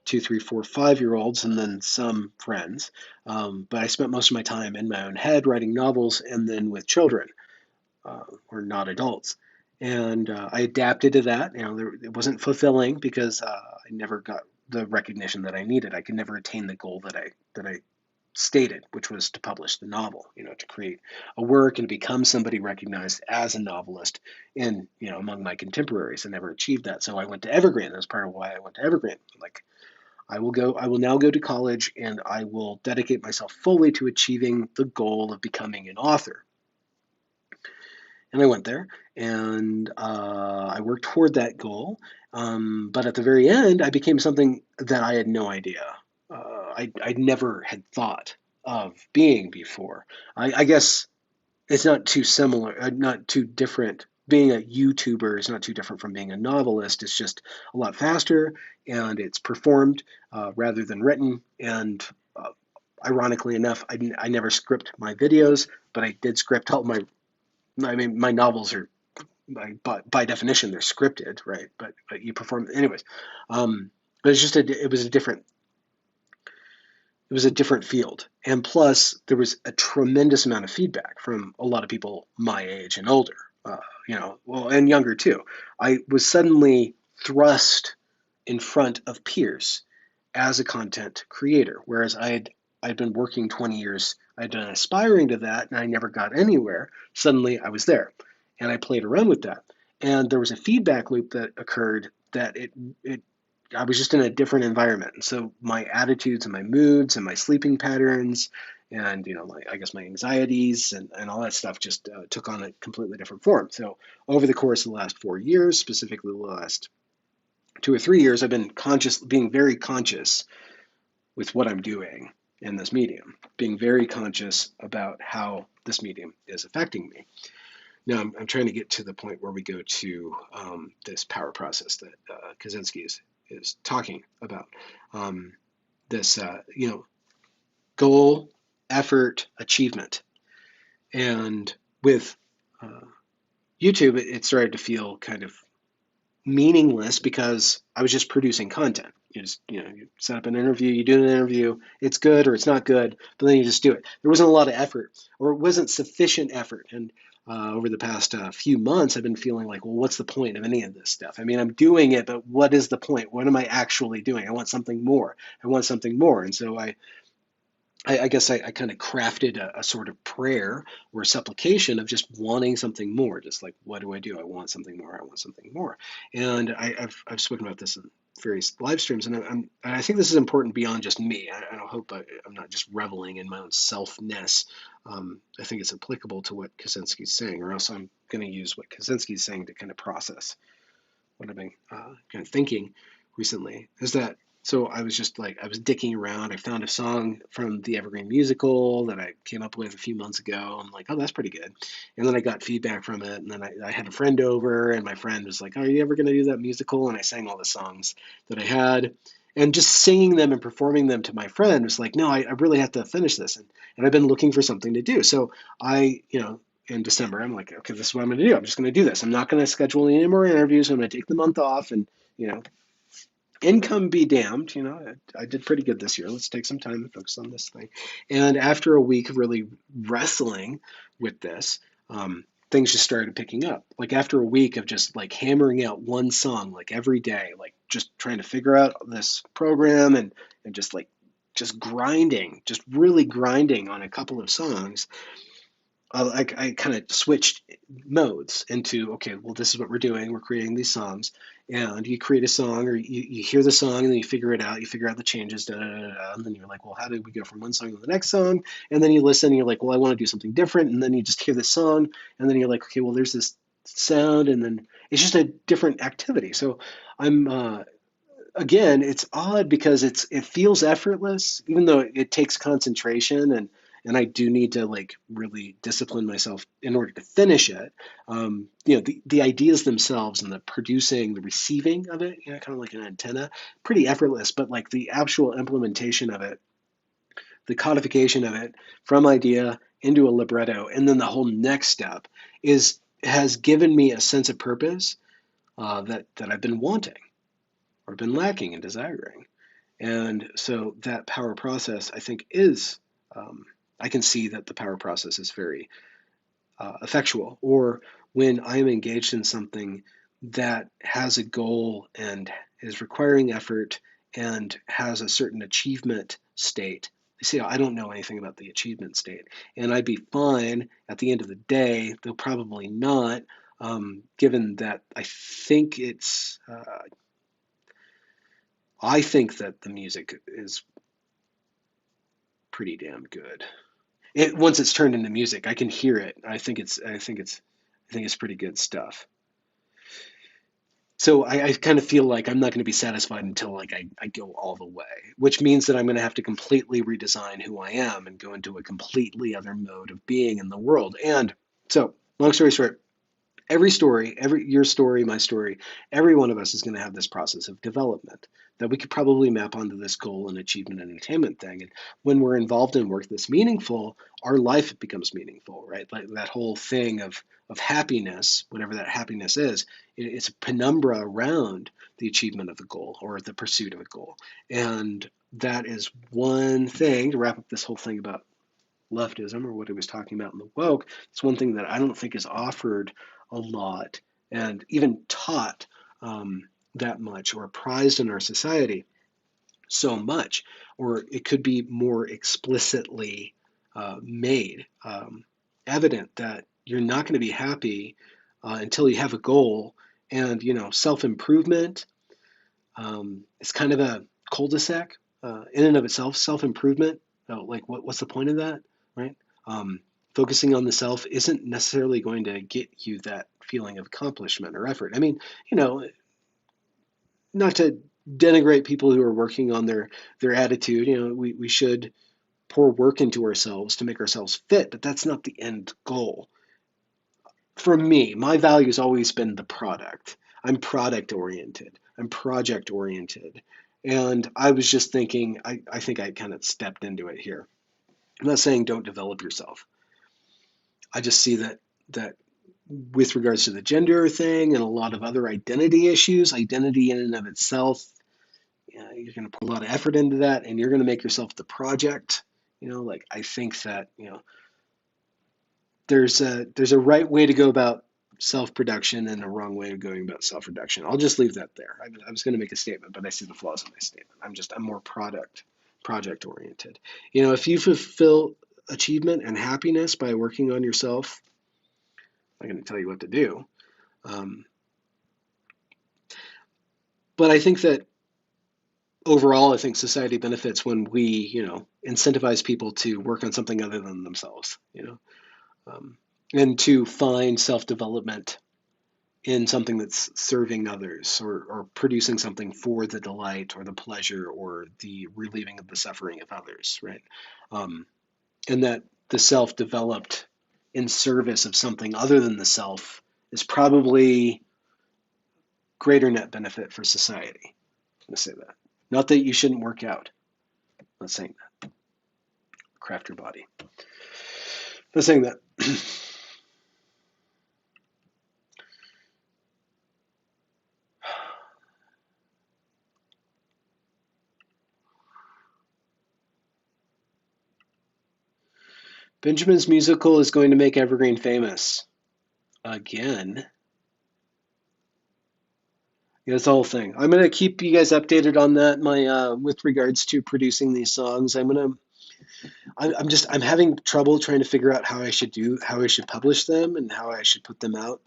2, 3, 4, 5-year-olds and then some friends. But I spent most of my time in my own head writing novels and then with children who are not adults. And I adapted to that. It wasn't fulfilling because I never got the recognition that I needed. I could never attain the goal that I stated, which was to publish the novel, to create a work and to become somebody recognized as a novelist in, among my contemporaries. I never achieved that. So I went to Evergreen. That's part of why I went to Evergreen. Like, I will now go to college and I will dedicate myself fully to achieving the goal of becoming an author. And I went there and I worked toward that goal. But at the very end, I became something that I had no idea. I never had thought of being before. I guess it's not too similar, not too different. Being a YouTuber is not too different from being a novelist. It's just a lot faster and it's performed rather than written. And ironically enough, I never script my videos, but I did script all my novels are, by definition, they're scripted, right? But you perform, anyways. But it was a different field. And plus, there was a tremendous amount of feedback from a lot of people my age and older, and younger too. I was suddenly thrust in front of peers as a content creator, whereas I'd been working 20 years, I'd been aspiring to that, and I never got anywhere. Suddenly, I was there, and I played around with that. And there was a feedback loop that occurred that I was just in a different environment. And so my attitudes and my moods and my sleeping patterns and, I guess my anxieties and all that stuff just took on a completely different form. So over the course of the last 4 years, specifically the last 2 or 3 years, I've been being very conscious with what I'm doing in this medium, being very conscious about how this medium is affecting me. Now, I'm trying to get to the point where we go to this power process that Kaczynski is talking about. This, goal, effort, achievement. And with YouTube, it started to feel kind of meaningless because I was just producing content. You set up an interview, you do an interview, it's good or it's not good, but then you just do it. There wasn't a lot of effort, or it wasn't sufficient effort. And over the past few months, I've been feeling like, well, what's the point of any of this stuff? I mean, I'm doing it, but what is the point? What am I actually doing? I want something more. I want something more. And so I guess I kind of crafted a sort of prayer or a supplication of just wanting something more. Just like, what do? I want something more. I want something more. And I've spoken about this in various live streams, and I think this is important beyond just me. I don't hope I'm not just reveling in my own selfness. I think it's applicable to what Kaczynski's saying, or else I'm going to use what Kaczynski's saying to kind of process what I've been kind of thinking recently. Is that so I was just like, I was dicking around. I found a song from the Evergreen musical that I came up with a few months ago. I'm like, oh, that's pretty good. And then I got feedback from it. And then I had a friend over, and my friend was like, are you ever going to do that musical? And I sang all the songs that I had. And just singing them and performing them to my friend was like, no, I really have to finish this. And I've been looking for something to do. So in December, I'm like, okay, this is what I'm going to do. I'm just going to do this. I'm not going to schedule any more interviews. I'm going to take the month off and, income be damned. I did pretty good this year. Let's take some time to focus on this thing. And after a week of really wrestling with this, things just started picking up. Like after a week of just like hammering out one song like every day, like just trying to figure out this program and just grinding, just really grinding on a couple of songs. I kind of switched modes into, okay, well, this is what we're doing. We're creating these songs, and you create a song, or you hear the song, and then you figure it out. You figure out the changes, da, da, da, da, and then you're like, well, how did we go from one song to the next song? And then you listen, and you're like, well, I want to do something different, and then you just hear the song, and then you're like, okay, well, there's this sound, and then it's just a different activity. So I'm again, it's odd because it feels effortless, even though it takes concentration, and I do need to like really discipline myself in order to finish it. The ideas themselves and the producing, the receiving of it, kind of like an antenna, pretty effortless. But like the actual implementation of it, the codification of it from idea into a libretto, and then the whole next step has given me a sense of purpose that I've been wanting or been lacking and desiring. And so that power process, I think, I can see that the power process is very effectual. Or when I am engaged in something that has a goal and is requiring effort and has a certain achievement state. You see, I don't know anything about the achievement state, and I'd be fine at the end of the day, though probably not, given that I think that the music is pretty damn good. Once it's turned into music, I can hear it. I think it's pretty good stuff. So I kind of feel like I'm not going to be satisfied until like I go all the way, which means that I'm going to have to completely redesign who I am and go into a completely other mode of being in the world. And so, long story short, every story, your story, my story, every one of us is going to have this process of development that we could probably map onto this goal and achievement and attainment thing. And when we're involved in work that's meaningful, our life becomes meaningful, right? Like that whole thing of happiness, whatever that happiness is, it's a penumbra around the achievement of the goal or the pursuit of a goal. And that is one thing to wrap up this whole thing about leftism, or what he was talking about in the woke. It's one thing that I don't think is offered a lot and even taught that much or prized in our society so much, or it could be more explicitly made evident that you're not going to be happy until you have a goal. And self-improvement is kind of a cul-de-sac in and of itself. Self-improvement, like what's the point of that, right? Um, Focusing on the self isn't necessarily going to get you that feeling of accomplishment or effort. I mean, you know, not to denigrate people who are working on their attitude. We should pour work into ourselves to make ourselves fit, but that's not the end goal. For me, my value has always been the product. I'm product oriented. I'm project oriented. And I was just thinking, I think I kind of stepped into it here. I'm not saying don't develop yourself. I just see that with regards to the gender thing and a lot of other identity issues, identity in and of itself, you're going to put a lot of effort into that, and you're going to make yourself the project. Like I think that there's a right way to go about self-production and a wrong way of going about self-reduction. I'll just leave that there. I was going to make a statement, but I see the flaws in my statement. I'm more project oriented. If you fulfill achievement and happiness by working on yourself, I'm not going to tell you what to do. Um, but I think that overall, I think society benefits when we, incentivize people to work on something other than themselves, um, and to find self-development in something that's serving others or producing something for the delight or the pleasure or the relieving of the suffering of others, right? Um, and that the self developed in service of something other than the self is probably greater net benefit for society. I'm going to say that. Not that you shouldn't work out. I'm not saying that. Craft your body. I'm not saying that. Benjamin's musical is going to make Evergreen famous again. Yeah, that's the whole thing. I'm gonna keep you guys updated on that. My with regards to producing these songs, I'm gonna I'm having trouble trying to figure out how I should publish them and how I should put them out.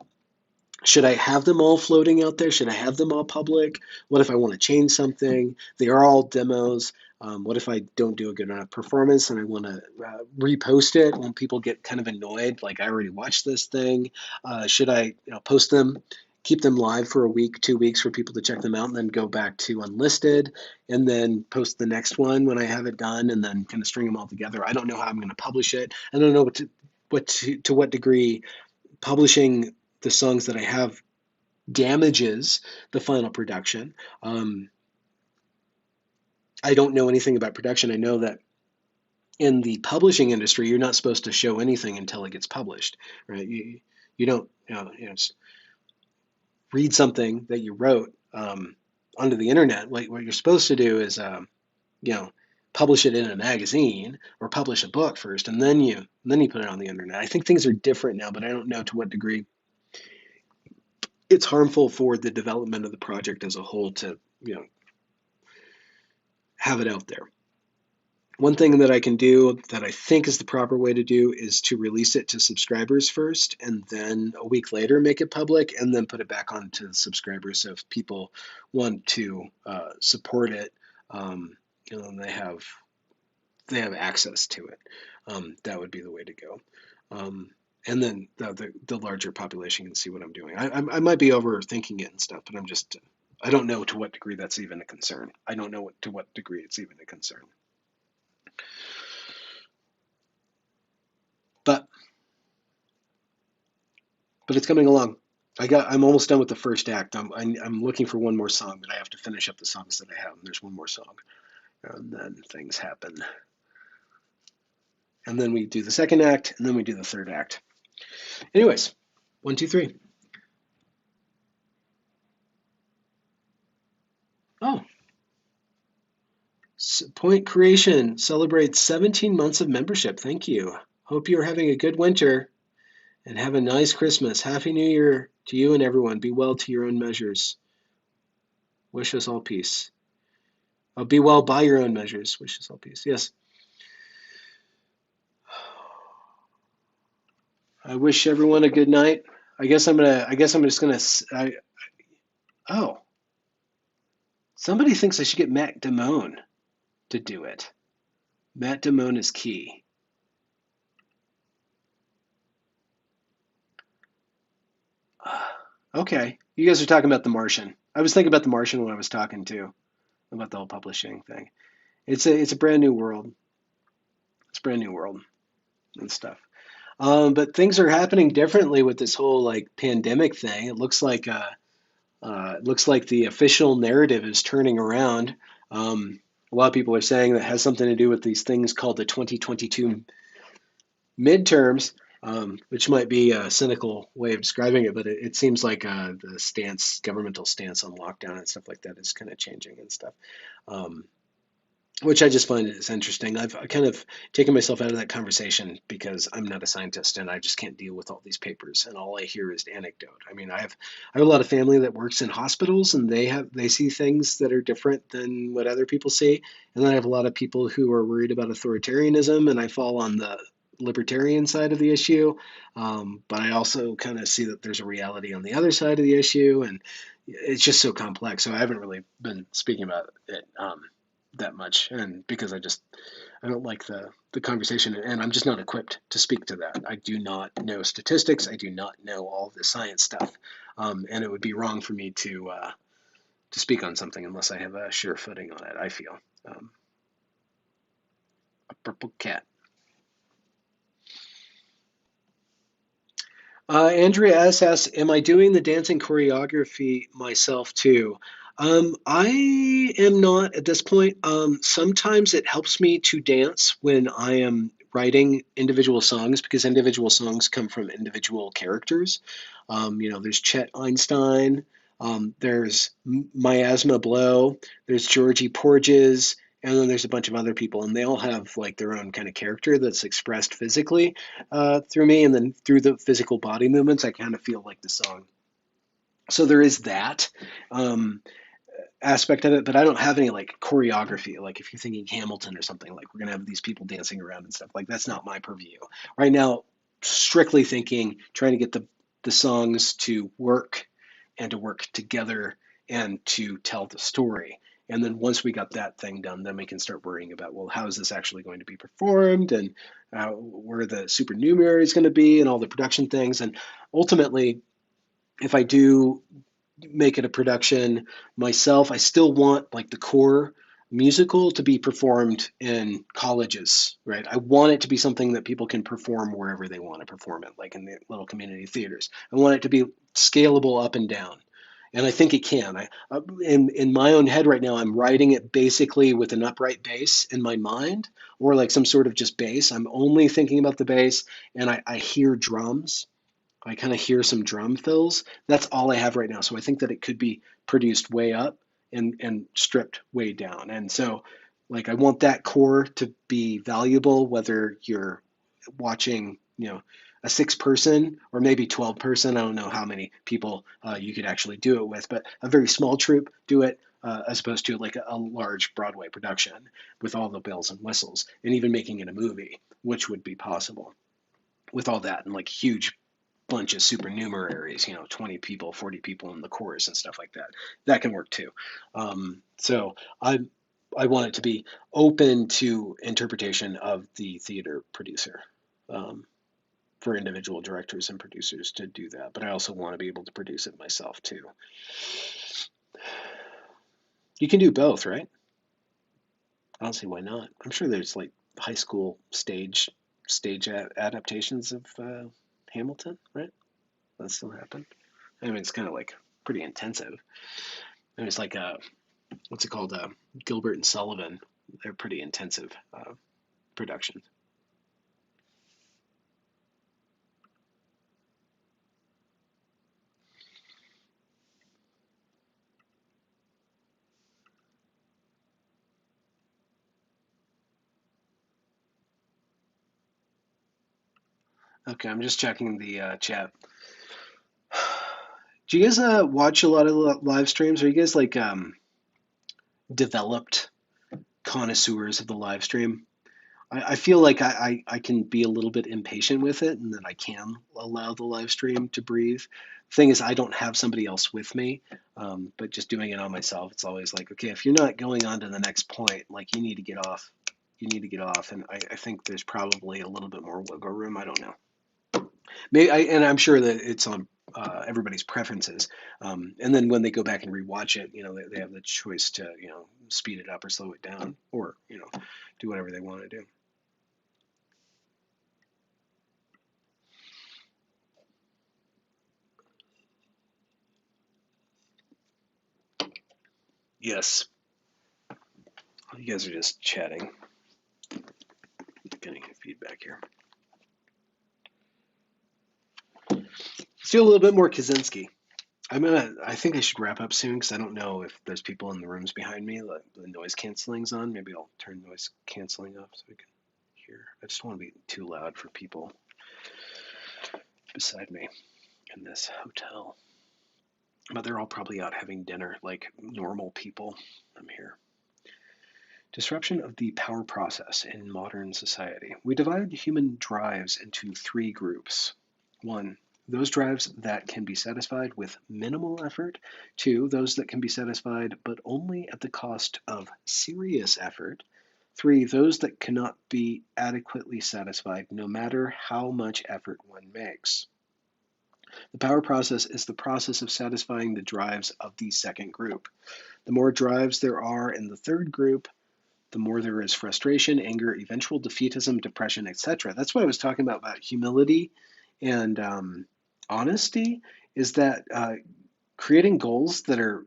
Should I have them all floating out there? Should I have them all public? What if I want to change something? They are all demos. What if I don't do a good enough performance and I want to repost it when people get kind of annoyed, like I already watched this thing? Should I post them, keep them live for a week, 2 weeks for people to check them out, and then go back to unlisted, and then post the next one when I have it done, and then kind of string them all together? I don't know how I'm going to publish it. I don't know to what degree publishing the songs that I have damages the final production. I don't know anything about production. I know that in the publishing industry, you're not supposed to show anything until it gets published, right? You don't read something that you wrote onto the internet. What you're supposed to do is publish it in a magazine or publish a book first, and then you put it on the internet. I think things are different now, but I don't know to what degree it's harmful for the development of the project as a whole to have it out there. One thing that I can do that I think is the proper way to do is to release it to subscribers first, and then a week later make it public, and then put it back on to subscribers. So if people want to support it, they have access to it. That would be the way to go. And then the larger population can see what I'm doing. I might be overthinking it and stuff, but I don't know to what degree that's even a concern. I don't know to what degree it's even a concern. But it's coming along. I'm almost done with the first act. I'm looking for one more song, but I have to finish up the songs that I have. And there's one more song, and then things happen. And then we do the second act, and then we do the third act. Anyways, 1, 2, 3. Oh. Point Creation celebrates 17 months of membership. Thank you. Hope you're having a good winter and have a nice Christmas. Happy New Year to you and everyone. Be well to your own measures. Wish us all peace. Be well by your own measures. Wish us all peace. Yes. I wish everyone a good night. I guess I'm just gonna. Oh, somebody thinks I should get Matt Damone to do it. Matt Damone is key. Okay, you guys are talking about The Martian. I was thinking about The Martian when I was talking too about the whole publishing thing. It's a brand new world. It's a brand new world and stuff. But things are happening differently with this whole like pandemic thing. It looks like the official narrative is turning around. A lot of people are saying that has something to do with these things called the 2022 midterms, which might be a cynical way of describing it, but it seems like the governmental stance on lockdown and stuff like that is kind of changing and stuff. Which I just find is interesting. I've kind of taken myself out of that conversation because I'm not a scientist and I just can't deal with all these papers, and all I hear is anecdote. I mean, I have a lot of family that works in hospitals, and they see things that are different than what other people see, and then I have a lot of people who are worried about authoritarianism, and I fall on the libertarian side of the issue, but I also kind of see that there's a reality on the other side of the issue, and it's just so complex. So I haven't really been speaking about it that much, and because I don't like the conversation, and I'm just not equipped to speak to that. I do not know statistics. I do not know all the science stuff, and it would be wrong for me to speak on something unless I have a sure footing on it. I feel a purple cat. Andrea S. asks, am I doing the dancing choreography myself too? I am not at this point. Sometimes it helps me to dance when I am writing individual songs because individual songs come from individual characters. There's Chet Einstein, there's Miasma Blow, there's Georgie Porges, and then there's a bunch of other people, and they all have like their own kind of character that's expressed physically through me, and then through the physical body movements, I kind of feel like the song. So there is that. aspect of it, but I don't have any like choreography. Like if you're thinking Hamilton or something, like we're gonna have these people dancing around and stuff. Like that's not my purview right now. Strictly thinking, trying to get the songs to work and to work together and to tell the story. And then once we got that thing done, then we can start worrying about, well, how is this actually going to be performed, and where the supernumerary is going to be, and all the production things. And ultimately, if I do make it a production myself, I still want like the core musical to be performed in colleges, right? I want it to be something that people can perform wherever they want to perform it, like in the little community theaters. I want it to be scalable up and down. And I think it can. In my own head right now, I'm writing it basically with an upright bass in my mind, or like some sort of just bass. I'm only thinking about the bass, and I hear drums. I kind of hear some drum fills. That's all I have right now. So I think that it could be produced way up and stripped way down. And so, like, I want that core to be valuable, whether you're watching, a 6 person or maybe 12 person. I don't know how many people you could actually do it with, but a very small troupe do it. As opposed to like a large Broadway production with all the bells and whistles, and even making it a movie, which would be possible with all that and like huge bunch of supernumeraries, 20 people, 40 people in the chorus and stuff like that. That can work too. So I want it to be open to interpretation of the theater producer, for individual directors and producers to do that. But I also want to be able to produce it myself too. You can do both, right? I don't see why not. I'm sure there's like high school stage adaptations of Hamilton, right? That still happen. I mean, it's kind of like pretty intensive. I mean, it's like what's it called? Gilbert and Sullivan. They're pretty intensive productions. Okay, I'm just checking the chat. Do you guys watch a lot of live streams? Are you guys like developed connoisseurs of the live stream? I feel like I can be a little bit impatient with it, and that I can allow the live stream to breathe. Thing is, I don't have somebody else with me, but just doing it on myself, it's always like, okay, if you're not going on to the next point, like you need to get off. You need to get off, and I think there's probably a little bit more wiggle room. I don't know. Maybe, and I'm sure that it's on everybody's preferences. And then when they go back and rewatch it, they have the choice to, speed it up or slow it down, or do whatever they want to do. Yes. You guys are just chatting. Getting feedback here. Let's do a little bit more Kaczynski. I think I should wrap up soon because I don't know if there's people in the rooms behind me. Like the noise canceling's on. Maybe I'll turn noise canceling off so we can hear. I just don't want to be too loud for people beside me in this hotel. But they're all probably out having dinner like normal people. I'm here. Disruption of the power process in modern society. We divide human drives into 3 groups. 1. Those drives that can be satisfied with minimal effort. 2. Those that can be satisfied but only at the cost of serious effort. 3. Those that cannot be adequately satisfied no matter how much effort one makes. The power process is the process of satisfying the drives of the second group. The more drives there are in the third group, the more there is frustration, anger, eventual defeatism, depression, etc. That's what I was talking about humility and honesty, is that creating goals that are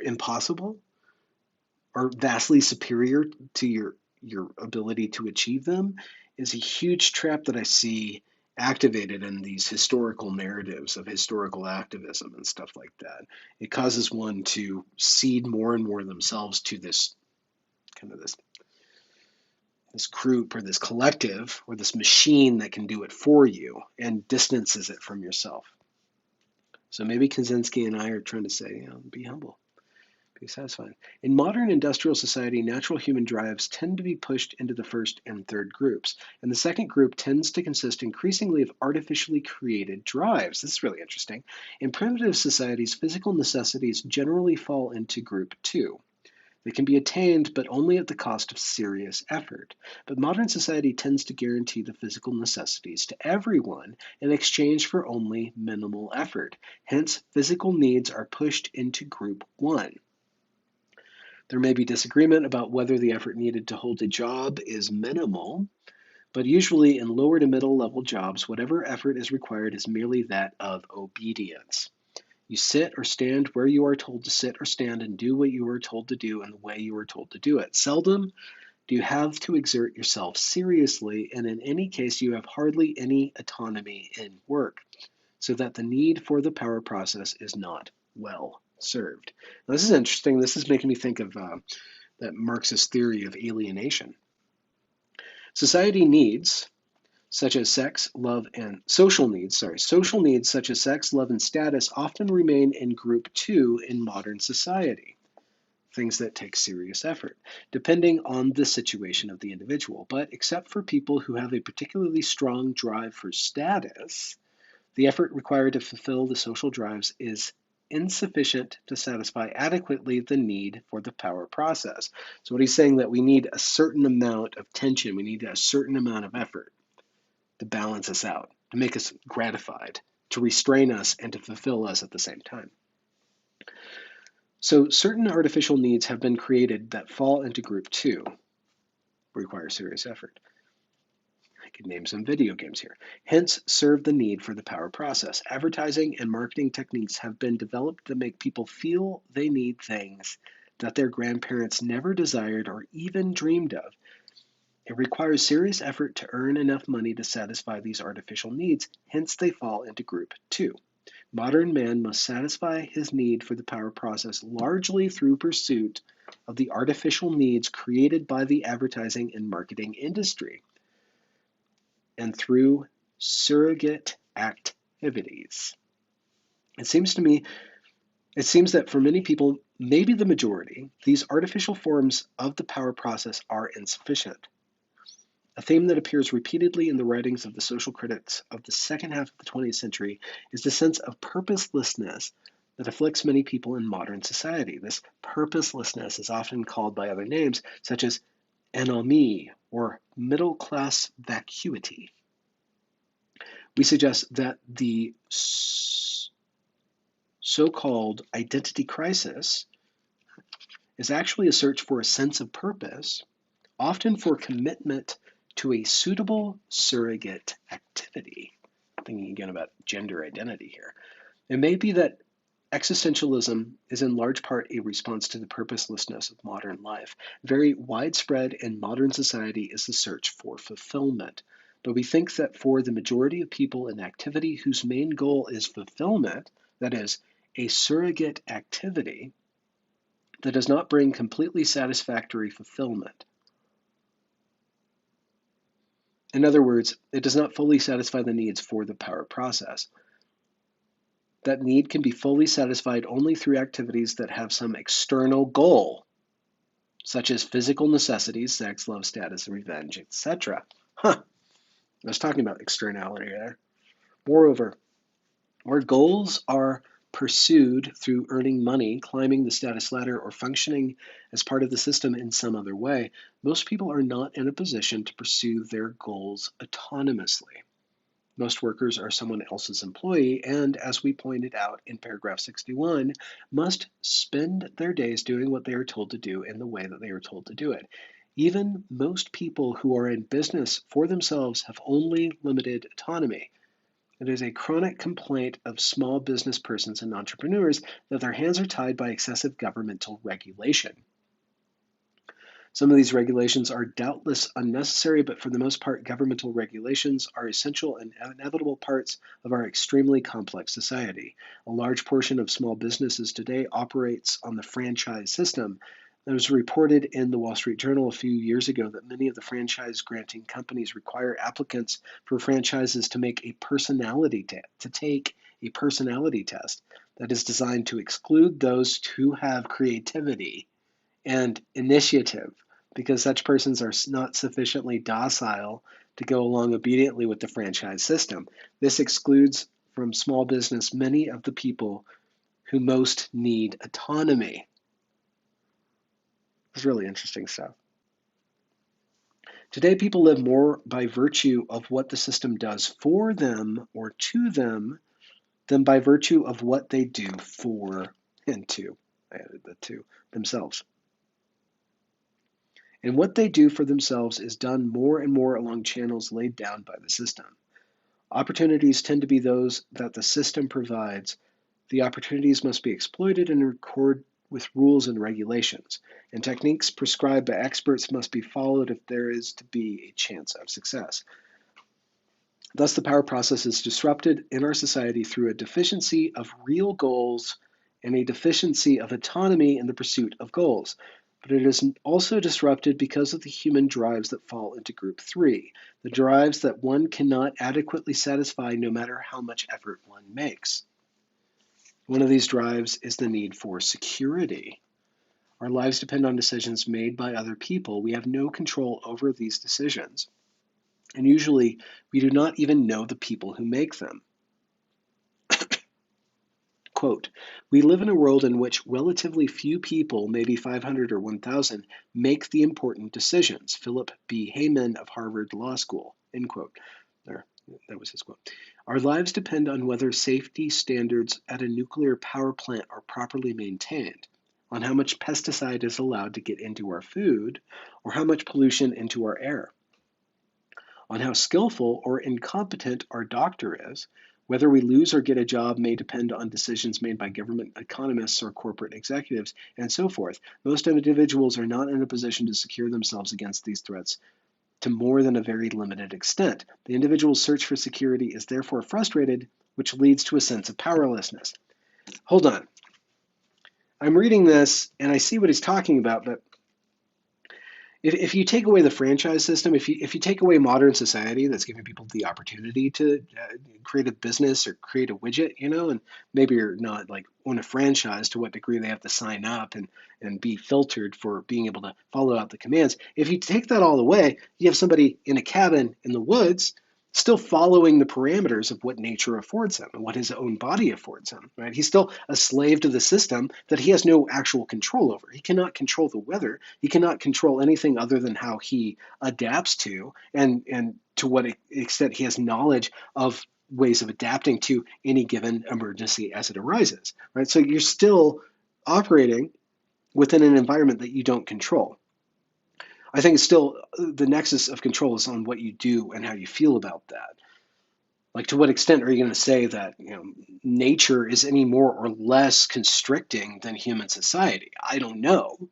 impossible or vastly superior to your ability to achieve them is a huge trap that I see activated in these historical narratives of historical activism and stuff like that. It causes one to cede more and more themselves to this kind of this group or this collective or this machine that can do it for you, and distances it from yourself. So maybe Kaczynski and I are trying to say, be humble. Be satisfied. In modern industrial society, natural human drives tend to be pushed into the first and third groups, and the second group tends to consist increasingly of artificially created drives. This is really interesting. In primitive societies, physical necessities generally fall into group two. They can be attained, but only at the cost of serious effort. But modern society tends to guarantee the physical necessities to everyone in exchange for only minimal effort. Hence, physical needs are pushed into group one. There may be disagreement about whether the effort needed to hold a job is minimal, but usually in lower to middle level jobs, whatever effort is required is merely that of obedience. You sit or stand where you are told to sit or stand and do what you are told to do in the way you are told to do it. Seldom do you have to exert yourself seriously, and in any case, you have hardly any autonomy in work, so that the need for the power process is not well served. Now, this is interesting. This is making me think of that Marxist theory of alienation. Society needs such as sex, love, and social needs such as sex, love, and status often remain in group two in modern society, things that take serious effort, depending on the situation of the individual. But except for people who have a particularly strong drive for status, the effort required to fulfill the social drives is insufficient to satisfy adequately the need for the power process. So what he's saying that we need a certain amount of tension, we need a certain amount of effort to balance us out, to make us gratified, to restrain us, and to fulfill us at the same time. So certain artificial needs have been created that fall into group two, require serious effort. I could name some video games here. Hence, serve the need for the power process. Advertising and marketing techniques have been developed to make people feel they need things that their grandparents never desired or even dreamed of. It requires serious effort to earn enough money to satisfy these artificial needs, hence they fall into group two. Modern man must satisfy his need for the power process largely through pursuit of the artificial needs created by the advertising and marketing industry, and through surrogate activities. It seems that for many people, maybe the majority, these artificial forms of the power process are insufficient. A theme that appears repeatedly in the writings of the social critics of the second half of the 20th century is the sense of purposelessness that afflicts many people in modern society. This purposelessness is often called by other names, such as anomie or middle-class vacuity. We suggest that the so-called identity crisis is actually a search for a sense of purpose, often for commitment to a suitable surrogate activity. Thinking again about gender identity here. It may be that existentialism is in large part a response to the purposelessness of modern life. Very widespread in modern society is the search for fulfillment. But we think that for the majority of people in activity whose main goal is fulfillment, that is, a surrogate activity that does not bring completely satisfactory fulfillment. In other words, it does not fully satisfy the needs for the power process. That need can be fully satisfied only through activities that have some external goal, such as physical necessities, sex, love, status, revenge, etc. I was talking about externality there. Moreover, where goals are pursued through earning money, climbing the status ladder, or functioning as part of the system in some other way, most people are not in a position to pursue their goals autonomously. Most workers are someone else's employee and, as we pointed out in paragraph 61, must spend their days doing what they are told to do in the way that they are told to do it. Even most people who are in business for themselves have only limited autonomy. It is a chronic complaint of small business persons and entrepreneurs that their hands are tied by excessive governmental regulation. Some of these regulations are doubtless unnecessary, but for the most part, governmental regulations are essential and inevitable parts of our extremely complex society. A large portion of small businesses today operates on the franchise system. It was reported in the Wall Street Journal a few years ago that many of the franchise-granting companies require applicants for franchises to take a personality test. that is designed to exclude those who have creativity and initiative, because such persons are not sufficiently docile to go along obediently with the franchise system. This excludes from small business many of the people who most need autonomy. It's really interesting stuff. Today, people live more by virtue of what the system does for them or to them than by virtue of what they do for and to, I added the to, themselves. And what they do for themselves is done more and more along channels laid down by the system. Opportunities tend to be those that the system provides. The opportunities must be exploited in accord with rules and regulations, and techniques prescribed by experts must be followed if there is to be a chance of success. Thus, the power process is disrupted in our society through a deficiency of real goals and a deficiency of autonomy in the pursuit of goals. But it is also disrupted because of the human drives that fall into group 3, the drives that one cannot adequately satisfy no matter how much effort one makes. One of these drives is the need for security. Our lives depend on decisions made by other people. We have no control over these decisions. And usually, we do not even know the people who make them. Quote, we live in a world in which relatively few people, maybe 500 or 1,000, make the important decisions. Philip B. Hayman of Harvard Law School, end quote. That was his quote. Our lives depend on whether safety standards at a nuclear power plant are properly maintained, on how much pesticide is allowed to get into our food, or how much pollution into our air, on how skillful or incompetent our doctor is. Whether we lose or get a job may depend on decisions made by government economists or corporate executives, and so forth. Most individuals are not in a position to secure themselves against these threats to more than a very limited extent. The individual's search for security is therefore frustrated, which leads to a sense of powerlessness. Hold on. I'm reading this and I see what he's talking about, but if you take away the franchise system, if you take away modern society that's giving people the opportunity to create a business or create a widget, and maybe you're not like on a franchise to what degree they have to sign up and be filtered for being able to follow out the commands. If you take that all away, you have somebody in a cabin in the woods still following the parameters of what nature affords him and what his own body affords him, right? He's still a slave to the system that he has no actual control over. He cannot control the weather. He cannot control anything other than how he adapts to and to what extent he has knowledge of ways of adapting to any given emergency as it arises, right? So you're still operating within an environment that you don't control. I think it's still the nexus of control is on what you do and how you feel about that. Like, to what extent are you going to say that nature is any more or less constricting than human society? I don't know. You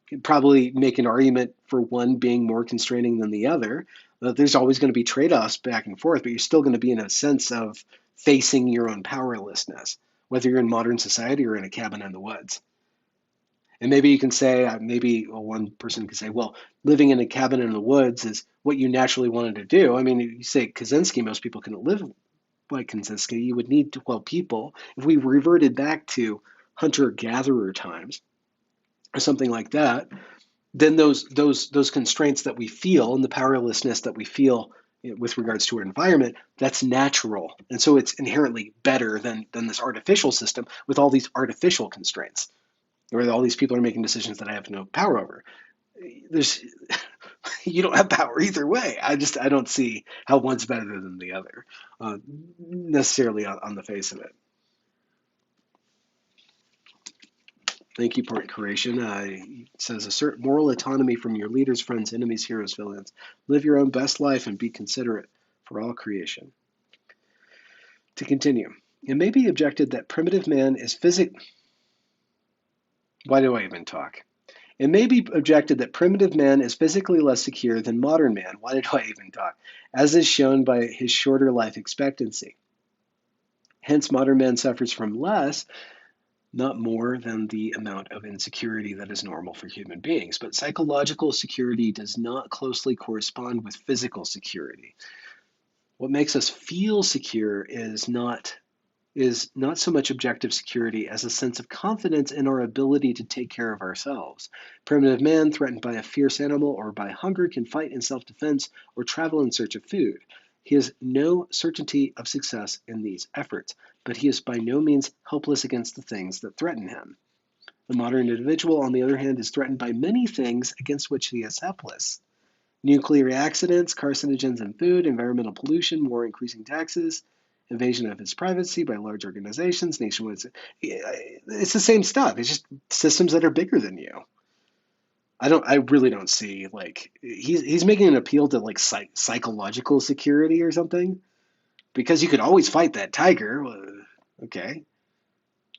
could probably make an argument for one being more constraining than the other. There's always going to be trade-offs back and forth, but you're still going to be in a sense of facing your own powerlessness, whether you're in modern society or in a cabin in the woods. And maybe you can say, one person could say, well, living in a cabin in the woods is what you naturally wanted to do. I mean, you say Kaczynski, most people couldn't live like Kaczynski. You would need 12 people. If we reverted back to hunter-gatherer times or something like that, then those constraints that we feel and the powerlessness that we feel with regards to our environment, that's natural. And so it's inherently better than this artificial system with all these artificial constraints, where all these people are making decisions that I have no power over. You don't have power either way. I don't see how one's better than the other, necessarily on the face of it. Thank you, Port Creation. It says, assert moral autonomy from your leaders, friends, enemies, heroes, villains. Live your own best life and be considerate for all creation. To continue, it may be objected that primitive man is Why do I even talk? It may be objected that primitive man is physically less secure than modern man. Why did I even talk? As is shown by his shorter life expectancy. Hence, modern man suffers from less, not more, than the amount of insecurity that is normal for human beings. But psychological security does not closely correspond with physical security. What makes us feel secure is is not so much objective security as a sense of confidence in our ability to take care of ourselves. Primitive man, threatened by a fierce animal or by hunger, can fight in self-defense or travel in search of food. He has no certainty of success in these efforts, but he is by no means helpless against the things that threaten him. The modern individual, on the other hand, is threatened by many things against which he is helpless. Nuclear accidents, carcinogens in food, environmental pollution, more increasing taxes, invasion of his privacy by large organizations, nationwide. It's the same stuff. It's just systems that are bigger than you. I really don't see, like, he's making an appeal to like psychological security or something, because you could always fight that tiger. Okay,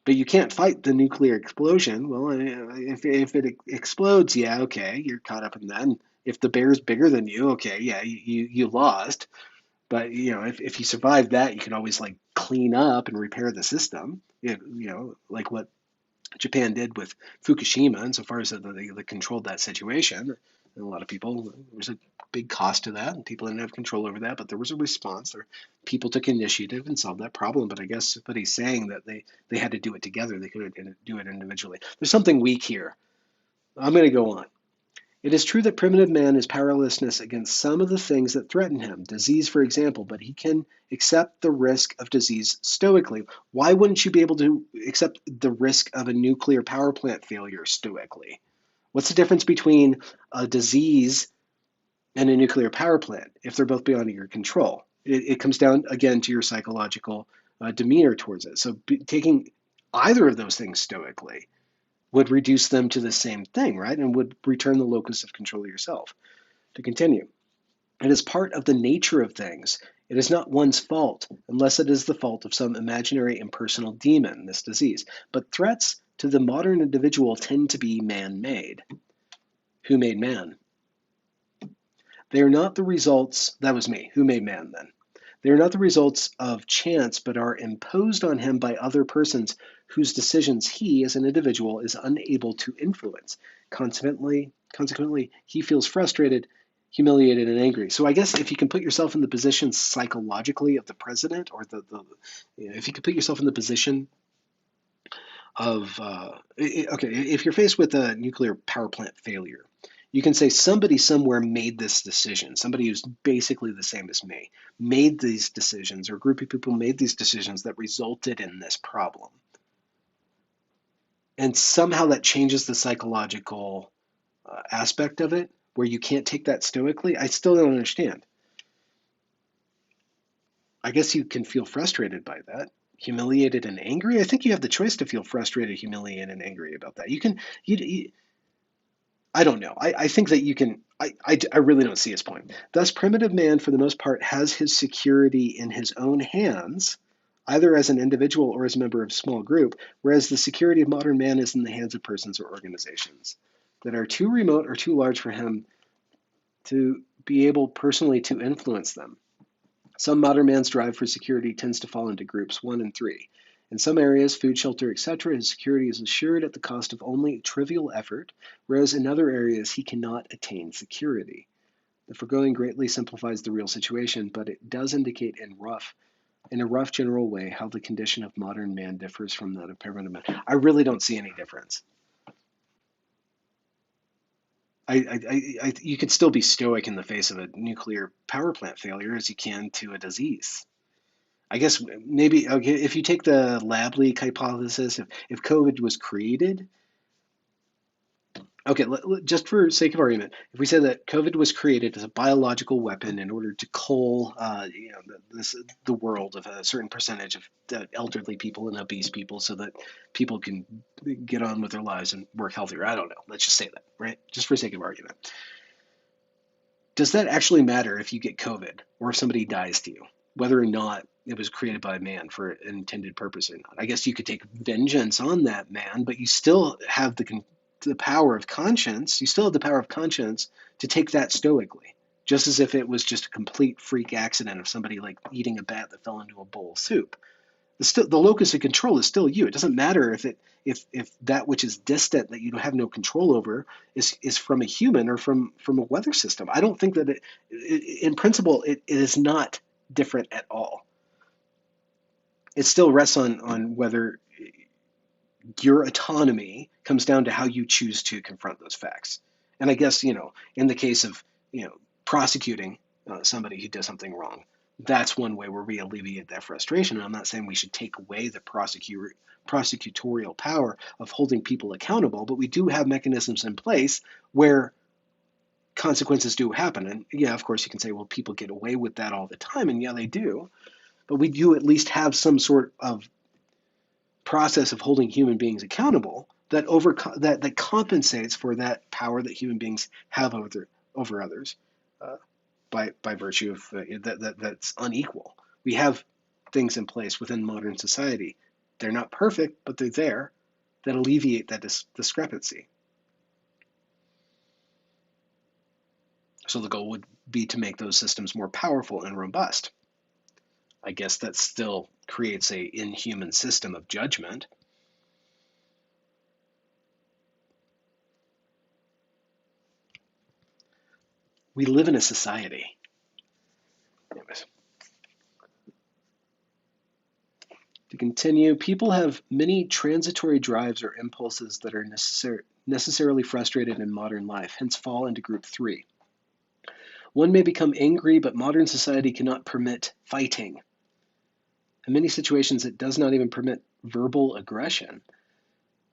but you can't fight the nuclear explosion. Well, if it explodes, yeah, okay, you're caught up in that. And if the bear's bigger than you, okay, yeah, you lost. But if you survive that, you can always like clean up and repair the system. Like what Japan did with Fukushima, insofar as they controlled that situation. And a lot of people, there was a big cost to that, and people didn't have control over that, but there was a response. People took initiative and solved that problem. But I guess what he's saying that they had to do it together. They couldn't do it individually. There's something weak here. I'm going to go on. It is true that primitive man is powerlessness against some of the things that threaten him, disease, for example, but he can accept the risk of disease stoically. Why wouldn't you be able to accept the risk of a nuclear power plant failure stoically? What's the difference between a disease and a nuclear power plant if they're both beyond your control? It comes down, again, to your psychological demeanor towards it. So taking either of those things stoically would reduce them to the same thing, right? And would return the locus of control of yourself. To continue, it is part of the nature of things. It is not one's fault, unless it is the fault of some imaginary impersonal demon, this disease. But threats to the modern individual tend to be man-made. Who made man? They are not the results, that was me, who made man then? They are not the results of chance, but are imposed on him by other persons whose decisions he, as an individual, is unable to influence. Consequently, he feels frustrated, humiliated, and angry. So I guess if you can put yourself in the position psychologically of the president, or if you could put yourself in the position of, okay, if you're faced with a nuclear power plant failure, you can say somebody somewhere made this decision. Somebody who's basically the same as me made these decisions, or a group of people made these decisions that resulted in this problem. And somehow that changes the psychological aspect of it, where you can't take that stoically. I still don't understand. I guess you can feel frustrated by that, humiliated and angry. I think you have the choice to feel frustrated, humiliated, and angry about that. I don't know. I think that you can, I really don't see his point. Thus, primitive man, for the most part, has his security in his own hands, either as an individual or as a member of a small group, whereas the security of modern man is in the hands of persons or organizations that are too remote or too large for him to be able personally to influence them. Some modern man's drive for security tends to fall into groups 1 and 3. In some areas, food, shelter, etc., his security is assured at the cost of only trivial effort, whereas in other areas he cannot attain security. The foregoing greatly simplifies the real situation, but it does indicate in a rough general way how the condition of modern man differs from that of primitive man. I really don't see any difference. You could still be stoic in the face of a nuclear power plant failure as you can to a disease. I guess maybe, okay, if you take the lab leak hypothesis, if COVID was created, okay, just for sake of argument, if we say that COVID was created as a biological weapon in order to cull, the world of a certain percentage of elderly people and obese people, so that people can get on with their lives and work healthier. I don't know. Let's just say that, right? Just for sake of argument. Does that actually matter if you get COVID or if somebody dies to you, whether or not it was created by man for an intended purpose or not? I guess you could take vengeance on that man, but you still have the power of conscience. You still have the power of conscience to take that stoically, just as if it was just a complete freak accident of somebody like eating a bat that fell into a bowl of soup. The locus of control is still you. It doesn't matter if that which is distant that you have no control over is from a human or from a weather system. I don't think that in principle it is not different at all. it still rests on whether your autonomy comes down to how you choose to confront those facts. And I guess, in the case of, prosecuting somebody who does something wrong, that's one way where we alleviate that frustration. And I'm not saying we should take away the prosecutorial power of holding people accountable, but we do have mechanisms in place where consequences do happen. And yeah, of course, you can say, well, people get away with that all the time. And yeah, they do. But we do at least have some sort of process of holding human beings accountable that compensates for that power that human beings have over others uh, by virtue of that's unequal. We have things in place within modern society. They're not perfect, but they're there that alleviate that discrepancy. So the goal would be to make those systems more powerful and robust. I guess that still creates a inhuman system of judgment. We live in a society. Anyways, to continue, people have many transitory drives or impulses that are necessarily frustrated in modern life, hence fall into group 3. One may become angry, but modern society cannot permit fighting. In many situations, it does not even permit verbal aggression.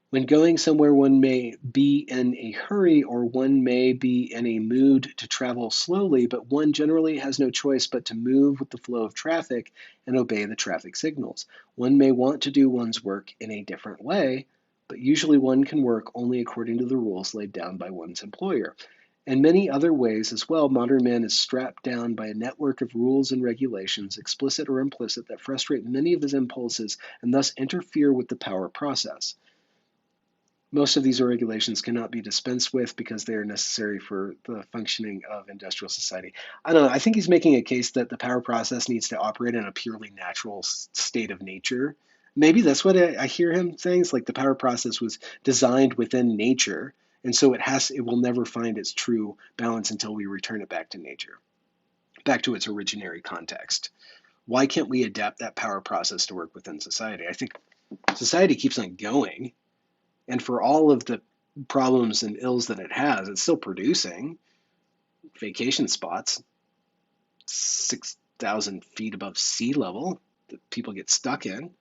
When going somewhere, one may be in a hurry or one may be in a mood to travel slowly, but one generally has no choice but to move with the flow of traffic and obey the traffic signals. One may want to do one's work in a different way, but usually one can work only according to the rules laid down by one's employer. In many other ways as well, modern man is strapped down by a network of rules and regulations, explicit or implicit, that frustrate many of his impulses and thus interfere with the power process. Most of these regulations cannot be dispensed with because they are necessary for the functioning of industrial society. I don't know. I think he's making a case that the power process needs to operate in a purely natural state of nature. Maybe that's what I hear him saying. It's like the power process was designed within nature, and so it will never find its true balance until we return it back to nature, back to its originary context. Why can't we adapt that power process to work within society? I think society keeps on going, and for all of the problems and ills that it has, it's still producing vacation spots 6,000 feet above sea level that people get stuck in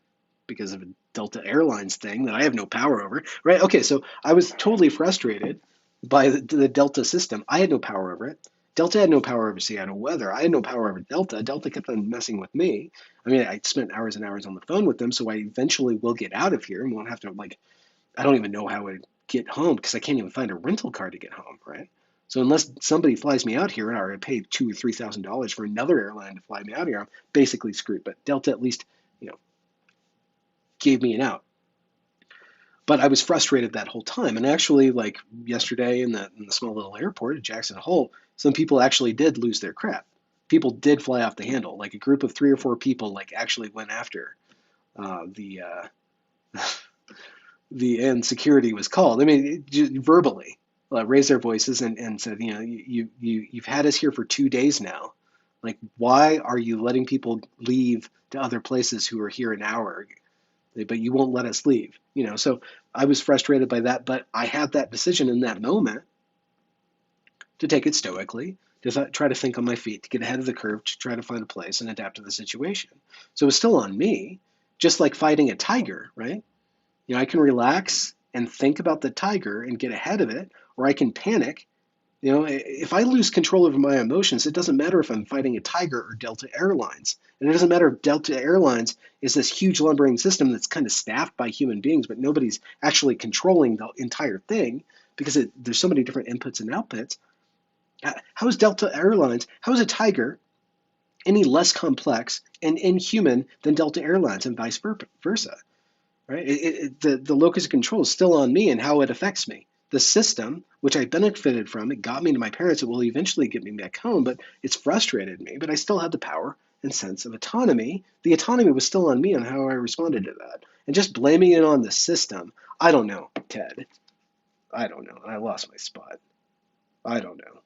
because of a Delta Airlines thing that I have no power over, right? Okay, so I was totally frustrated by the Delta system. I had no power over it. Delta had no power over Seattle weather. I had no power over Delta. Delta kept on messing with me. I mean, I spent hours and hours on the phone with them, so I eventually will get out of here and won't have to, like, I don't even know how I would get home because I can't even find a rental car to get home, right? So unless somebody flies me out here, or I pay $2,000 or $3,000 for another airline to fly me out here, I'm basically screwed. But Delta at least, gave me an out. But I was frustrated that whole time. And actually, like yesterday in the small little airport at Jackson Hole, some people actually did lose their crap. People did fly off the handle. Like a group of 3 or 4 people, like actually went after the and security was called. I mean, verbally raised their voices and said, you've had us here for 2 days now. Like, why are you letting people leave to other places who are here an hour, but you won't let us leave? So I was frustrated by that, but I had that decision in that moment to take it stoically, to try to think on my feet, to get ahead of the curve, to try to find a place and adapt to the situation. So it was still on me, just like fighting a tiger, right? I can relax and think about the tiger and get ahead of it, or I can panic. If I lose control over my emotions, it doesn't matter if I'm fighting a tiger or Delta Airlines. And it doesn't matter if Delta Airlines is this huge lumbering system that's kind of staffed by human beings, but nobody's actually controlling the entire thing because there's so many different inputs and outputs. How is Delta Airlines, how is a tiger any less complex and inhuman than Delta Airlines and vice versa? Right? The locus of control is still on me and how it affects me. The system, which I benefited from, it got me to my parents. It will eventually get me back home, but it's frustrated me. But I still had the power and sense of autonomy. The autonomy was still on me on how I responded to that. And just blaming it on the system, I don't know, Ted. I don't know. I lost my spot. I don't know.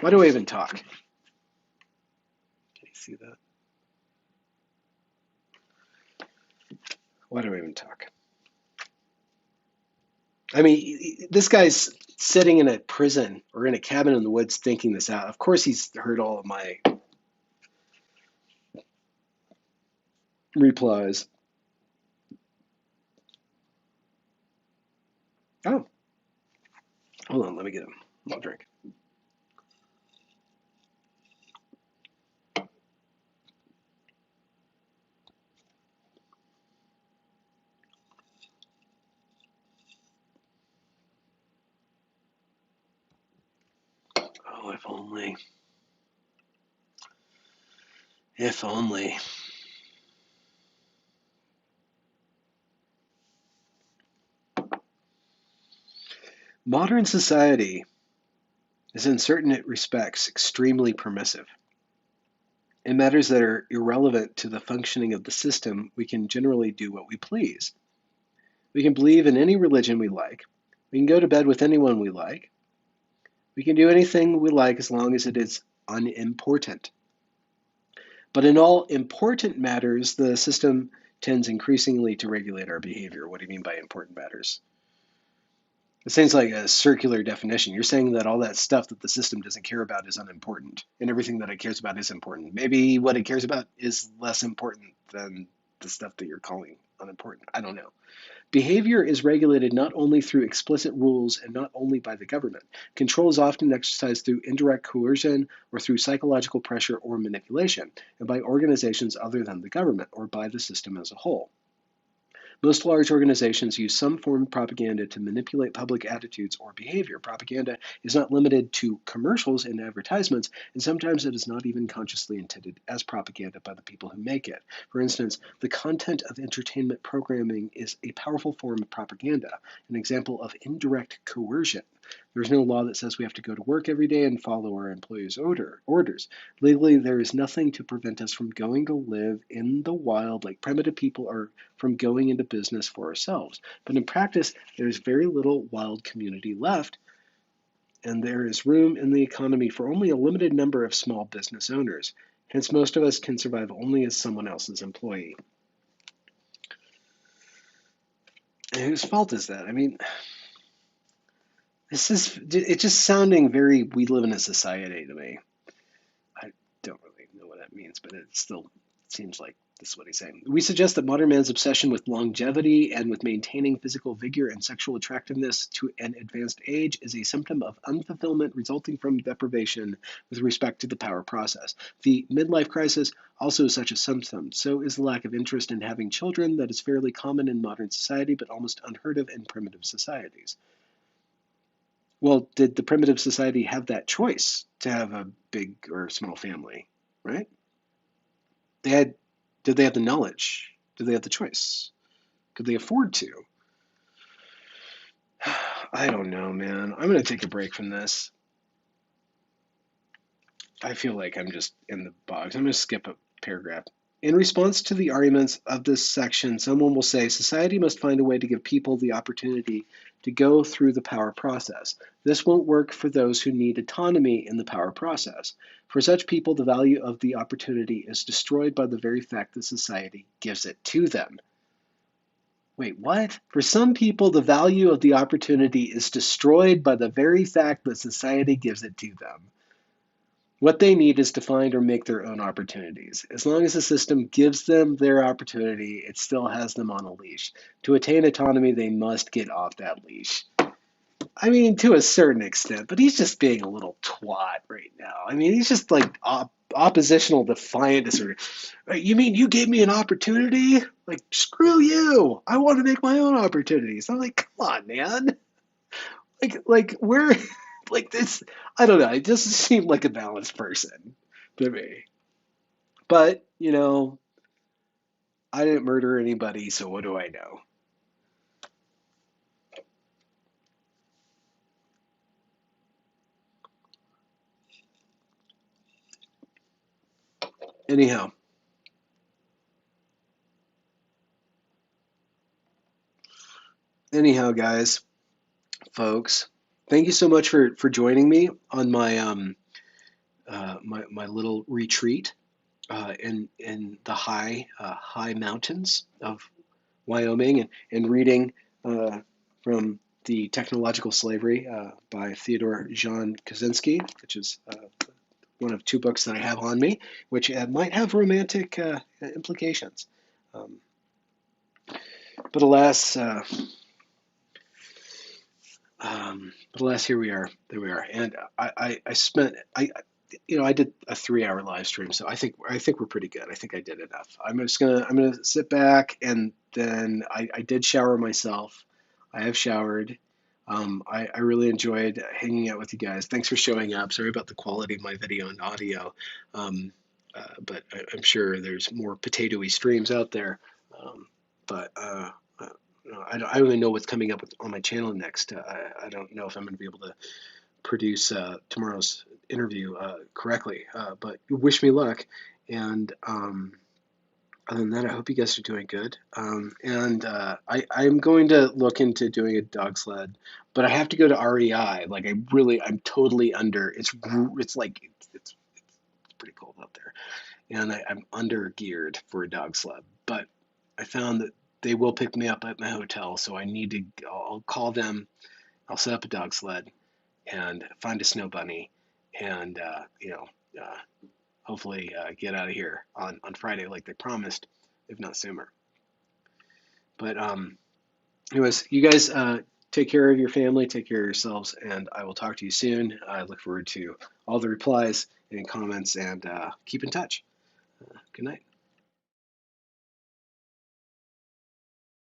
Why do I even talk? Can you see that? Why do I even talk? I mean, this guy's sitting in a prison or in a cabin in the woods thinking this out. Of course, he's heard all of my replies. Oh, hold on, let me get him. I'll drink. Oh, if only. If only. Modern society is in certain respects extremely permissive. In matters that are irrelevant to the functioning of the system, we can generally do what we please. We can believe in any religion we like. We can go to bed with anyone we like. We can do anything we like as long as it is unimportant. But in all important matters, the system tends increasingly to regulate our behavior. What do you mean by important matters? It seems like a circular definition. You're saying that all that stuff that the system doesn't care about is unimportant, and everything that it cares about is important. Maybe what it cares about is less important than the stuff that you're calling unimportant. I don't know. Behavior is regulated not only through explicit rules and not only by the government. Control is often exercised through indirect coercion or through psychological pressure or manipulation, and by organizations other than the government or by the system as a whole. Most large organizations use some form of propaganda to manipulate public attitudes or behavior. Propaganda is not limited to commercials and advertisements, and sometimes it is not even consciously intended as propaganda by the people who make it. For instance, the content of entertainment programming is a powerful form of propaganda, an example of indirect coercion. There is no law that says we have to go to work every day and follow our employers' orders. Legally, there is nothing to prevent us from going to live in the wild like primitive people or from going into business for ourselves. But in practice, there is very little wild community left, and there is room in the economy for only a limited number of small business owners. Hence, most of us can survive only as someone else's employee. And whose fault is that? I mean, it's just sounding very we live in a society to me. I don't really know what that means, but it still seems like this is what he's saying. We suggest that modern man's obsession with longevity and with maintaining physical vigor and sexual attractiveness to an advanced age is a symptom of unfulfillment resulting from deprivation with respect to the power process. The midlife crisis also is such a symptom. So is the lack of interest in having children that is fairly common in modern society, but almost unheard of in primitive societies. Well, did the primitive society have that choice to have a big or small family, right? They had, did they have the knowledge? Did they have the choice? Could they afford to? I don't know, man. I'm going to take a break from this. I feel like I'm just in the box. I'm going to skip a paragraph. In response to the arguments of this section, someone will say society must find a way to give people the opportunity to go through the power process. This won't work for those who need autonomy in the power process. For such people, the value of the opportunity is destroyed by the very fact that society gives it to them. Wait, what? For some people, the value of the opportunity is destroyed by the very fact that society gives it to them. What they need is to find or make their own opportunities. As long as the system gives them their opportunity, it still has them on a leash. To attain autonomy, they must get off that leash. I mean, to a certain extent, but he's just being a little twat right now. I mean, he's just like oppositional defiant. You mean you gave me an opportunity? Like, screw you. I want to make my own opportunities. I'm like, come on, man. Like we're like this. I don't know. It doesn't seem like a balanced person to me. But I didn't murder anybody, so what do I know? Anyhow, guys, folks, thank you so much for joining me on my my little retreat in the high mountains of Wyoming, and reading from The Technological Slavery by Theodore John Kaczynski, which is one of 2 books that I have on me, which might have romantic implications. But alas, here we are. There we are. And I did a 3-hour live stream, so I think we're pretty good. I think I did enough. I'm gonna sit back, and then I did shower myself. I have showered. I really enjoyed hanging out with you guys. Thanks for showing up. Sorry about the quality of my video and audio, but I'm sure there's more potatoey streams out there. But I don't really know what's coming up on my channel next. I don't know if I'm going to be able to produce tomorrow's interview correctly, but wish me luck. And other than that, I hope you guys are doing good. I'm going to look into doing a dog sled, but I have to go to REI. Like I'm totally under. It's pretty cold out there, and I'm under geared for a dog sled. But I found that they will pick me up at my hotel, so I'll call them. I'll set up a dog sled and find a snow bunny, and hopefully get out of here on Friday like they promised, if not sooner. But anyways, you guys take care of your family, take care of yourselves, and I will talk to you soon. I look forward to all the replies and comments, and keep in touch. Good night.